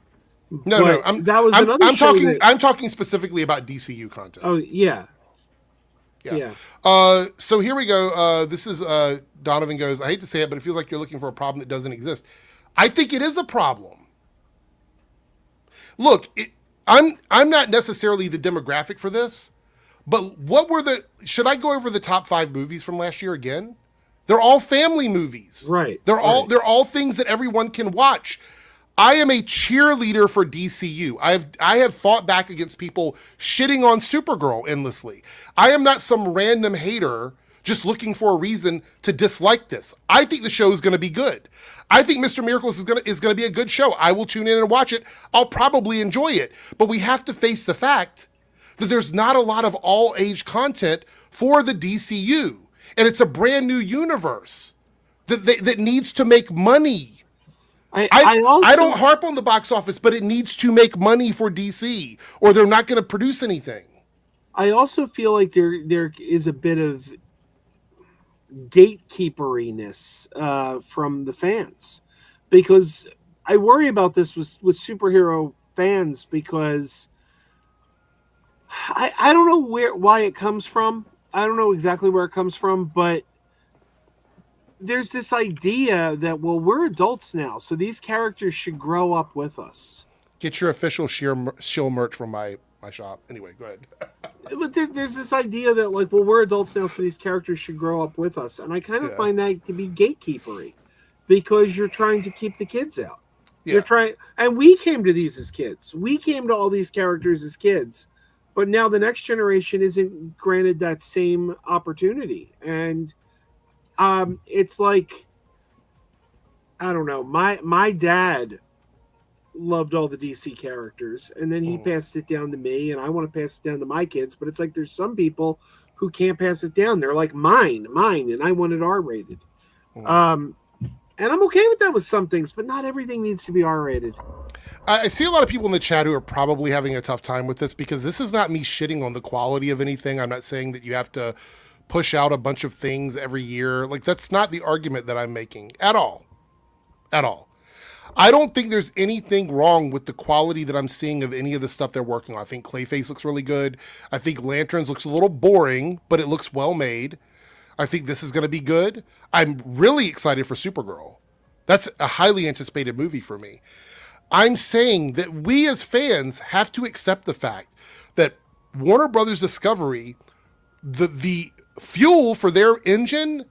No. I'm talking specifically about DCU content. Oh yeah. So here we go. This is Donovan goes, I hate to say it, but it feels like you're looking for a problem that doesn't exist. I think it is a problem. Look, I'm not necessarily the demographic for this, but should I go over the top 5 movies from last year again? They're all family movies. Right. They're all things that everyone can watch. I am a cheerleader for DCU. I have fought back against people shitting on Supergirl endlessly. I am not some random hater just looking for a reason to dislike this. I think the show is going to be good. I think Mr. Miracles is going to be a good show. I will tune in and watch it. I'll probably enjoy it. But we have to face the fact that there's not a lot of all-age content for the DCU. And it's a brand new universe that needs to make money. I don't harp on the box office, but it needs to make money for DC, or they're not going to produce anything. I also feel like there is a bit of gatekeeperiness from the fans, because I worry about this with superhero fans, because I don't know why it comes from. I don't know exactly where it comes from, but there's this idea that, well, we're adults now, so these characters should grow up with us. Get your official shill merch from my shop. Anyway, go ahead. But there's this idea that, like, well, we're adults now, so these characters should grow up with us. And I kind of find that to be gatekeepery, because you're trying to keep the kids out. Yeah. You're trying, and we came to these as kids. We came to all these characters as kids. But now the next generation isn't granted that same opportunity. And it's like, I don't know. My dad loved all the DC characters, and then he passed it down to me, and I want to pass it down to my kids. But it's like there's some people who can't pass it down. They're like mine, and I want it R-rated. And I'm okay with that with some things, but not everything needs to be R-rated. I see a lot of people in the chat who are probably having a tough time with this, because this is not me shitting on the quality of anything. I'm not saying that you have to push out a bunch of things every year. Like, that's not the argument that I'm making at all. At all. I don't think there's anything wrong with the quality that I'm seeing of any of the stuff they're working on. I think Clayface looks really good. I think Lanterns looks a little boring, but it looks well made. I think this is going to be good. I'm really excited for Supergirl. That's a highly anticipated movie for me. I'm saying that we as fans have to accept the fact that Warner Brothers Discovery, the fuel for their engine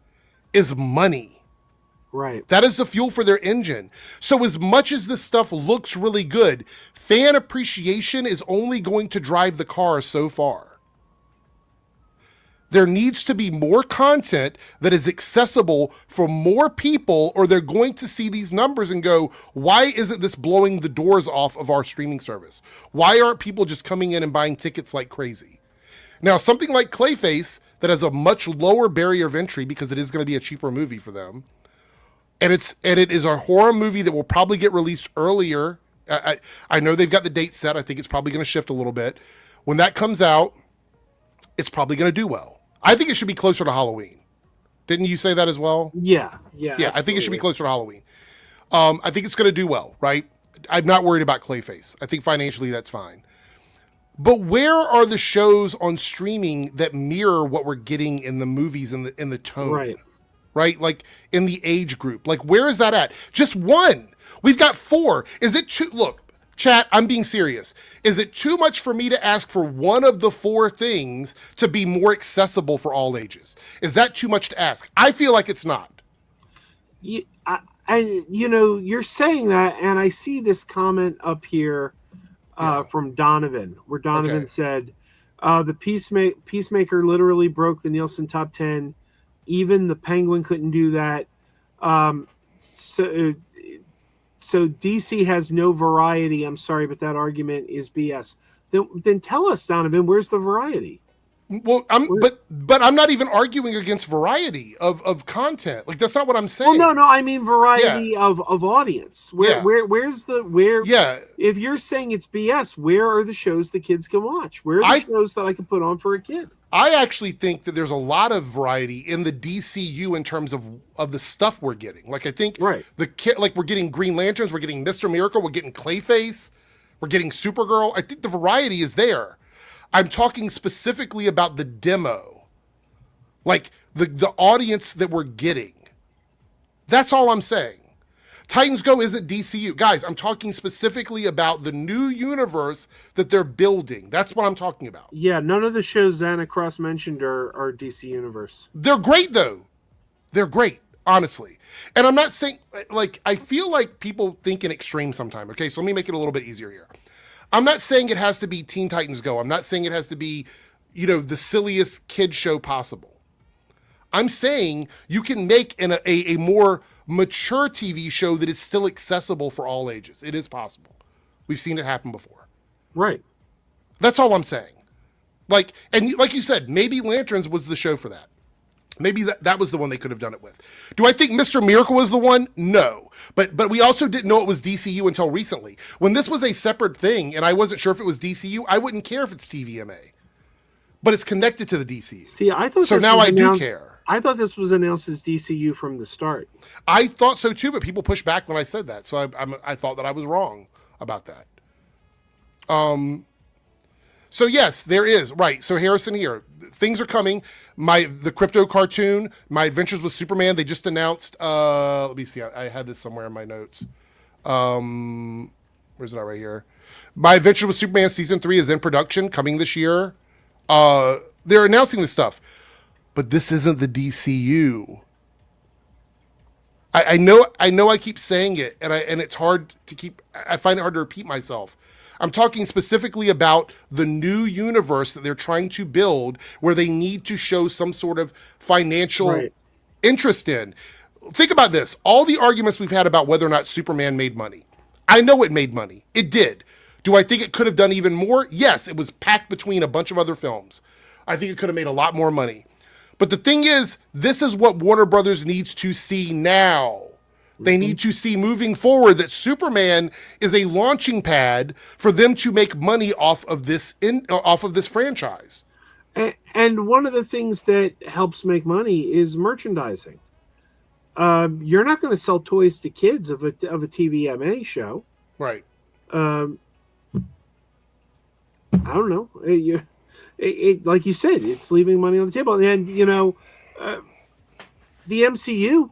is money. Right. That is the fuel for their engine. So as much as this stuff looks really good, fan appreciation is only going to drive the car so far. There needs to be more content that is accessible for more people, or they're going to see these numbers and go, why isn't this blowing the doors off of our streaming service? Why aren't people just coming in and buying tickets like crazy? Now, something like Clayface that has a much lower barrier of entry, because it is going to be a cheaper movie for them, and it is a horror movie that will probably get released earlier. I know they've got the date set. I think it's probably going to shift a little bit. When that comes out, it's probably going to do well. I think it should be closer to Halloween. Didn't you say that as well? Yeah. Absolutely. I think it should be closer to Halloween. I think it's going to do well, right? I'm not worried about Clayface. I think financially that's fine. But where are the shows on streaming that mirror what we're getting in the movies in the tone? Right? Like in the age group. Like, where is that at? Just one. We've got 4. Is it too? Look, chat, I'm being serious. Is it too much for me to ask for one of the 4 things to be more accessible for all ages? Is that too much to ask? I feel like it's not. You're saying that, and I see this comment up here from Donovan, where Donovan said, the Peacemaker literally broke the Nielsen top 10 Even the Penguin couldn't do that. So DC has no variety. I'm sorry, but that argument is BS. Then tell us, Donovan, where's the variety? Well, but I'm not even arguing against variety of content. Like, that's not what I'm saying. Well, no, I mean variety of audience. Where's the Yeah. If you're saying it's BS, where are the shows the kids can watch? Where are the shows that I can put on for a kid? I actually think that there's a lot of variety in the DCU in terms of the stuff we're getting. Like, I think like we're getting Green Lanterns, we're getting Mr. Miracle, we're getting Clayface, we're getting Supergirl. I think the variety is there. I'm talking specifically about the demo, like the audience that we're getting. That's all I'm saying. Titans Go isn't DCU. Guys, I'm talking specifically about the new universe that they're building. That's what I'm talking about. Yeah, none of the shows Xana Cross mentioned are DC Universe. They're great, though. They're great, honestly. And I'm not saying, like, I feel like people think in extreme sometimes. Okay, so let me make it a little bit easier here. I'm not saying it has to be Teen Titans Go. I'm not saying it has to be, the silliest kid show possible. I'm saying you can make a more mature TV show that is still accessible for all ages. It is possible. We've seen it happen before. Right. That's all I'm saying. Like you said, maybe Lanterns was the show for that. Maybe that was the one they could have done it with. Do I think Mr. Miracle was the one? No. But we also didn't know it was DCU until recently. When this was a separate thing and I wasn't sure if it was DCU, I wouldn't care if it's TVMA. But it's connected to the DCU. See, I thought so now I do care. I thought this was announced as DCU from the start. I thought so too, but people pushed back when I said that. So I thought that I was wrong about that. So yes, there is. Right. So Harrison here, things are coming. The crypto cartoon, My Adventures with Superman, they just announced, let me see. I had this somewhere in my notes. Where's it at right here? My Adventure with Superman season 3 is in production coming this year. They're announcing this stuff, but this isn't the DCU. I know I keep saying it and it's hard to keep, I find it hard to repeat myself. I'm talking specifically about the new universe that they're trying to build where they need to show some sort of financial interest in. Think about this. All the arguments we've had about whether or not Superman made money. I know it made money. It did. Do I think it could have done even more? Yes, it was packed between a bunch of other films. I think it could have made a lot more money. But the thing is, this is what Warner Brothers needs to see now. They need to see moving forward that Superman is a launching pad for them to make money off of this franchise. And one of the things that helps make money is merchandising. You're not going to sell toys to kids of a TVMA show, right? I don't know. Like you said, it's leaving money on the table, and the MCU.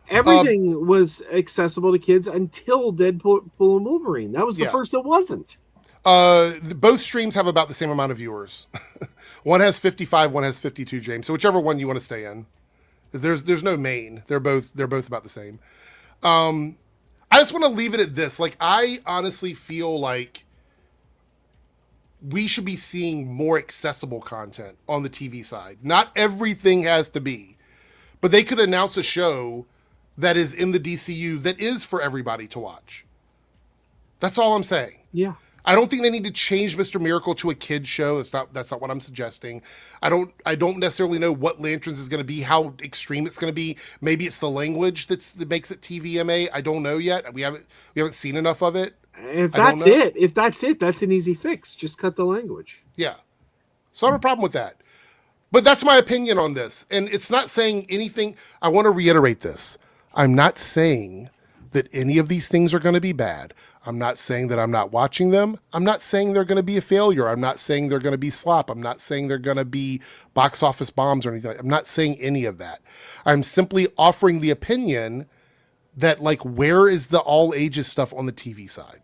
Everything was accessible to kids until Deadpool and Wolverine. That was the first that wasn't. Both streams have about the same amount of viewers. One has 55, one has 52, James. So whichever one you want to stay in. There's no main. They're both about the same. I just want to leave it at this. Like, I honestly feel like we should be seeing more accessible content on the TV side. Not everything has to be. But they could announce a show that is in the DCU that is for everybody to watch. That's all I'm saying. Yeah. I don't think they need to change Mr. Miracle to a kid's show. That's not what I'm suggesting. I don't necessarily know what Lanterns is going to be, how extreme it's going to be. Maybe it's the language that makes it TVMA. I don't know yet. We haven't seen enough of it. If that's it, that's an easy fix. Just cut the language. Yeah. So I have a problem with that. But that's my opinion on this. And it's not saying anything. I want to reiterate this. I'm not saying that any of these things are going to be bad. I'm not saying that I'm not watching them. I'm not saying they're going to be a failure. I'm not saying they're going to be slop. I'm not saying they're going to be box office bombs or anything. I'm not saying any of that. I'm simply offering the opinion that, like, where is the all ages stuff on the TV side?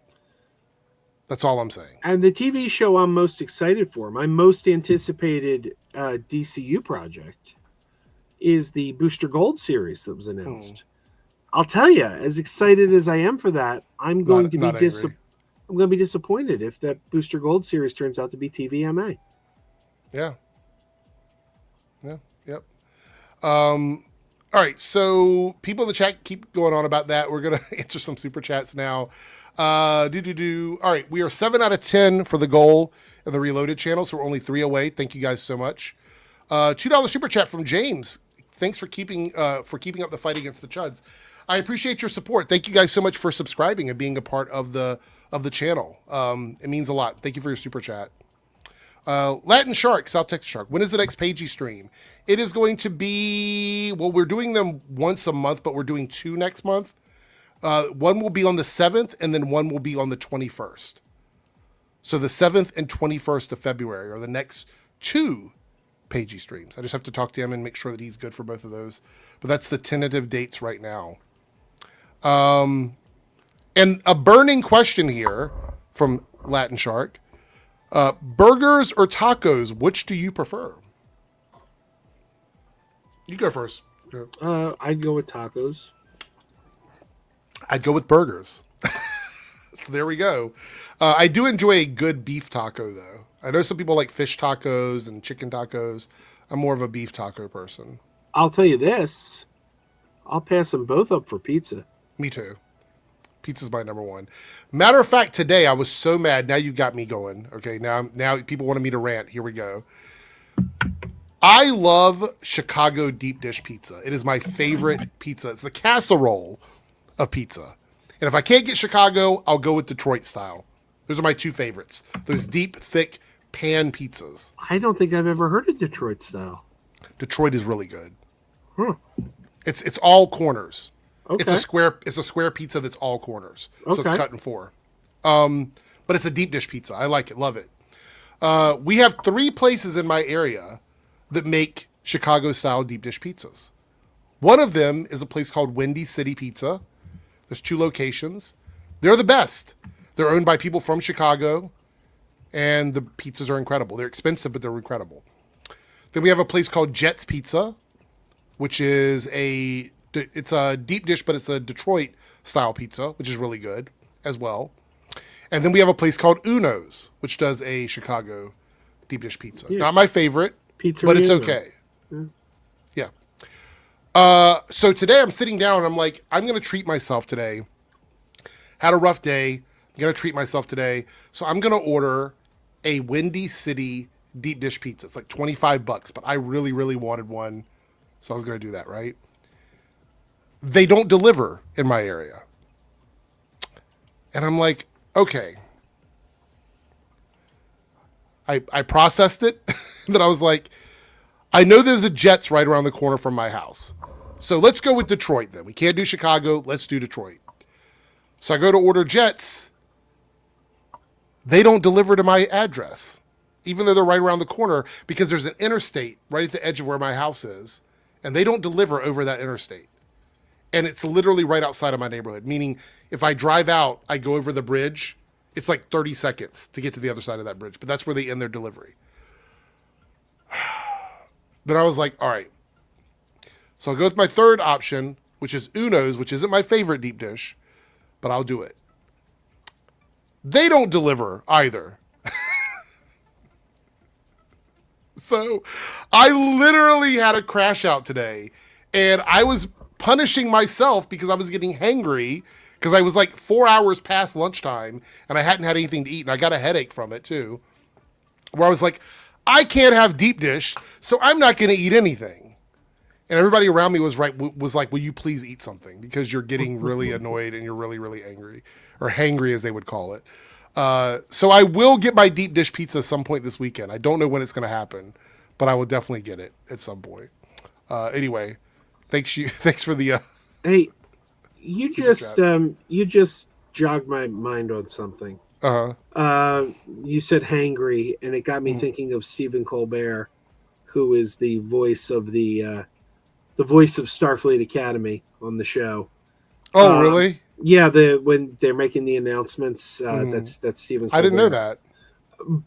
That's all I'm saying. And the TV show I'm most excited for, my most anticipated DCU project, is the Booster Gold series that was announced. I'll tell you, as excited as I am for that, I'm going to be disappointed if that Booster Gold series turns out to be TVMA. Yeah. Yeah. Yep. All right, so people in the chat keep going on about that. We're going to answer some super chats now. All right, we are 7 out of 10 for the goal in the Reloaded channel, so we're only 3 away. Thank you guys so much. $2 super chat from James. Thanks for keeping up the fight against the Chuds. I appreciate your support. Thank you guys so much for subscribing and being a part of the channel. It means a lot. Thank you for your super chat. Latin Shark, South Texas Shark. When is the next Pagey stream? It is going to be, well, we're doing them once a month, but we're doing 2 next month. One will be on the 7th, and then one will be on the 21st. So the 7th and 21st of February are the next 2 Pagey streams. I just have to talk to him and make sure that he's good for both of those. But that's the tentative dates right now. And a burning question here from Latin Shark. Burgers or tacos, which do you prefer? You go first. I'd go with tacos. I'd go with burgers. So there we go. I do enjoy a good beef taco, though. I know some people like fish tacos and chicken tacos. I'm more of a beef taco person. I'll tell you this. I'll pass them both up for pizza. Me too. Pizza's my number one. Matter of fact, today I was so mad. Now you got me going. Okay, now people wanted me to rant. Here we go. I love Chicago deep dish pizza. It is my favorite pizza. It's the casserole of pizza. And if I can't get Chicago, I'll go with Detroit style. Those are my 2 favorites. Those deep, thick pan pizzas. I don't think I've ever heard of Detroit style. Detroit is really good. Huh. It's all corners. Okay. It's a square pizza that's all corners. So it's cut in 4. But it's a deep dish pizza. I like it. Love it. We have 3 places in my area that make Chicago style deep dish pizzas. One of them is a place called Windy City Pizza. There's 2 locations. They're the best. They're owned by people from Chicago, and the pizzas are incredible. They're expensive, but they're incredible. Then we have a place called Jet's Pizza, which is it's a deep dish, but it's a Detroit style pizza, which is really good as well. And then we have a place called Uno's, which does a Chicago deep dish pizza. Yeah. Not my favorite, but it's okay. Yeah. So today I'm sitting down and I'm like, I'm going to treat myself today. Had a rough day. I'm going to treat myself today. So I'm going to order a Windy City deep dish pizza. It's like $25, but I really, really wanted one. So I was going to do that, right? They don't deliver in my area. And I'm like, okay. I processed it. Then I was like, I know there's a Jets right around the corner from my house. So let's go with Detroit then. We can't do Chicago. Let's do Detroit. So I go to order Jets. They don't deliver to my address, even though they're right around the corner, because there's an interstate right at the edge of where my house is, and they don't deliver over that interstate. And it's literally right outside of my neighborhood, meaning if I drive out, I go over the bridge, it's like 30 seconds to get to the other side of that bridge, but that's where they end their delivery. Then I was like, all right. So I'll go with my third option, which is Uno's, which isn't my favorite deep dish, but I'll do it. They don't deliver either. So I literally had a crash out today, and I was punishing myself because I was getting hangry because I was like 4 hours past lunchtime and I hadn't had anything to eat, and I got a headache from it too, where I was like, I can't have deep dish, so I'm not going to eat anything. And everybody around me was like, will you please eat something? Because you're getting really annoyed and you're really, really angry, or hangry as they would call it. So I will get my deep dish pizza at some point this weekend. I don't know when it's going to happen, but I will definitely get it at some point. Anyway, thanks for the. Hey, you just jogged my mind on something. You said hangry, and it got me thinking of Stephen Colbert, who is the voice of the voice of Starfleet Academy on the show. Oh, really? Yeah, when they're making the announcements, that's Stephen Colbert. I didn't know that.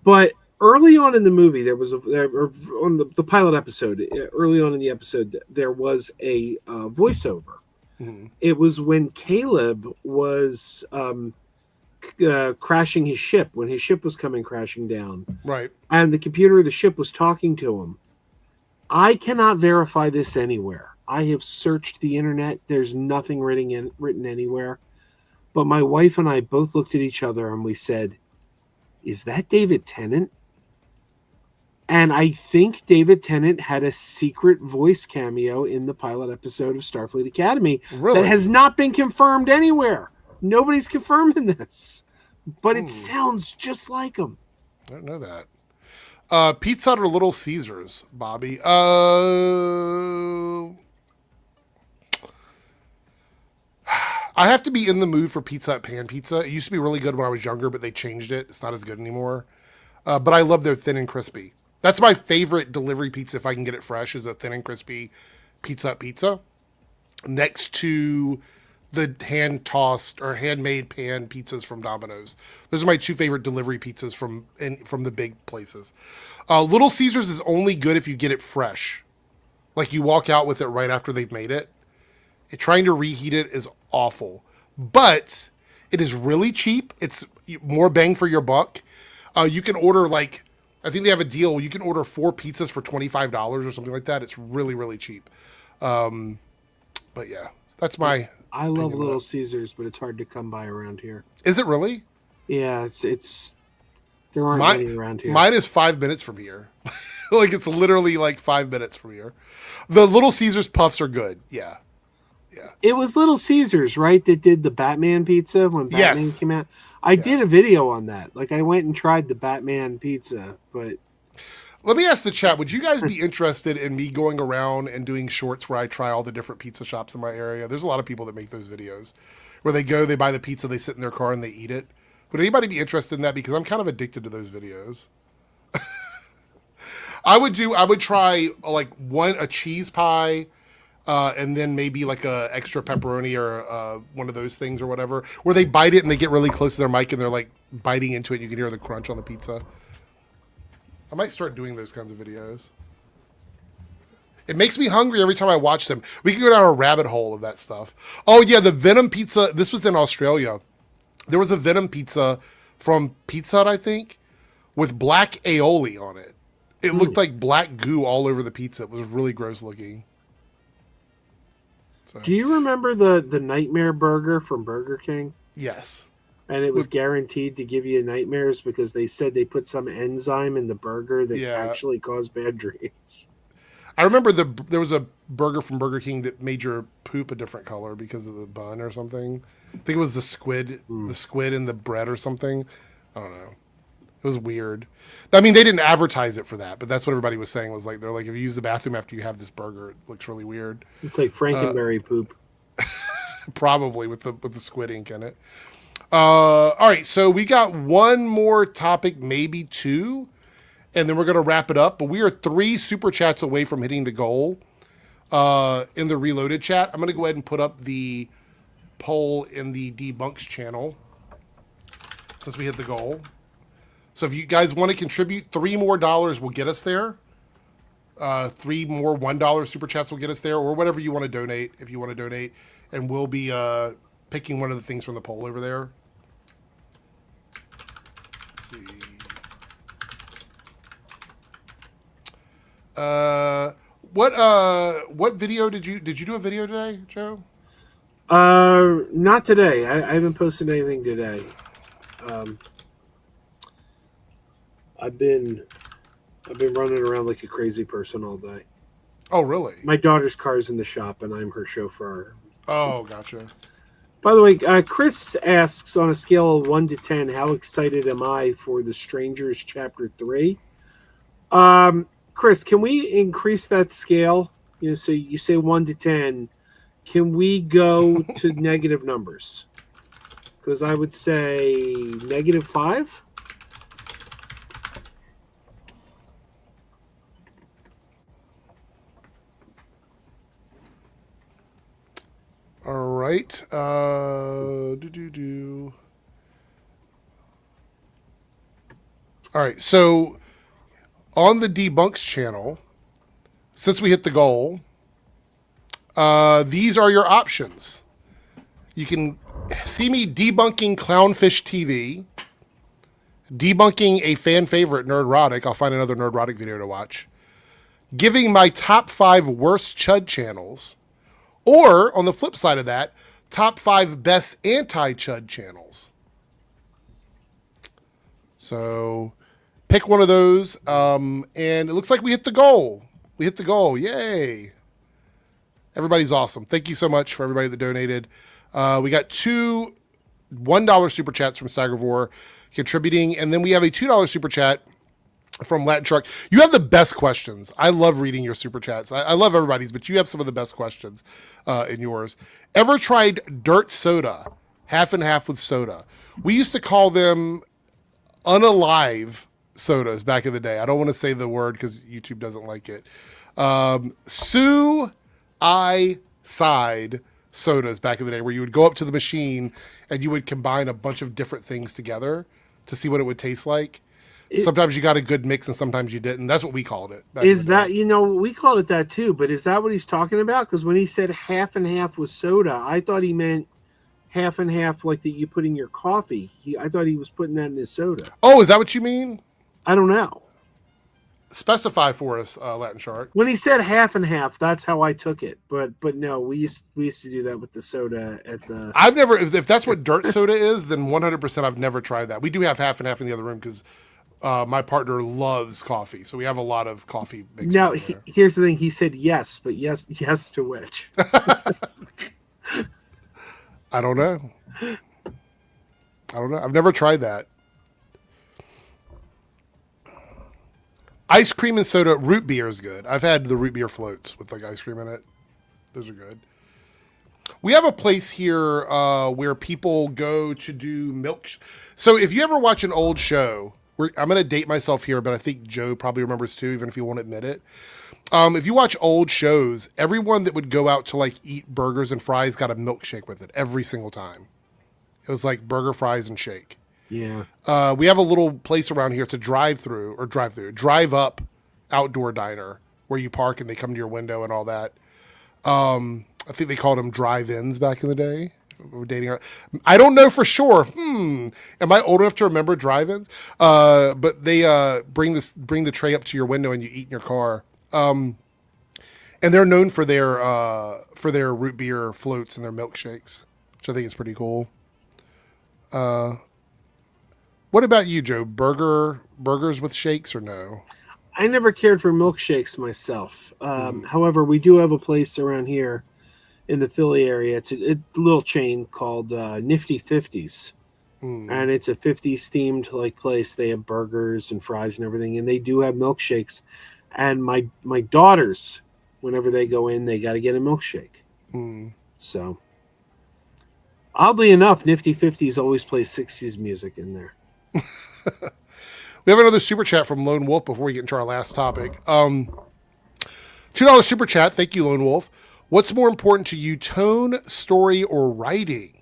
But early on in the movie, there was on the pilot episode. Early on in the episode, there was a voiceover. Mm-hmm. It was when Caleb was crashing his ship, when his ship was coming crashing down. Right. And the computer of the ship was talking to him. I cannot verify this anywhere. I have searched the internet. There's nothing written anywhere. But my wife and I both looked at each other and we said, is that David Tennant? And I think David Tennant had a secret voice cameo in the pilot episode of Starfleet Academy that has not been confirmed anywhere. Nobody's confirming this. But it sounds just like him. I don't know that. Pizza Hut or Little Caesars, Bobby? I have to be in the mood for Pizza Hut pan pizza. It used to be really good when I was younger, but they changed it. It's not as good anymore. But I love their thin and crispy. That's my favorite delivery pizza if I can get it fresh, is a thin and crispy Pizza Hut pizza. Next to the hand-tossed or handmade pan pizzas from Domino's. Those are my two favorite delivery pizzas from the big places. Little Caesars is only good if you get it fresh. Like you walk out with it right after they've made it. Trying to reheat it is awful. But it is really cheap. It's more bang for your buck. You can order I think they have a deal. You can order 4 pizzas for $25 or something like that. It's really, really cheap. But yeah, that's my... I love Little Caesars, but it's hard to come by around here. Is it really? Yeah, it's there aren't many around here. Mine is 5 minutes from here. It's literally 5 minutes from here. The Little Caesars puffs are good. Yeah. Yeah. It was Little Caesars, right, that did the Batman pizza when Batman came out. I did a video on that. I went and tried the Batman pizza, but... Let me ask the chat, would you guys be interested in me going around and doing shorts where I try all the different pizza shops in my area? There's a lot of people that make those videos where they go, they buy the pizza, they sit in their car and they eat it. Would anybody be interested in that? Because I'm kind of addicted to those videos. I would try a cheese pie, and then maybe a extra pepperoni or one of those things or whatever, where they bite it and they get really close to their mic and they're biting into it and you can hear the crunch on the pizza. I might start doing those kinds of videos. It makes me hungry every time I watch them. We can go down a rabbit hole of that stuff. Oh yeah, the Venom pizza. This was in Australia. There was a Venom pizza from Pizza Hut, I think, with black aioli on it. It looked like black goo all over the pizza. It was really gross looking. So. Do you remember the Nightmare Burger from Burger King? Yes. And it was guaranteed to give you nightmares because they said they put some enzyme in the burger that actually caused bad dreams. I remember there was a burger from Burger King that made your poop a different color because of the bun or something. I think it was the squid in the bread or something. I don't know. It was weird. I mean, they didn't advertise it for that, but that's what everybody was saying. Was they're if you use the bathroom after you have this burger, it looks really weird. It's like Frankenberry poop. Probably with the squid ink in it. All right, so we got one more topic, maybe 2, and then we're going to wrap it up. But we are 3 super chats away from hitting the goal in the Reloaded chat. I'm going to go ahead and put up the poll in the Debunks channel since we hit the goal. So if you guys want to contribute, $3 more will get us there. 3 more $1 super chats will get us there, or whatever you want to donate if you want to donate. And we'll be picking one of the things from the poll over there. Let's see. What video did you do a video today, Joe? Not today. I haven't posted anything today. I've been running around like a crazy person all day. Oh, really? My daughter's car's in the shop, and I'm her chauffeur. Oh, gotcha. By the way, Chris asks, on a scale of 1 to 10, how excited am I for The Strangers Chapter 3? Chris, can we increase that scale? So you say 1 to 10. Can we go to negative numbers? Because I would say -5. All right. All right. So on the Debunks channel, since we hit the goal, these are your options. You can see me debunking Clownfish TV, debunking a fan favorite, Nerdrotic. I'll find another Nerdrotic video to watch. giving my top 5 worst chud channels, or on the flip side of that, top 5 best anti-chud channels. So pick one of those, and it looks like we hit the goal. We hit the goal. Yay. Everybody's awesome. Thank you so much for everybody that donated. We got 2 $1 super chats from Staggervore contributing, and then we have a $2 super chat from Latin Shark. You have the best questions. I love reading your super chats. I love everybody's, but you have some of the best questions in yours. Ever tried dirt soda? Half and half with soda. We used to call them unalive sodas back in the day. I don't want to say the word because YouTube doesn't like it. Side sodas back in the day, where you would go up to the machine and you would combine a bunch of different things together to see what it would taste like. Sometimes you got a good mix and sometimes you didn't. That's what we called it. Is that, we called it that too, but is that what he's talking about? Because when he said half and half with soda, I thought he meant half and half like that you put in your coffee. I thought he was putting that in his soda. Oh, is that what you mean? I don't know. Specify for us, Latin Shark. When he said half and half, that's how I took it. But no, we used to do that with the soda at the. I've never. If that's what dirt soda is, then 100% I've never tried that. We do have half and half in the other room because my partner loves coffee, so we have a lot of coffee. Now here's the thing: he said yes, but yes to which? I don't know. I've never tried that. Ice cream and soda, root beer is good. I've had the root beer floats with like ice cream in it. Those are good. We have a place here where people go to do milk. So if you ever watch an old show, I'm going to date myself here, but I think Joe probably remembers too, even if he won't admit it. If you watch old shows, everyone that would go out to like eat burgers and fries got a milkshake with it every single time. It was like burger, fries, and shake. Yeah. We have a little place around here to drive up outdoor diner where you park and they come to your window and all that. I think they called them drive-ins back in the day. We're dating. I don't know for sure. Am I old enough to remember drive-ins? But they bring the tray up to your window and you eat in your car. And they're known for their root beer floats and their milkshakes, which I think is pretty cool. What about you, Joe? Burgers with shakes or no? I never cared for milkshakes myself. However, we do have a place around here in the Philly area. It's a little chain called Nifty 50s. And it's a 50s themed like place. They have burgers and fries and everything, and they do have milkshakes. And my daughters, whenever they go in, they got to get a milkshake. So, oddly enough, Nifty 50s always plays 60s music in there. We have another super chat from Lone Wolf before we get into our last topic. $2 super chat. Thank you, Lone Wolf. What's more important to you, tone, story, or writing?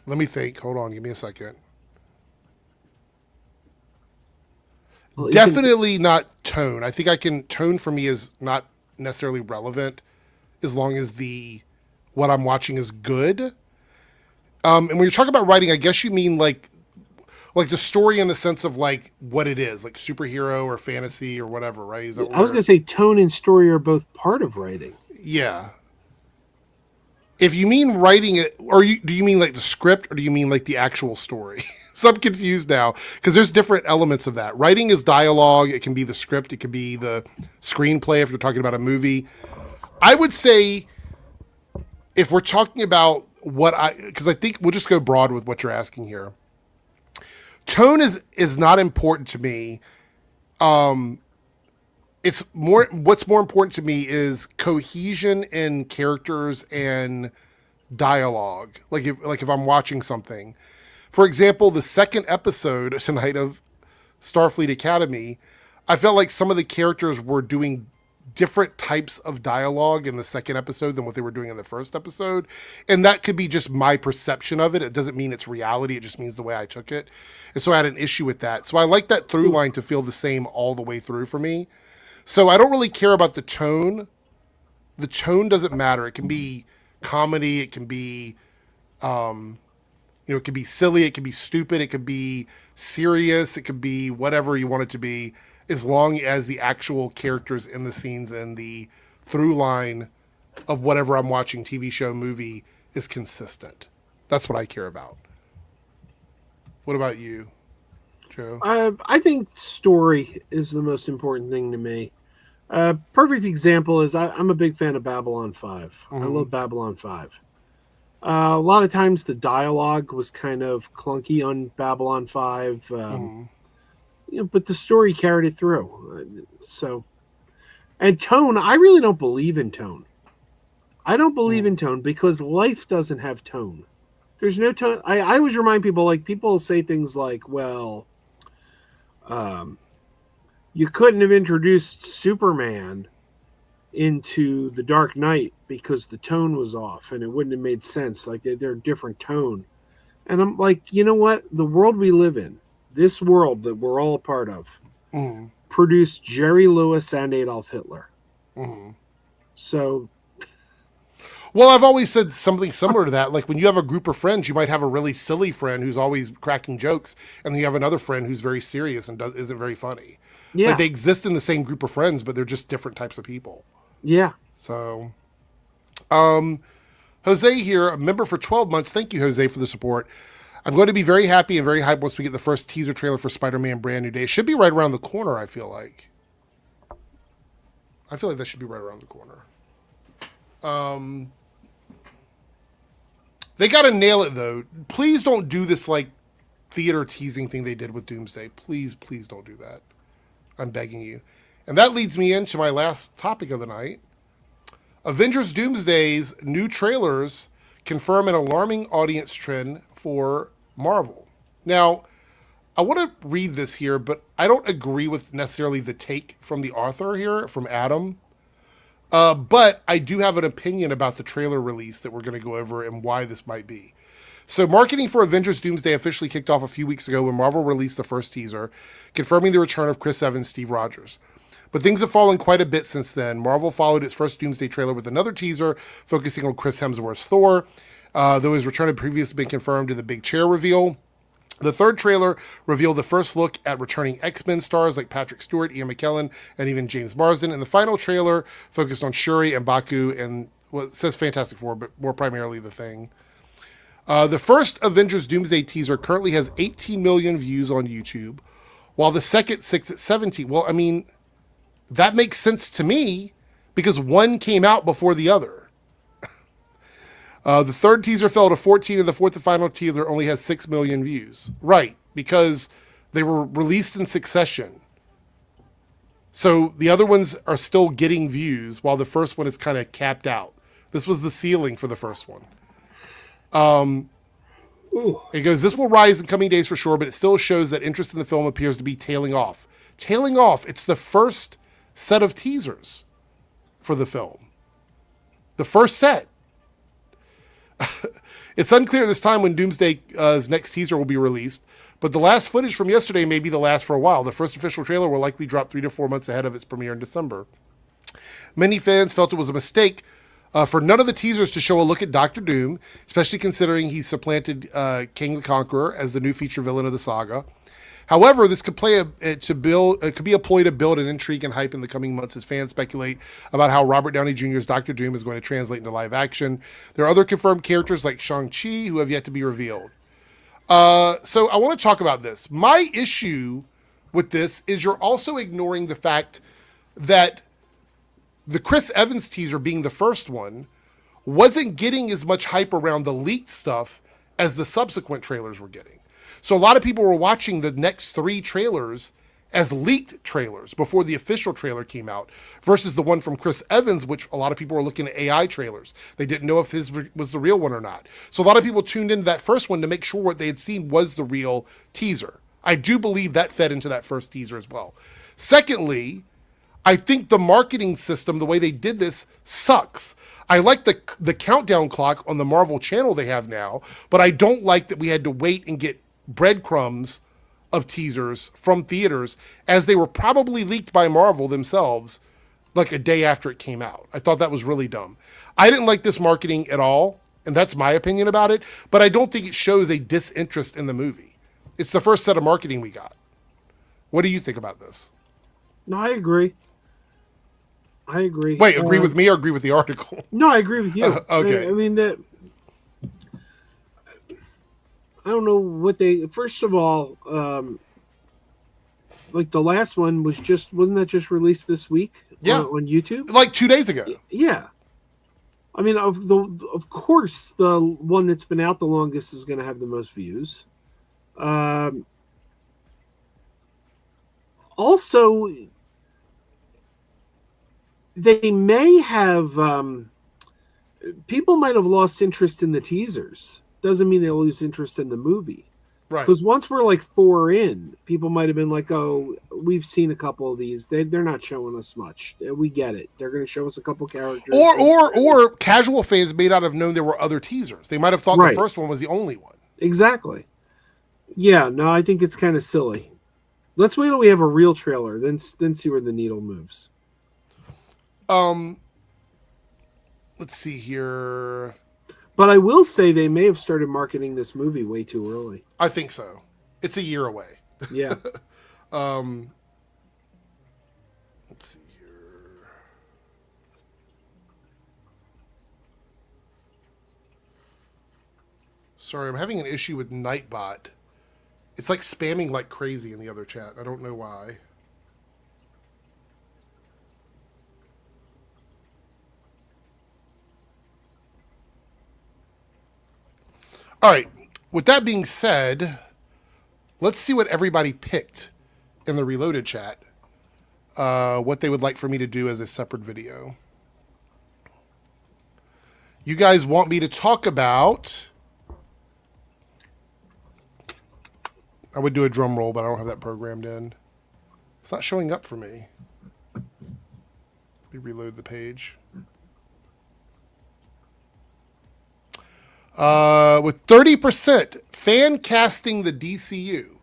Let me think. Hold on. Give me a second. Well, definitely not tone. I think tone for me is not necessarily relevant as long as what I'm watching is good. And when you're talking about writing, I guess you mean like the story in the sense of like what it is, like superhero or fantasy or whatever, right? I was going to say tone and story are both part of writing. Yeah. If you mean writing it, or do you mean like the script, or do you mean like the actual story? So I'm confused now because there's different elements of that. Writing is dialogue. It can be the script. It could be the screenplay if you're talking about a movie. I would say if we're talking about because I think we'll just go broad with what you're asking here. Tone is not important to me. What's more important to me is cohesion in characters and dialogue. Like if I'm watching something, for example, the second episode tonight of Starfleet Academy, I felt like some of the characters were doing different types of dialogue in the second episode than what they were doing in the first episode. And that could be just my perception of it. It doesn't mean it's reality. It just means the way I took it. And so I had an issue with that. So I like that through line to feel the same all the way through for me. So I don't really care about the tone. The tone doesn't matter. It can be comedy. It can be, You know, it could be silly, it could be stupid, it could be serious, it could be whatever you want it to be, as long as the actual characters in the scenes and the through line of whatever I'm watching, TV show, movie, is consistent. That's what I care about. What about you, Joe? I think story is the most important thing to me. Perfect example is I'm a big fan of Babylon 5. I love Babylon 5. A lot of times the dialogue was kind of clunky on Babylon 5, but the story carried it through. And tone, I really don't believe in tone. I don't believe in tone because life doesn't have tone. There's no tone. I always remind people, like, people say things like, well, you couldn't have introduced Superman into the Dark Knight because the tone was off and it wouldn't have made sense. Like, they're a different tone. And I'm like, you know what? The world we live in, this world that we're all a part of, produced Jerry Lewis and Adolf Hitler. So... Well, I've always said something similar to that. Like, when you have a group of friends, you might have a really silly friend who's always cracking jokes, and then you have another friend who's very serious and isn't very funny. Yeah. Like, they exist in the same group of friends, but they're just different types of people. Yeah. So, Jose here, a member for 12 months. Thank you, Jose, for the support. I'm going to be very happy and very hyped once we get the first teaser trailer for Spider-Man Brand New Day. It should be right around the corner, I feel like. I feel like that should be right around the corner. They got to nail it, though. Please don't do this, like, theater teasing thing they did with Doomsday. Please, please don't do that. I'm begging you. And that leads me into my last topic of the night. Avengers Doomsday's new trailers confirm an alarming audience trend for Marvel. Now, I want to read this here, but I don't agree with necessarily the take from the author here, from Adam. But I do have an opinion about the trailer release that we're going to go over and why this might be. So, marketing for Avengers Doomsday officially kicked off a few weeks ago when Marvel released the first teaser, confirming the return of Chris Evans, Steve Rogers. But things have fallen quite a bit since then. Marvel followed its first Doomsday trailer with another teaser focusing on Chris Hemsworth's Thor, though his return had previously been confirmed in the big chair reveal. The third trailer revealed the first look at returning X-Men stars like Patrick Stewart, Ian McKellen, and even James Marsden. And the final trailer focused on Shuri and Baku and, well, it says Fantastic Four, but more primarily The Thing. The first Avengers Doomsday teaser currently has 18 million views on YouTube, while the second sits at 17. Well, I mean, that makes sense to me because one came out before the other. The third teaser fell to 14, and the fourth and final teaser only has 6 million views. Right, because they were released in succession. So the other ones are still getting views, while the first one is kind of capped out. This was the ceiling for the first one. It goes, this will rise in coming days for sure, but it still shows that interest in the film appears to be tailing off. Tailing off. It's the first set of teasers for the film. The first set. It's unclear this time when Doomsday's next teaser will be released, but the last footage from yesterday may be the last for a while. The first official trailer will likely drop 3 to 4 months ahead of its premiere in December. Many fans felt it was a mistake for none of the teasers to show a look at Doctor Doom, especially considering he supplanted King the Conqueror as the new feature villain of the saga. However, this could be a ploy to build an intrigue and hype in the coming months as fans speculate about how Robert Downey Jr.'s Doctor Doom is going to translate into live action. There are other confirmed characters like Shang-Chi who have yet to be revealed. So I want to talk about this. My issue with this is you're also ignoring the fact that the Chris Evans teaser, being the first one, wasn't getting as much hype around the leaked stuff as the subsequent trailers were getting. So a lot of people were watching the next 3 trailers as leaked trailers before the official trailer came out versus the one from Chris Evans, which a lot of people were looking at AI trailers. They didn't know if his was the real one or not. So a lot of people tuned into that first one to make sure what they had seen was the real teaser. I do believe that fed into that first teaser as well. Secondly, I think the marketing system, the way they did this, sucks. I like the countdown clock on the Marvel channel they have now, but I don't like that we had to wait and get breadcrumbs of teasers from theaters as they were probably leaked by Marvel themselves like a day after it came out. I thought that was really dumb. I didn't like this marketing at all, And that's my opinion about it. But I don't think it shows a disinterest in the movie. It's the first set of marketing we got. What do you think about this? No, I agree. Wait, agree with me or agree with the article? No, I agree with you. Okay. I mean, that. I don't know what they. First of all, like the last one wasn't that just released this week? Yeah. On YouTube, Like 2 days ago. Yeah. I mean, of course, the one that's been out the longest is going to have the most views. Also, they may have people might have lost interest in the teasers. Doesn't mean they'll lose interest in the movie. Right. Because once we're like 4 in, people might have been like, "Oh, we've seen a couple of these. They're not showing us much. We get it. They're going to show us a couple characters." Or casual fans may not have known there were other teasers. They might have thought the first one was the only one. Exactly. Yeah. No, I think it's kind of silly. Let's wait till we have a real trailer, then see where the needle moves. Let's see here. But I will say they may have started marketing this movie way too early. I think so. It's a year away. Yeah. Let's see here. Sorry, I'm having an issue with Nightbot. It's like spamming like crazy in the other chat. I don't know why. All right. With that being said, let's see what everybody picked in the Reloaded chat. What they would like for me to do as a separate video. You guys want me to talk about... I would do a drum roll, but I don't have that programmed in. It's not showing up for me. Let me reload the page. With 30% fan casting the DCU.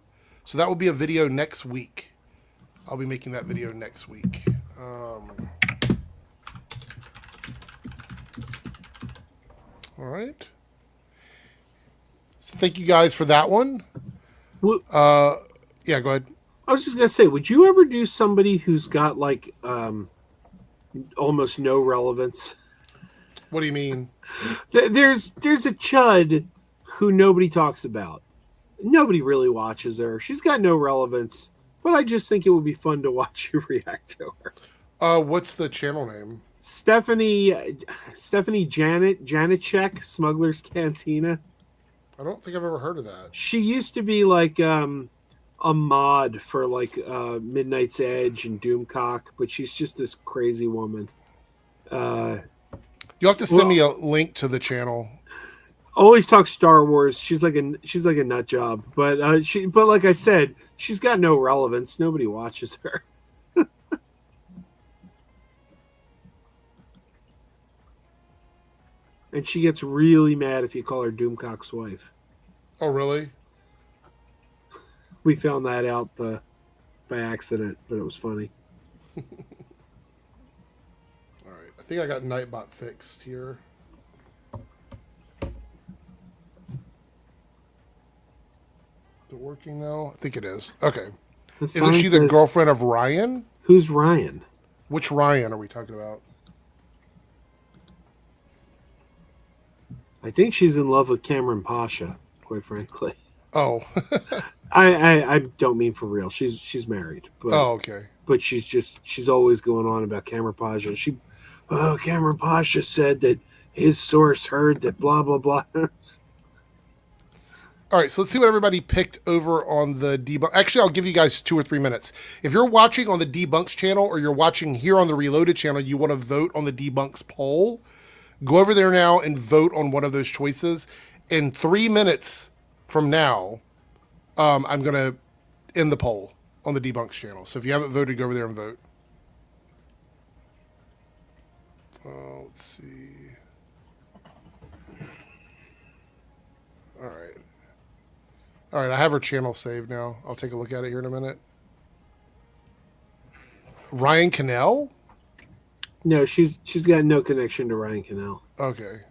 So that will be a video next week. I'll be making that video next week. All right. So thank you guys for that one. Yeah, go ahead. I was just gonna say, would you ever do somebody who's got like almost no relevance? What do you mean? There's a chud who nobody talks about. Nobody really watches her. She's got no relevance, but I just think it would be fun to watch you react to her. What's the channel name? Stephanie Janacek, Smuggler's Cantina. I don't think I've ever heard of that. She used to be like a mod for like Midnight's Edge and Doomcock, but she's just this crazy woman. You'll have to send me a link to the channel. Always talks Star Wars. She's like a nut job, but like I said, she's got no relevance. Nobody watches her. And she gets really mad if you call her Doomcock's wife. Oh, really? We found that out by accident, but it was funny. All right. I think I got Nightbot fixed here. Is it working now? I think it is. Okay. Isn't she the girlfriend of Ryan? Who's Ryan? Which Ryan are we talking about? I think she's in love with Cameron Pasha, quite frankly. Oh. I don't mean for real. She's married. But, oh, okay. But she's always going on about Cameron Pasha. Cameron Pasha said that his source heard that blah, blah, blah. All right, so let's see what everybody picked over on the debunk. Actually, I'll give you guys 2 or 3 minutes. If you're watching on the Debunks channel or you're watching here on the Reloaded channel, you want to vote on the Debunks poll, go over there now and vote on one of those choices. In 3 minutes from now, I'm going to end the poll on the Debunks channel. So if you haven't voted, go over there and vote. Let's see. All right. All right, I have her channel saved now. I'll take a look at it here in a minute. Ryan Cannell? No, she's got no connection to Ryan Cannell. Okay.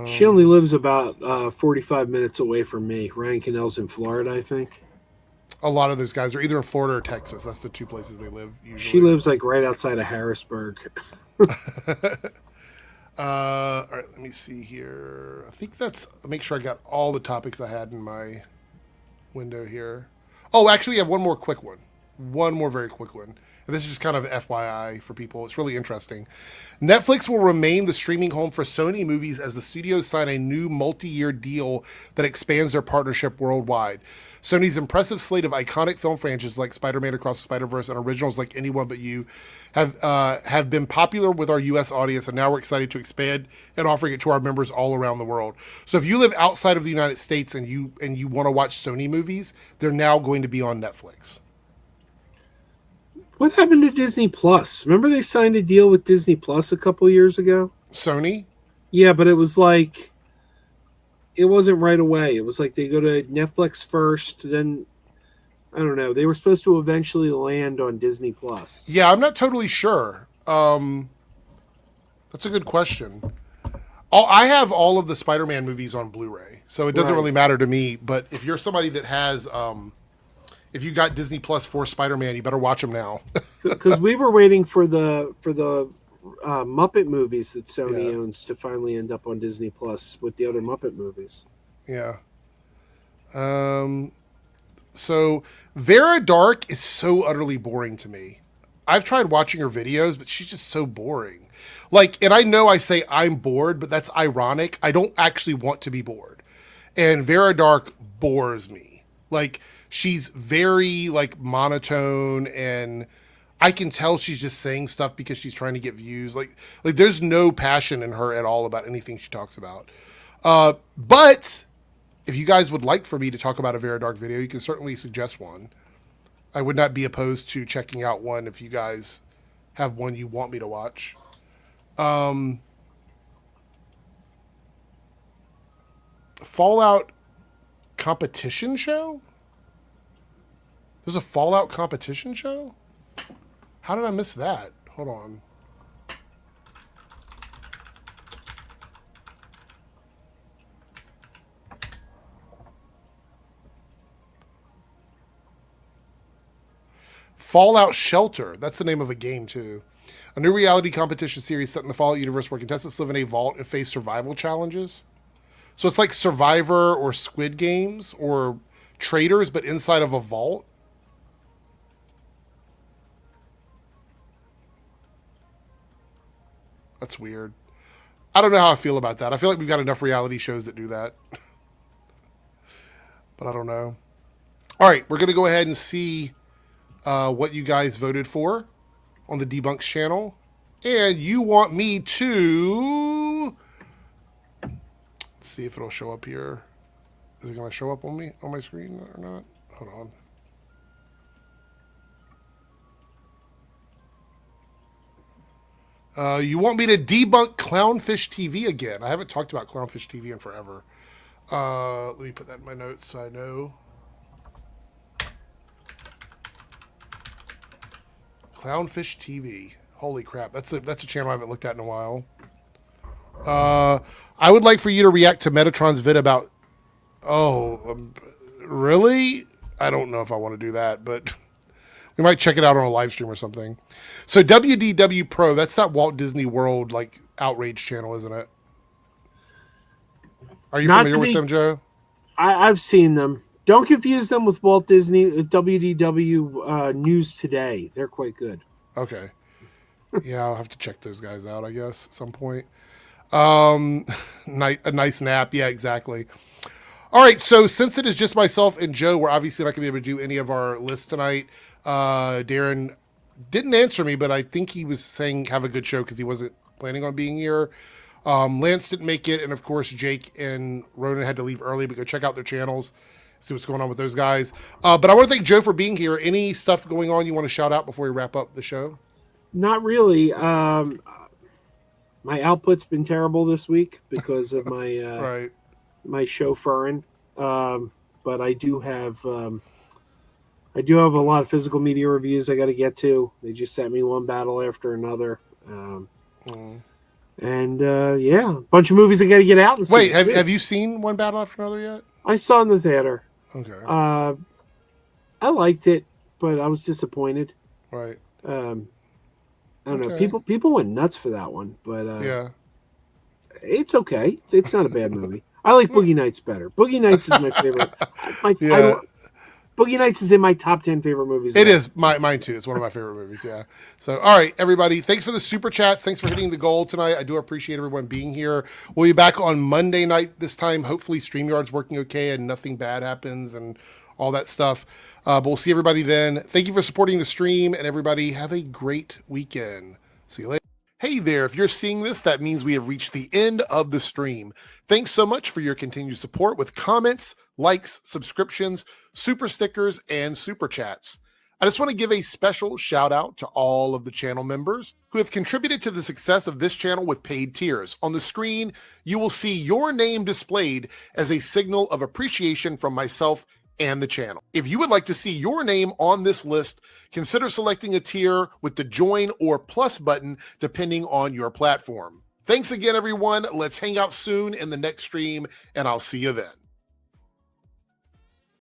She only lives about 45 minutes away from me. Ryan Cannell's in Florida, I think. A lot of those guys are either in Florida or Texas. That's the two places they live usually. She lives like right outside of Harrisburg. All right, let me see here. I think make sure I got all the topics I had in my window here. Oh, actually, we have one more quick one. One more very quick one. And this is just kind of FYI for people. It's really interesting. Netflix will remain the streaming home for Sony movies as the studios sign a new multi-year deal that expands their partnership worldwide. Sony's impressive slate of iconic film franchises like Spider-Man Across the Spider-Verse and originals like Anyone But You have been popular with our U.S. audience, and now we're excited to expand and offering it to our members all around the world. So if you live outside of the United States and you want to watch Sony movies, they're now going to be on Netflix. What happened to Disney Plus? Remember they signed a deal with Disney Plus a couple of years ago? Sony? Yeah, but it was like, it wasn't right away. It was like they go to Netflix first, then, I don't know. They were supposed to eventually land on Disney Plus. Yeah, I'm not totally sure. That's a good question. I have all of the Spider-Man movies on Blu-ray, so it doesn't really matter to me. But if you're somebody that has... if you got Disney Plus for Spider-Man, you better watch them now. Because we were waiting for the Muppet movies that Sony owns to finally end up on Disney Plus with the other Muppet movies. Yeah. So Vera Dark is so utterly boring to me. I've tried watching her videos, but she's just so boring. Like, and I know I say I'm bored, but that's ironic. I don't actually want to be bored. And Vera Dark bores me. Like, she's very like monotone, and I can tell she's just saying stuff because she's trying to get views. Like there's no passion in her at all about anything she talks about. But if you guys would like for me to talk about a Vera Dark video, you can certainly suggest one. I would not be opposed to checking out one if you guys have one you want me to watch. Fallout competition show? There's a Fallout competition show? How did I miss that? Hold on. Fallout Shelter. That's the name of a game, too. A new reality competition series set in the Fallout universe where contestants live in a vault and face survival challenges. So it's like Survivor or Squid Games or Traders, but inside of a vault. That's weird. I don't know how I feel about that. I feel like we've got enough reality shows that do that. But I don't know. All right, we're going to go ahead and see what you guys voted for on the Debunks channel. And you want me to... Let's see if it'll show up here. Is it going to show up on my screen or not? Hold on. You want me to debunk Clownfish TV again? I haven't talked about Clownfish TV in forever. Let me put that in my notes so I know. Clownfish TV. Holy crap. That's a channel I haven't looked at in a while. I would like for you to react to Metatron's vid about... really? I don't know if I want to do that, but... We might check it out on a live stream or something. So WDW Pro, that's that Walt Disney World like outrage channel, isn't it? Are you familiar with them, Joe? I've seen them. Don't confuse them with Walt Disney WDW News Today. They're quite good. Okay. Yeah, I'll have to check those guys out, I guess, at some point. A nice nap. Yeah, exactly. All right, so since it is just myself and Joe, we're obviously not going to be able to do any of our lists tonight. Darren didn't answer me, but I think he was saying have a good show because he wasn't planning on being here. Lance didn't make it, and of course Jake and Ronan had to leave early, but go check out their channels, see what's going on with those guys. But I want to thank Joe for being here. Any stuff going on you want to shout out before we wrap up the show? Not really. My output's been terrible this week because of my right. my chauffeuring, but I do have a lot of physical media reviews I got to get to. They just sent me one battle after another. And yeah, a bunch of movies I got to get out and see. Wait, have you seen One Battle After Another yet? I saw it in the theater. Okay. I liked it, but I was disappointed. Right. I don't know. People went nuts for that one, but yeah, it's okay. It's not a bad movie. I like Boogie Nights better. Boogie Nights is my favorite. Boogie Nights is in my top 10 favorite movies. It is mine too. It's one of my favorite movies. Yeah. So, all right, everybody. Thanks for the super chats. Thanks for hitting the goal tonight. I do appreciate everyone being here. We'll be back on Monday night this time. Hopefully, StreamYard's working okay and nothing bad happens and all that stuff. But we'll see everybody then. Thank you for supporting the stream, and everybody have a great weekend. See you later. Hey there, if you're seeing this, that means we have reached the end of the stream. Thanks so much for your continued support with comments, likes, subscriptions, super stickers, and super chats. I just want to give a special shout out to all of the channel members who have contributed to the success of this channel with paid tiers. On the screen, you will see your name displayed as a signal of appreciation from myself and the channel. If you would like to see your name on this list, consider selecting a tier with the join or plus button depending on your platform. Thanks again, everyone. Let's hang out soon in the next stream, and I'll see you then.